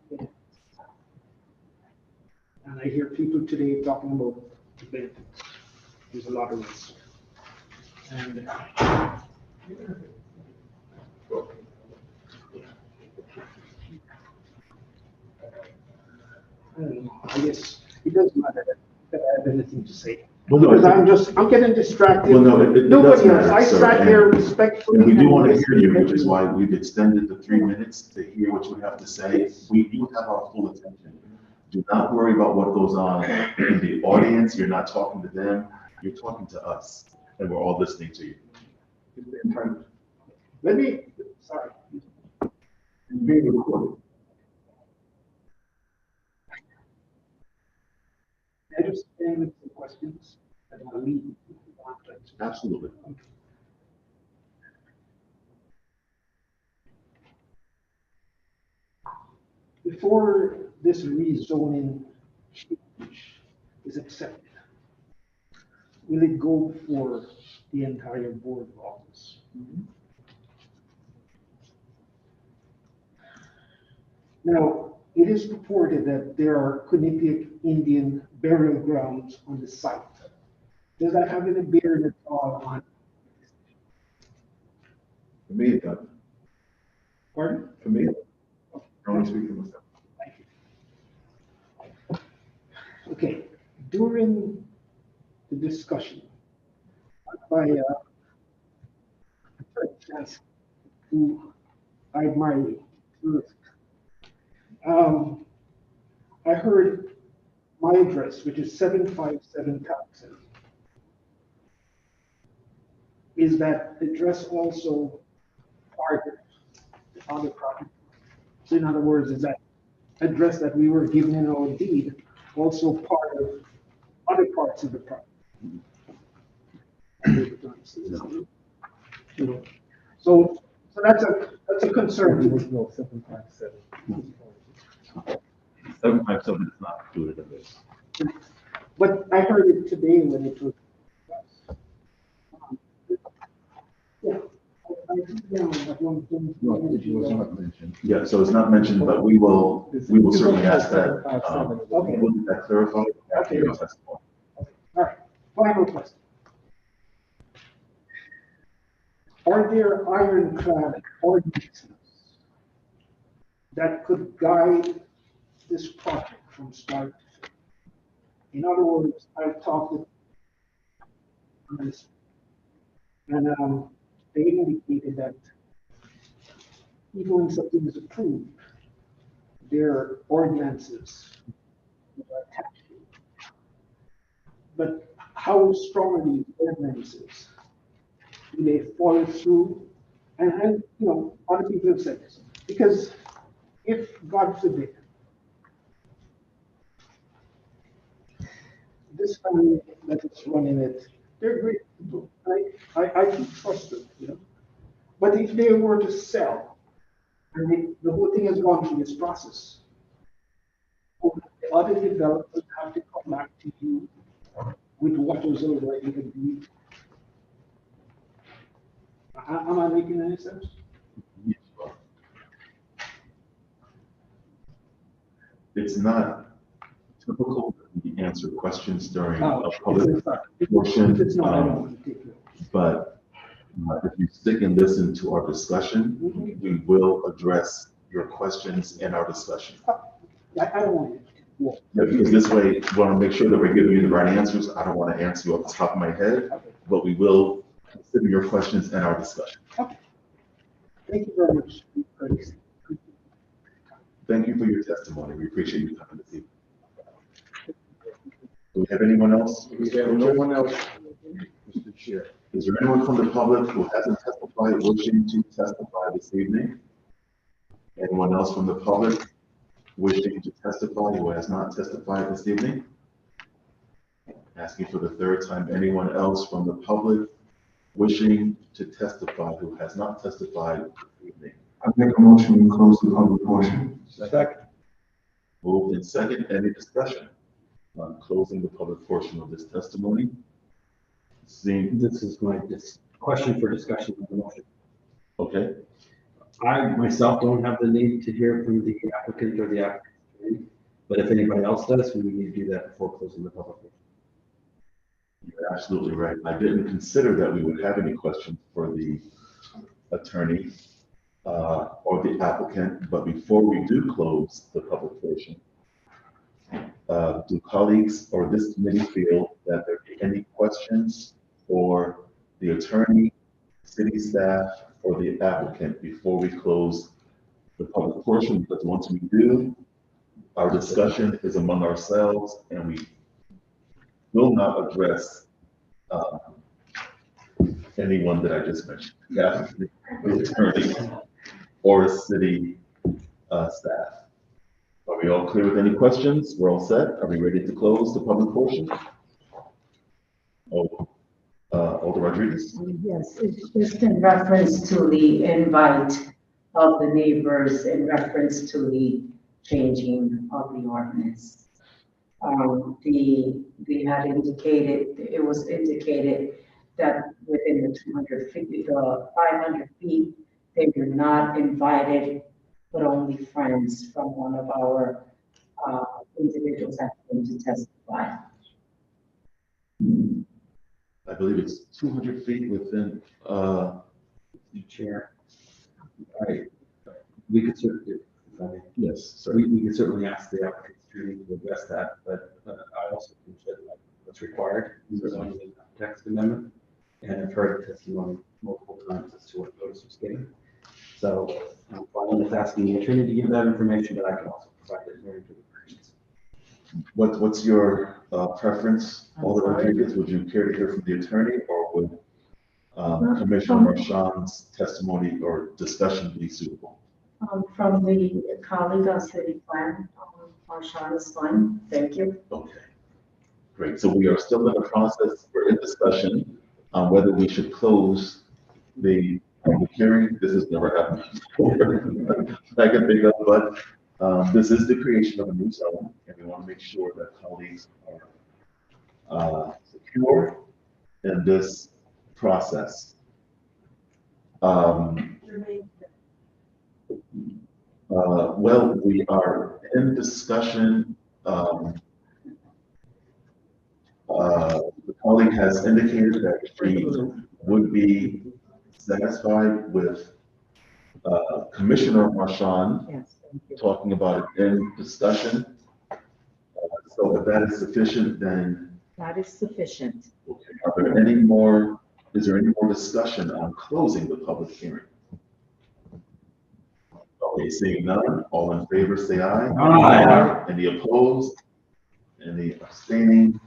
S19: benefits. And I hear people today talking about the benefits. There's a lot of risk. And I don't know, I guess it doesn't matter that I have anything to say.
S12: Well, no,
S19: because I'm getting distracted.
S12: Well, no, it
S19: Nobody
S12: does
S19: else.
S12: matter,
S19: I
S12: sir,
S19: sat here respectfully.
S12: And we do
S19: and
S12: want to hear you,
S19: listened.
S12: which is why we've extended the 3 minutes to hear what you have to say. We do have our full attention. Do not worry about what goes on in the audience. You're not talking to them. You're talking to us, and we're all listening to you.
S19: Let me, sorry.
S12: Being recorded.
S19: I just came with some questions that I'll leave.
S12: Absolutely.
S19: Before this rezoning change is accepted, will it go before the entire board of office? Now, it is purported that there are Quinnipiac Indian burial grounds on the site. Does that have any bearing at all on?
S12: For me, it doesn't.
S19: Pardon?
S12: For me, I only speak for myself.
S19: Thank you. Okay, during the discussion by a church
S8: Yes. Who I admire you. I heard my address, which is 757 Townsend. Is that address also part of the other property? So in other words, is that address that we were given in our deed also part of other parts of the property? So that's a concern.
S12: 757. 757 is not included in this.
S8: But I heard it today when it was. Yeah.
S12: Yeah, so it's not mentioned, but we will certainly ask that.
S8: Okay.
S12: We'll get that clarified after your testimony.
S8: All right, final question. Are there ironclad ordinances that could guide this project from start to finish? In other words, I've talked with this, and they indicated that even when something is approved, there are ordinances that are attached to it. But how strong are these ordinances? Do they follow through? And you know, other people have said this. Because if, God forbid, this family that is running it, they're great people. I can trust them, you know. But if they were to sell, and the whole thing has gone through this process, the other developers have to come back to you with what was already agreed. Am I making any sense?
S12: It's not typical that we answer questions during a
S8: It's
S12: public
S8: not.
S12: portion,
S8: It's not, I don't want to take it.
S12: but if you stick and listen to our discussion, we will address your questions in our discussion.
S8: I don't want to.
S12: Yeah, because this way, we want to make sure that we're giving you the right answers. I don't want to answer you off the top of my head, but we will consider your questions in our discussion.
S8: Okay. Thank you very much.
S12: Thank you for your testimony. We appreciate you coming this evening. Do we have anyone else?
S14: We have no one else, Mr. Chair.
S12: Is there anyone from the public who hasn't testified wishing to testify this evening? Anyone else from the public wishing to testify who has not testified this evening? Asking for the third time, anyone else from the public wishing to testify who has not testified this evening?
S14: I make a motion to close the public portion.
S8: Second.
S12: Moved in second, any discussion on closing the public portion of this testimony? Seeing.
S7: This is my question for discussion on the motion.
S12: Okay.
S7: I myself don't have the need to hear from the applicant or the applicant, but if anybody else does, we need to do that before closing the public portion.
S12: You're absolutely right. I didn't consider that we would have any questions for the attorney or the applicant, but before we do close the public portion, do colleagues or this committee feel that there are any questions for the attorney, city staff, or the applicant before we close the public portion? Because once we do, our discussion is among ourselves and we will not address anyone that I just mentioned, the attorney or city staff. Are we all clear with any questions? We're all set. Are we ready to close the public portion? Alder Rodriguez?
S11: Yes, it's just in reference to the invite of the neighbors, in reference to the changing of the ordinance. We had indicated, it was indicated that within the 200 feet, the 500 feet, they were not invited, but only friends from one of our individuals that came to testify.
S12: I believe it's 200 feet within,
S7: the chair. We could certainly,
S12: yes, sir.
S7: We could certainly ask the applicant to address that, but I also think that what's required is only a text amendment. And I've heard testimony multiple times as to what those Lewis was getting. So I'm fine with asking the attorney to give that information, but I can also provide it during deliberations.
S12: What's your preference, Alderman Jacobs? Would you care to hear from the attorney, or would Commissioner Marchand's testimony or discussion be suitable?
S11: From the colleague on city plan, Marchand is fine, thank you.
S12: Okay, great. So we are still in the process, we're in discussion on whether we should close the public hearing. This has never happened before. I can think of, but this is the creation of a new zone, and we want to make sure that colleagues are secure in this process. Well, we are in discussion. The colleague has indicated that she would be satisfied with Commissioner Marchand talking about it in discussion. So if that is sufficient, then
S11: That is sufficient.
S12: are there any more? Is there any more discussion on closing the public hearing? Okay, seeing none, all in favor say aye.
S7: Aye.
S12: Any opposed? Any abstaining?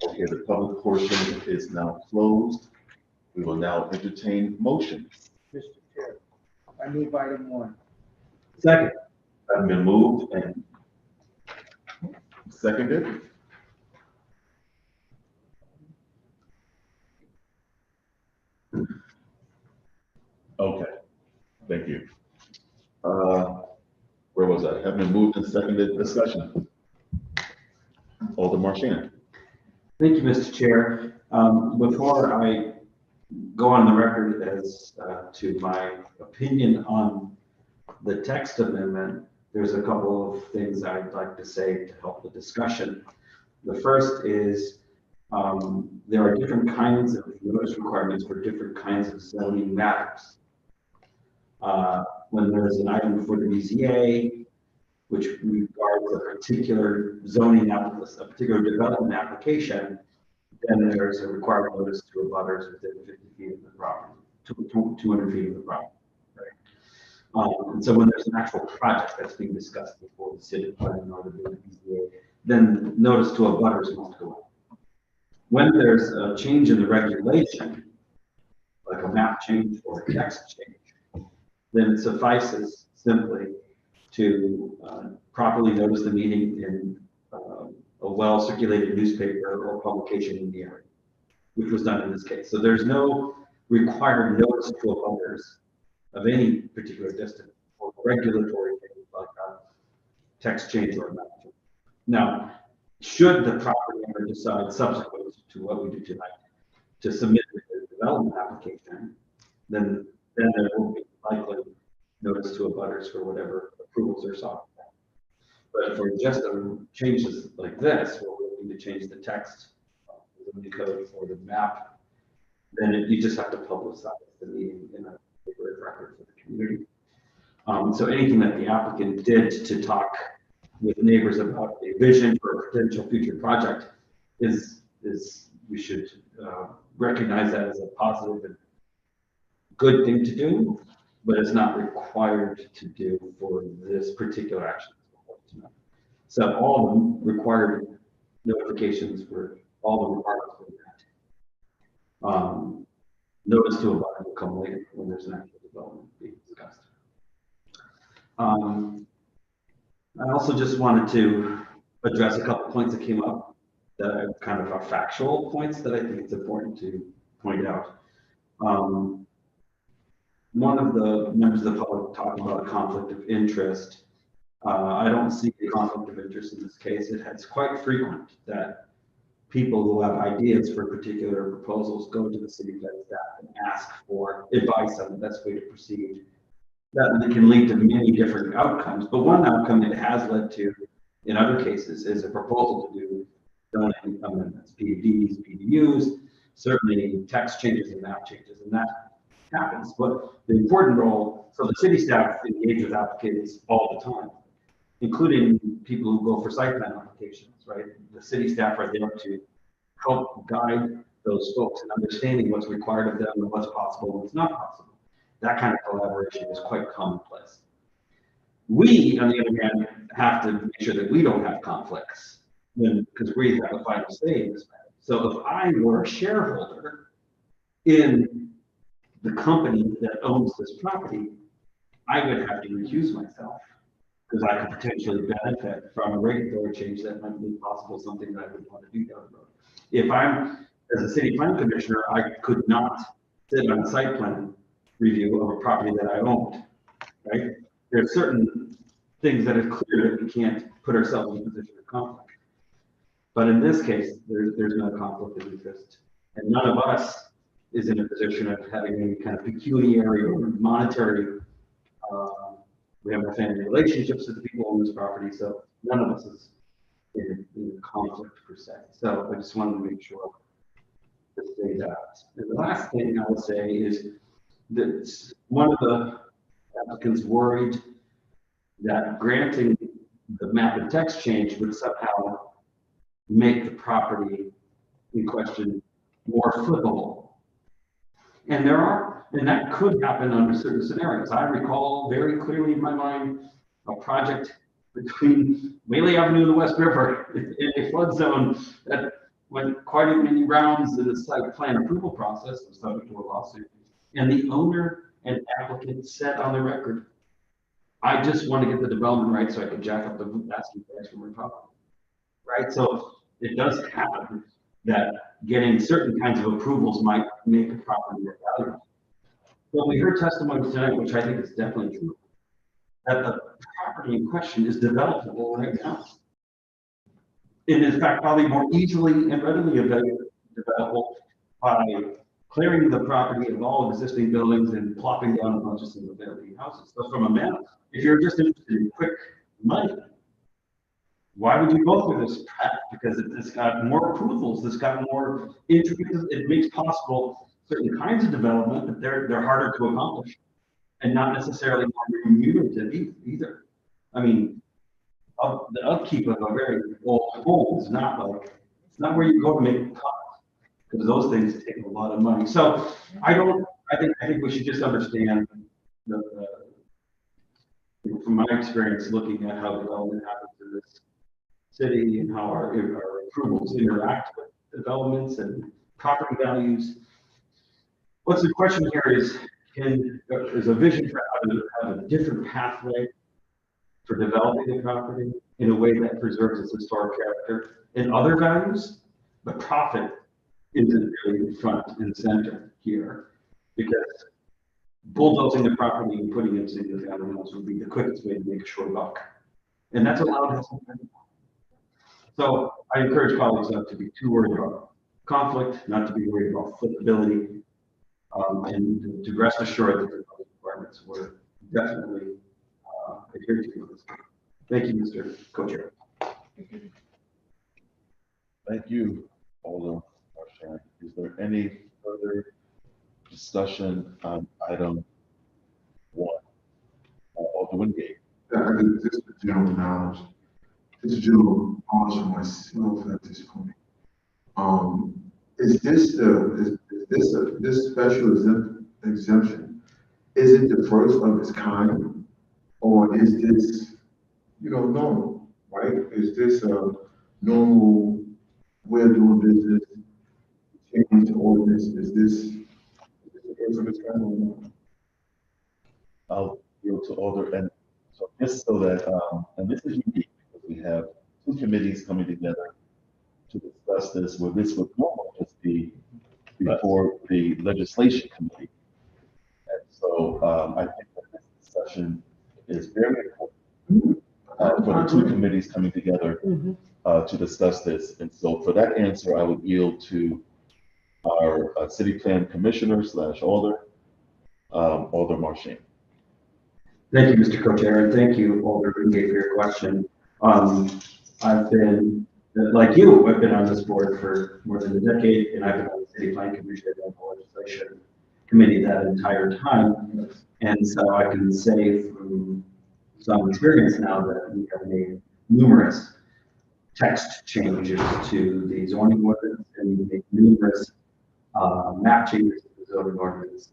S12: Okay, the public portion is now closed. We will now entertain motions.
S3: Mr. Chair, I move item 1.
S7: Second.
S12: Have been moved and seconded. Okay, thank you. Where was I? Have been moved and seconded. Discussion. Alderman Marchand.
S7: Thank you, Mr. Chair. Before I go on the record as to my opinion on the text amendment, there's a couple of things I'd like to say to help the discussion. The first is there are different kinds of notice requirements for different kinds of zoning matters. When there's an item for the BZA, which regards a particular zoning application, a particular development application, then there's a required notice to abutters within 50 feet of the property, 200 feet of the property. Right? And so when there's an actual project that's being discussed before the city planning or the BZA, then notice to abutters must go out. When there's a change in the regulation, like a map change or a text change, then it suffices simply to properly notice the meeting in a well-circulated newspaper or publication in the area, which was done in this case. So there's no required notice to abutters of any particular distance or regulatory things like a text change or a map change. Now, should the property owner decide subsequent to what we do tonight to submit a development application, then there will be likely notice to abutters for whatever approvals are sought. But for just changes like this, where we need to change the text of the code or the map, then you just have to publicize the meeting in a paper record for the community. So anything that the applicant did to talk with neighbors about a vision for a potential future project is we should recognize that as a positive and good thing to do, but it's not required to do for this particular action. So all of them required notifications for all the requirements for that. Notice to abutter will come later when there's an actual development being discussed. I also just wanted to address a couple points that came up that are kind of our factual points that I think it's important to point out. One of the members of the public talked about a conflict of interest. I don't see a conflict of interest in this case. It's quite frequent that people who have ideas for particular proposals go to the city planning staff and ask for advice on the best way to proceed. That can lead to many different outcomes, but one outcome it has led to in other cases is a proposal to do zoning amendments, PUDs, PDUs, certainly text changes and map changes, and that happens. But the important role, so the city staff engage with applicants all the time, including people who go for site plan applications, right? The city staff are there to help guide those folks in understanding what's required of them and what's possible and what's not possible. That kind of collaboration is quite commonplace. We, on the other hand, have to make sure that we don't have conflicts because we have the final say in this matter. So if I were a shareholder in the company that owns this property, I would have to recuse myself because I could potentially benefit from a regulatory change that might be possible, something that I would want to do down the road. If I'm, as a city plan commissioner, I could not sit on a site plan review of a property that I owned, right? There are certain things that are clear that we can't put ourselves in a position of conflict. But in this case, there's no conflict of interest. And none of us is in a position of having any kind of pecuniary or monetary, we have no family relationships with the people on this property, so none of us is in conflict per se. So I just wanted to make sure to say that. And the last thing I would say is that one of the applicants worried that granting the map and text change would somehow make the property in question more flippable. And that could happen under certain scenarios. I recall very clearly in my mind a project between Whaley Avenue and the West River in a flood zone that went quite a many rounds in the site plan approval process, was subject to a lawsuit. And the owner and applicant said on the record, I just want to get the development right so I can jack up the asking price for my property. Right? So it does happen that getting certain kinds of approvals might make a property more valuable. Well, we heard testimony tonight, which I think is definitely true, that the property in question is developable right now. And in fact, probably more easily and readily developable by clearing the property of all existing buildings and plopping down a bunch of single-family houses. So from a man, if you're just interested in quick money, why would you go through this path? Because it's got more approvals, it's got more intricacies, it makes possible certain kinds of development, but they're harder to accomplish and not necessarily more remunerative either. I mean, the upkeep of a very old home is not it's not where you go to make a profit, because those things take a lot of money. So I think we should just understand from my experience looking at how development happens in this city and how our approvals interact with developments and property values. What's the question here is a vision for how to have a different pathway for developing the property in a way that preserves its historic character and other values, but profit isn't really front and center here, because bulldozing the property and putting it into the family homes would be the quickest way to make a short buck. And that's allowed. So I encourage colleagues not to be too worried about conflict, not to be worried about flippability, and to rest assured that the requirements were definitely adhered to. Thank you, Mr. Co-Chair.
S12: Thank you, Alder Marchand. Is there any further discussion on item 1? Alder Wingate.
S5: I think just a general knowledge. This general knowledge for myself at this point. Is this special exemption? Is it the first of its kind, or is this, normal, right? Is this a normal way of doing business? Change the ordinance? Is this the first of its kind or not?
S12: I'll yield to Alder, and so just so that, and this is unique because we have 2 committees coming together to discuss this, where this would normally just be before the legislation committee. And so I think that this discussion is very important for the 2 committees coming together to discuss this. And so for that answer, I would yield to our city plan commissioner / Alder, Alder Marchand.
S7: Thank you, Mr. Co-Chair, and thank you, Alder Wingate, for your question. I've been, like you, I've been on this board for more than a decade, and I've been on the City Plan Commission and the Legislation Committee that entire time. And so I can say through some experience now that we have made numerous text changes to the zoning ordinance, and we make numerous map changes to the zoning ordinance.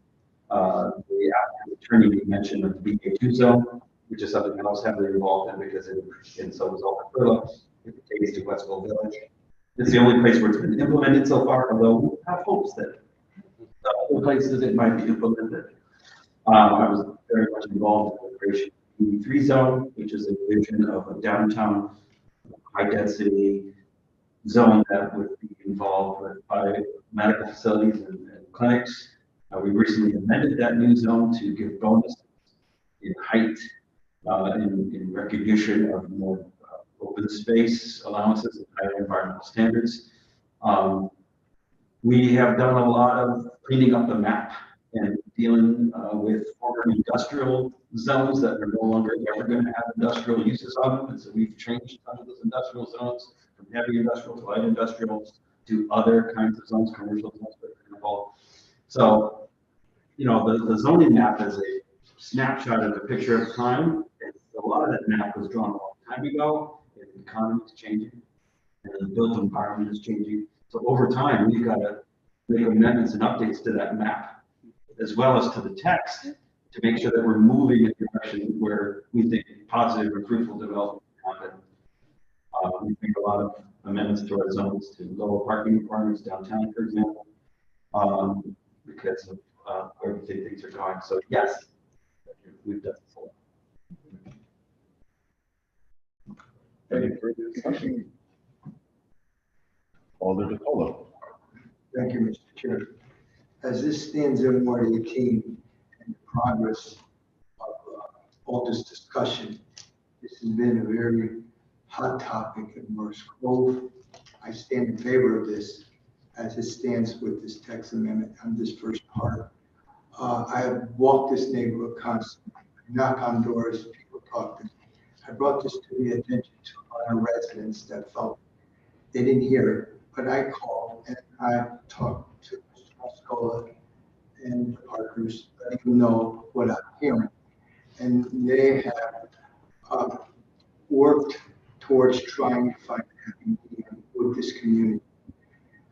S7: The the attorney mentioned of the BA2 zone, which is something that I was heavily involved in because and so was all the Perla, it pertains to Westville Village. It's the only place where it's been implemented so far, although we have hopes that other places it might be implemented. I was very much involved in the creation of the BB3 zone, which is a vision of a downtown high density zone that would be involved with medical facilities and clinics. We recently amended that new zone to give bonuses in height, in recognition of more open space allowances and higher environmental standards. We have done a lot of cleaning up the map and dealing with former industrial zones that are no longer ever going to have industrial uses on them. And so we've changed some of those industrial zones from heavy industrial to light industrial to other kinds of zones, commercial zones, for example. So, you know, the zoning map is a snapshot of the picture of time. And a lot of that map was drawn a long time ago, and the economy is changing, and the built environment is changing. So over time, we've got to make amendments and updates to that map, as well as to the text, to make sure that we're moving in a direction where we think positive and fruitful development can happen. We make a lot of amendments to our zones to lower parking requirements downtown, for example, because of where we think things are going. So yes, we've done this a lot.
S12: Any further discussion? Alder DeColo.
S3: Thank you, Mr. Chair. As this stands in Ward 18 and the progress of all this discussion, this has been a very hot topic in Morris Grove. I stand in favor of this as it stands with this text amendment on this first part. I have walked this neighborhood constantly. I knock on doors, people talk to me. I brought this to the attention to our residents that felt they didn't hear it, but I called and I talked to Mr. Muscola and the partners, letting them know what I'm hearing. And they have worked towards trying to find a happy medium with this community.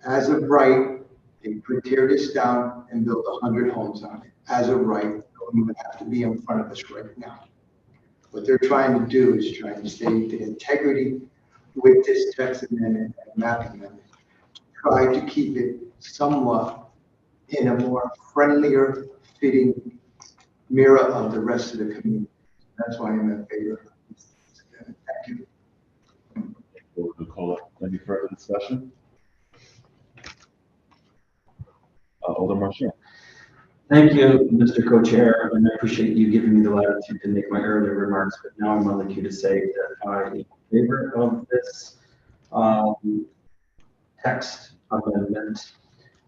S3: As of right, they could tear this down and build 100 homes on it. As of right, they don't even have to be in front of us right now. What they're trying to do is trying to save the integrity with this text amendment and map amendment. Try to keep it somewhat in a more friendlier, fitting mirror of the rest of the community. That's why I'm in favor of this. Thank you.
S12: Any further discussion? Alder Marchand.
S7: Thank you, Mr. Co-Chair, and I appreciate you giving me the latitude to make my earlier remarks, but now I'm on the queue to say that I am in favor of this text amendment.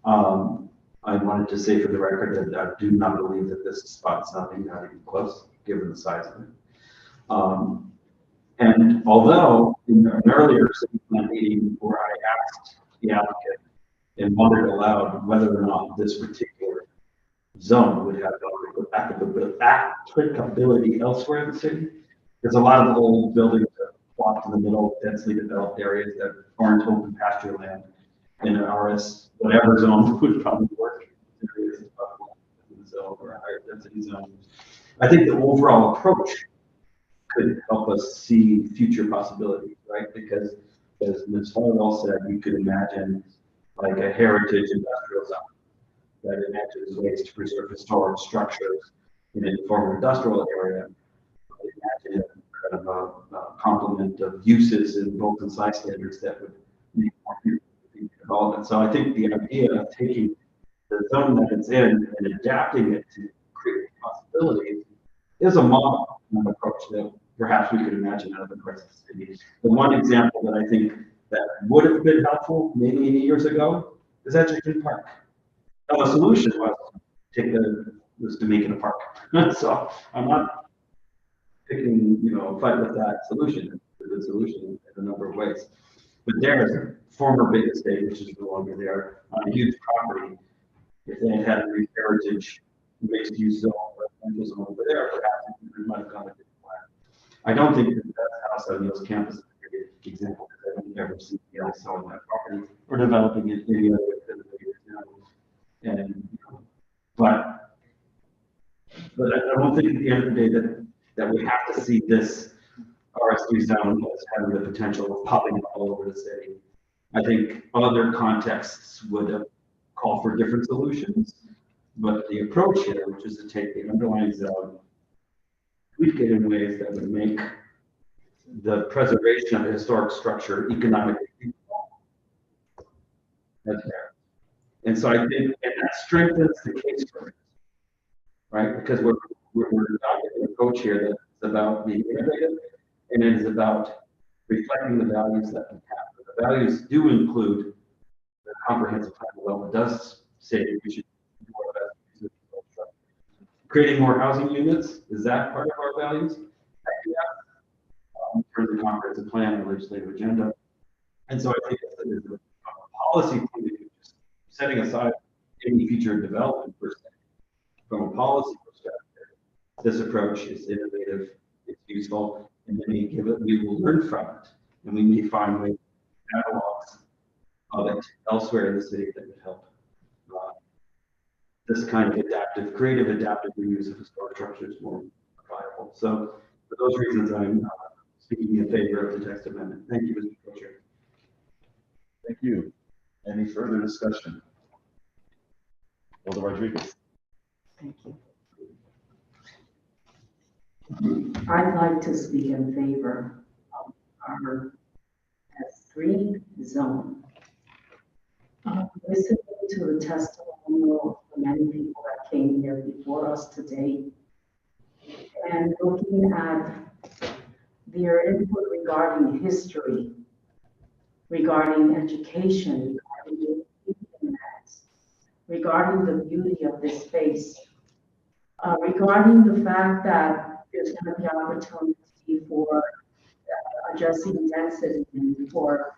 S7: I wanted to say for the record that I do not believe that this spot's not even close, given the size of it. And although in an earlier city plan meeting where I asked the applicant and wondered aloud whether or not this particular zone would have applicability elsewhere in the city, because a lot of the old buildings are plopped in the middle of densely developed areas that aren't open pasture land in an RS, whatever zone would probably work. Zone or a higher density zone. I think the overall approach could help us see future possibilities, right? Because as Ms. Farwell said, we could imagine like a heritage industrial zone that imagines ways to preserve historic structures in a former industrial area. Imagine kind of a complement of uses and both and size standards that would make more development. So I think the idea of taking the zone that it's in and adapting it to create possibilities is a model and an approach that perhaps we could imagine out of the rest of the city. The one example that I think that would have been helpful maybe years ago is Edgerton Park. Now the solution was to make it a park. So I'm not picking, fight with that solution. It's a solution in a number of ways. But there's a former big estate, which is no longer there, on a huge property. If they had a heritage mixed use zone, residential zone over there, perhaps it might have gone a different way. I don't think that house on Neil's campus is a great example because I don't ever see Neil selling that property or developing it any other way than it is now. But But I don't think at the end of the day that we have to see this RS3 zone as having the potential of popping up all over the city. I think other contexts would call for different solutions, but the approach here, which is to take the underlying zone, tweak it in ways that would make the preservation of the historic structure economically feasible. That's there. And so I think, and that strengthens the case for it, right? Because we're adopting an approach here that's about being innovative, and it is about reflecting the values that we have. The values do include the comprehensive plan development does say that we should do our best to use it. Creating more housing units, is that part of our values? In terms of comprehensive plan and legislative agenda. And so I think it's a policy point of view, just setting aside any future development perspective. From a policy perspective, this approach is innovative, it's useful, and then we will learn from it. And we may find ways, analogs of it elsewhere in the city that would help this kind of creative adaptive reuse of historic structures more viable. So for those reasons, I'm speaking in favor of the text amendment. Thank you, Mr. Co-Chair.
S12: Thank you. Any further discussion? Alder Rodriguez.
S11: Thank you. I'd like to speak in favor of our S3 zone. Listening to the testimonial of the many people that came here before us today, and looking at their input regarding history, regarding education, regarding internet, regarding the beauty of this space, regarding the fact that there's going to be opportunity for addressing density and for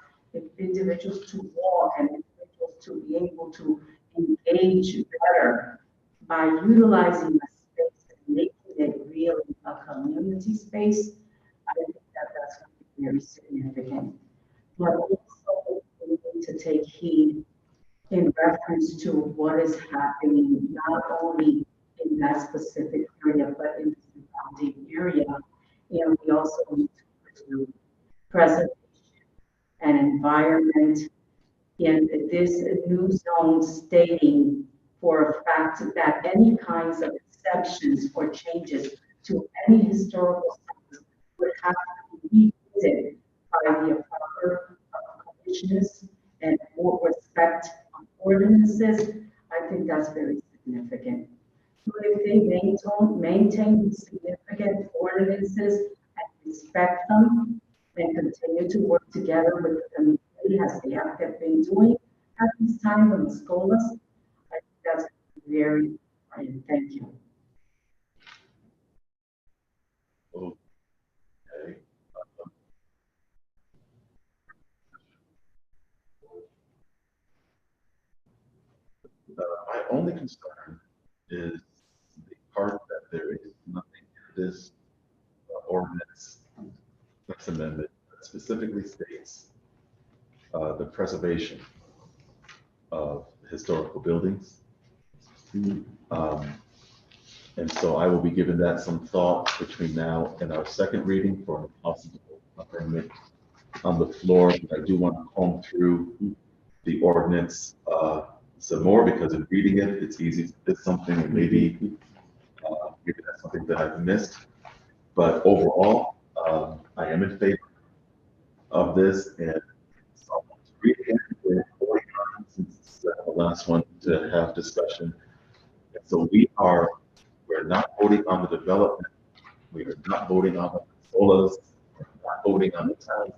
S11: individuals to walk and individuals to be able to engage better by utilizing the space and making it really a community space. I think that that's going to be very significant. But also we need to take heed in reference to what is happening not only in that specific area, but in the surrounding area. And we also need to pursue preservation and environment in this new zone, stating for a fact that any kinds of exceptions or changes to any historical sites would have to be revisited by the proper commissioners and more respect on ordinances. I think that's very significant. So if they maintain these significant ordinances and respect them and continue to work together with the community as they have been doing at this time when the scholars, I think that's very important. Thank you.
S12: Okay. My only concern is the part that there is nothing in this ordinance, text amendment, that specifically states the preservation of historical buildings. And so I will be giving that some thought between now and our second reading for a possible amendment on the floor. I do want to comb through the ordinance some more, because in reading it, it's easy to miss something, and maybe that's something that I've missed. But overall, I am in favor of this, and so I want to read it again, since it's the last one to have discussion. And so we're not voting on the development. We are not voting on the solas. We're not voting on the towns.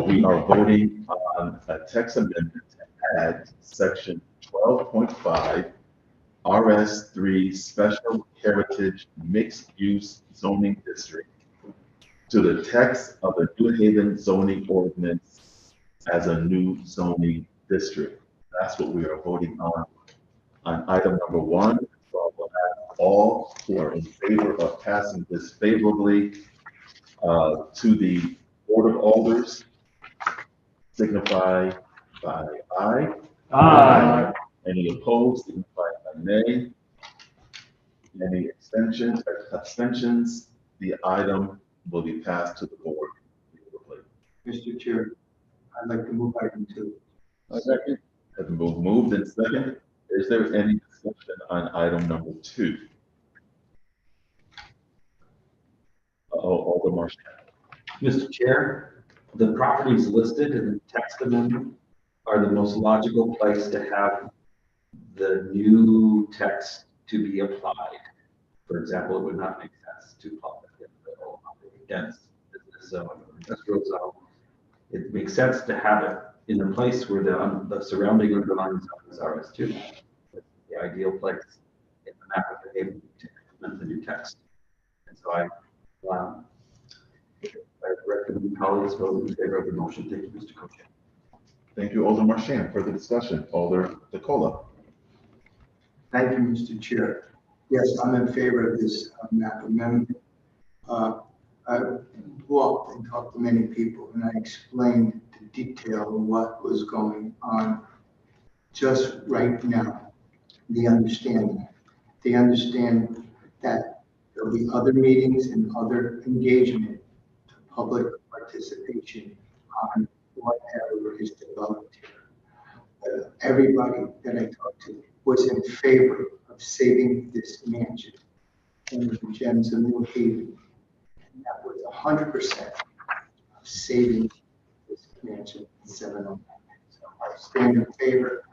S12: We are voting on a text amendment to add section 12.5 RS3 Special Heritage Mixed Use Zoning District to the text of the New Haven zoning ordinance as a new zoning district. That's what we are voting on item number 1. So we'll have all who are in favor of passing this favorably to the Board of Alders signify by aye. Aye. Any opposed signify by nay. Any extensions or abstentions? The item will be passed to the board.
S3: Mr. Chair, I'd like to move item 2.
S12: Second. Has been moved and second. Is there any discussion on item number 2? Alderman Marshall.
S7: Mr. Chair, the properties listed in the text amendment are the most logical place to have the new text to be applied. For example, it would not make sense to public dense business zone or industrial zone. It makes sense to have it in the place where the surrounding underlying zones are as too. The ideal place in the map of the neighborhood to implement the new text. And so I recommend colleagues vote in favor of the motion. Thank you, Mr. Co-Chair.
S12: Thank you, Alderman Marchand. Further discussion, Alder DeCola.
S3: Thank you, Mr. Chair. Yes, I'm in favor of this map amendment. I walked and talked to many people, and I explained the detail of what was going on just right now. They understand that there'll be other meetings and other engagement, public participation on whatever is developed here. Everybody that I talked to was in favor of saving this mansion in the gems of New Haven. And that was 100% of saving this mansion in 709. So I stand in favor,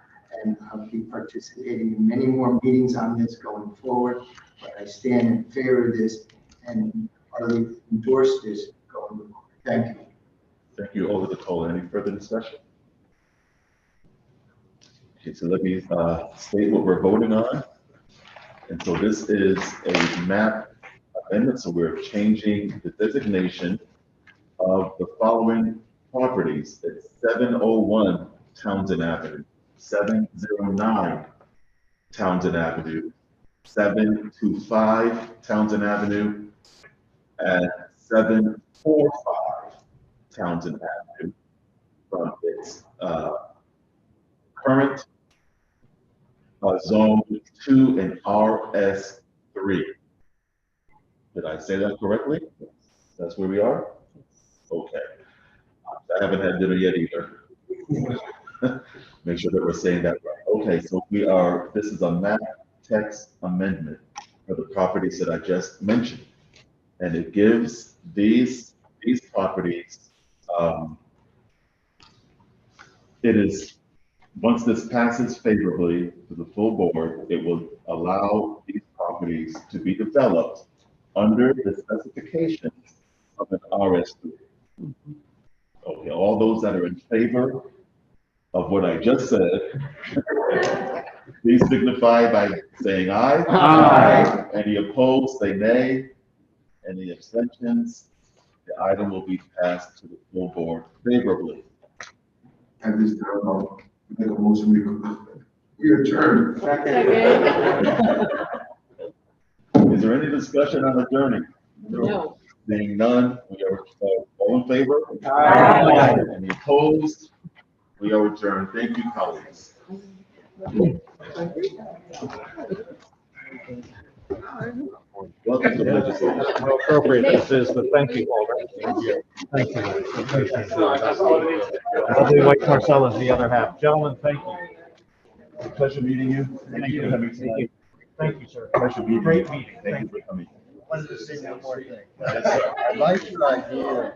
S3: and I'll be participating in many more meetings on this going forward. But I stand in favor of this and heartily endorse this going forward. Thank you.
S12: Thank you, Alder DeCola. Any further discussion? Okay, so let me state what we're voting on. And so this is a map amendment, so we're changing the designation of the following properties. It's 701 Townsend Avenue, 709 Townsend Avenue, 725 Townsend Avenue, and 745 Townsend Avenue from its current zone 2 and RS3. Did I say that correctly? That's where we are? Okay. I haven't had dinner yet either. Make sure that we're saying that right. Okay, so this is a map text amendment for the properties that I just mentioned. And it gives these properties, once this passes favorably to the full board, it will allow these properties to be developed under the specifications of an RS3. Okay, all those that are in favor of what I just said, please signify by saying aye.
S13: Aye.
S12: Any opposed, say nay. Any abstentions? The item will be passed to the full board favorably.
S5: At this time, I'll make a motion, we adjourn.
S12: Is there any discussion on adjourning?
S21: No.
S12: Being none, we are all in favor?
S21: Aye.
S12: Any opposed? We are adjourned. Thank you, colleagues. Welcome to the legislature.
S13: How appropriate this is, but thank you, Alder. Thank you. Lovely white Marcel is the other half. Gentlemen, thank you.
S12: Pleasure meeting you.
S13: Thank you. Thank you, sir.
S12: Pleasure meeting you.
S13: Great meeting.
S12: Thank you for coming.
S3: Wanted to say one more thing.
S12: Yes, sir.
S3: I like your idea.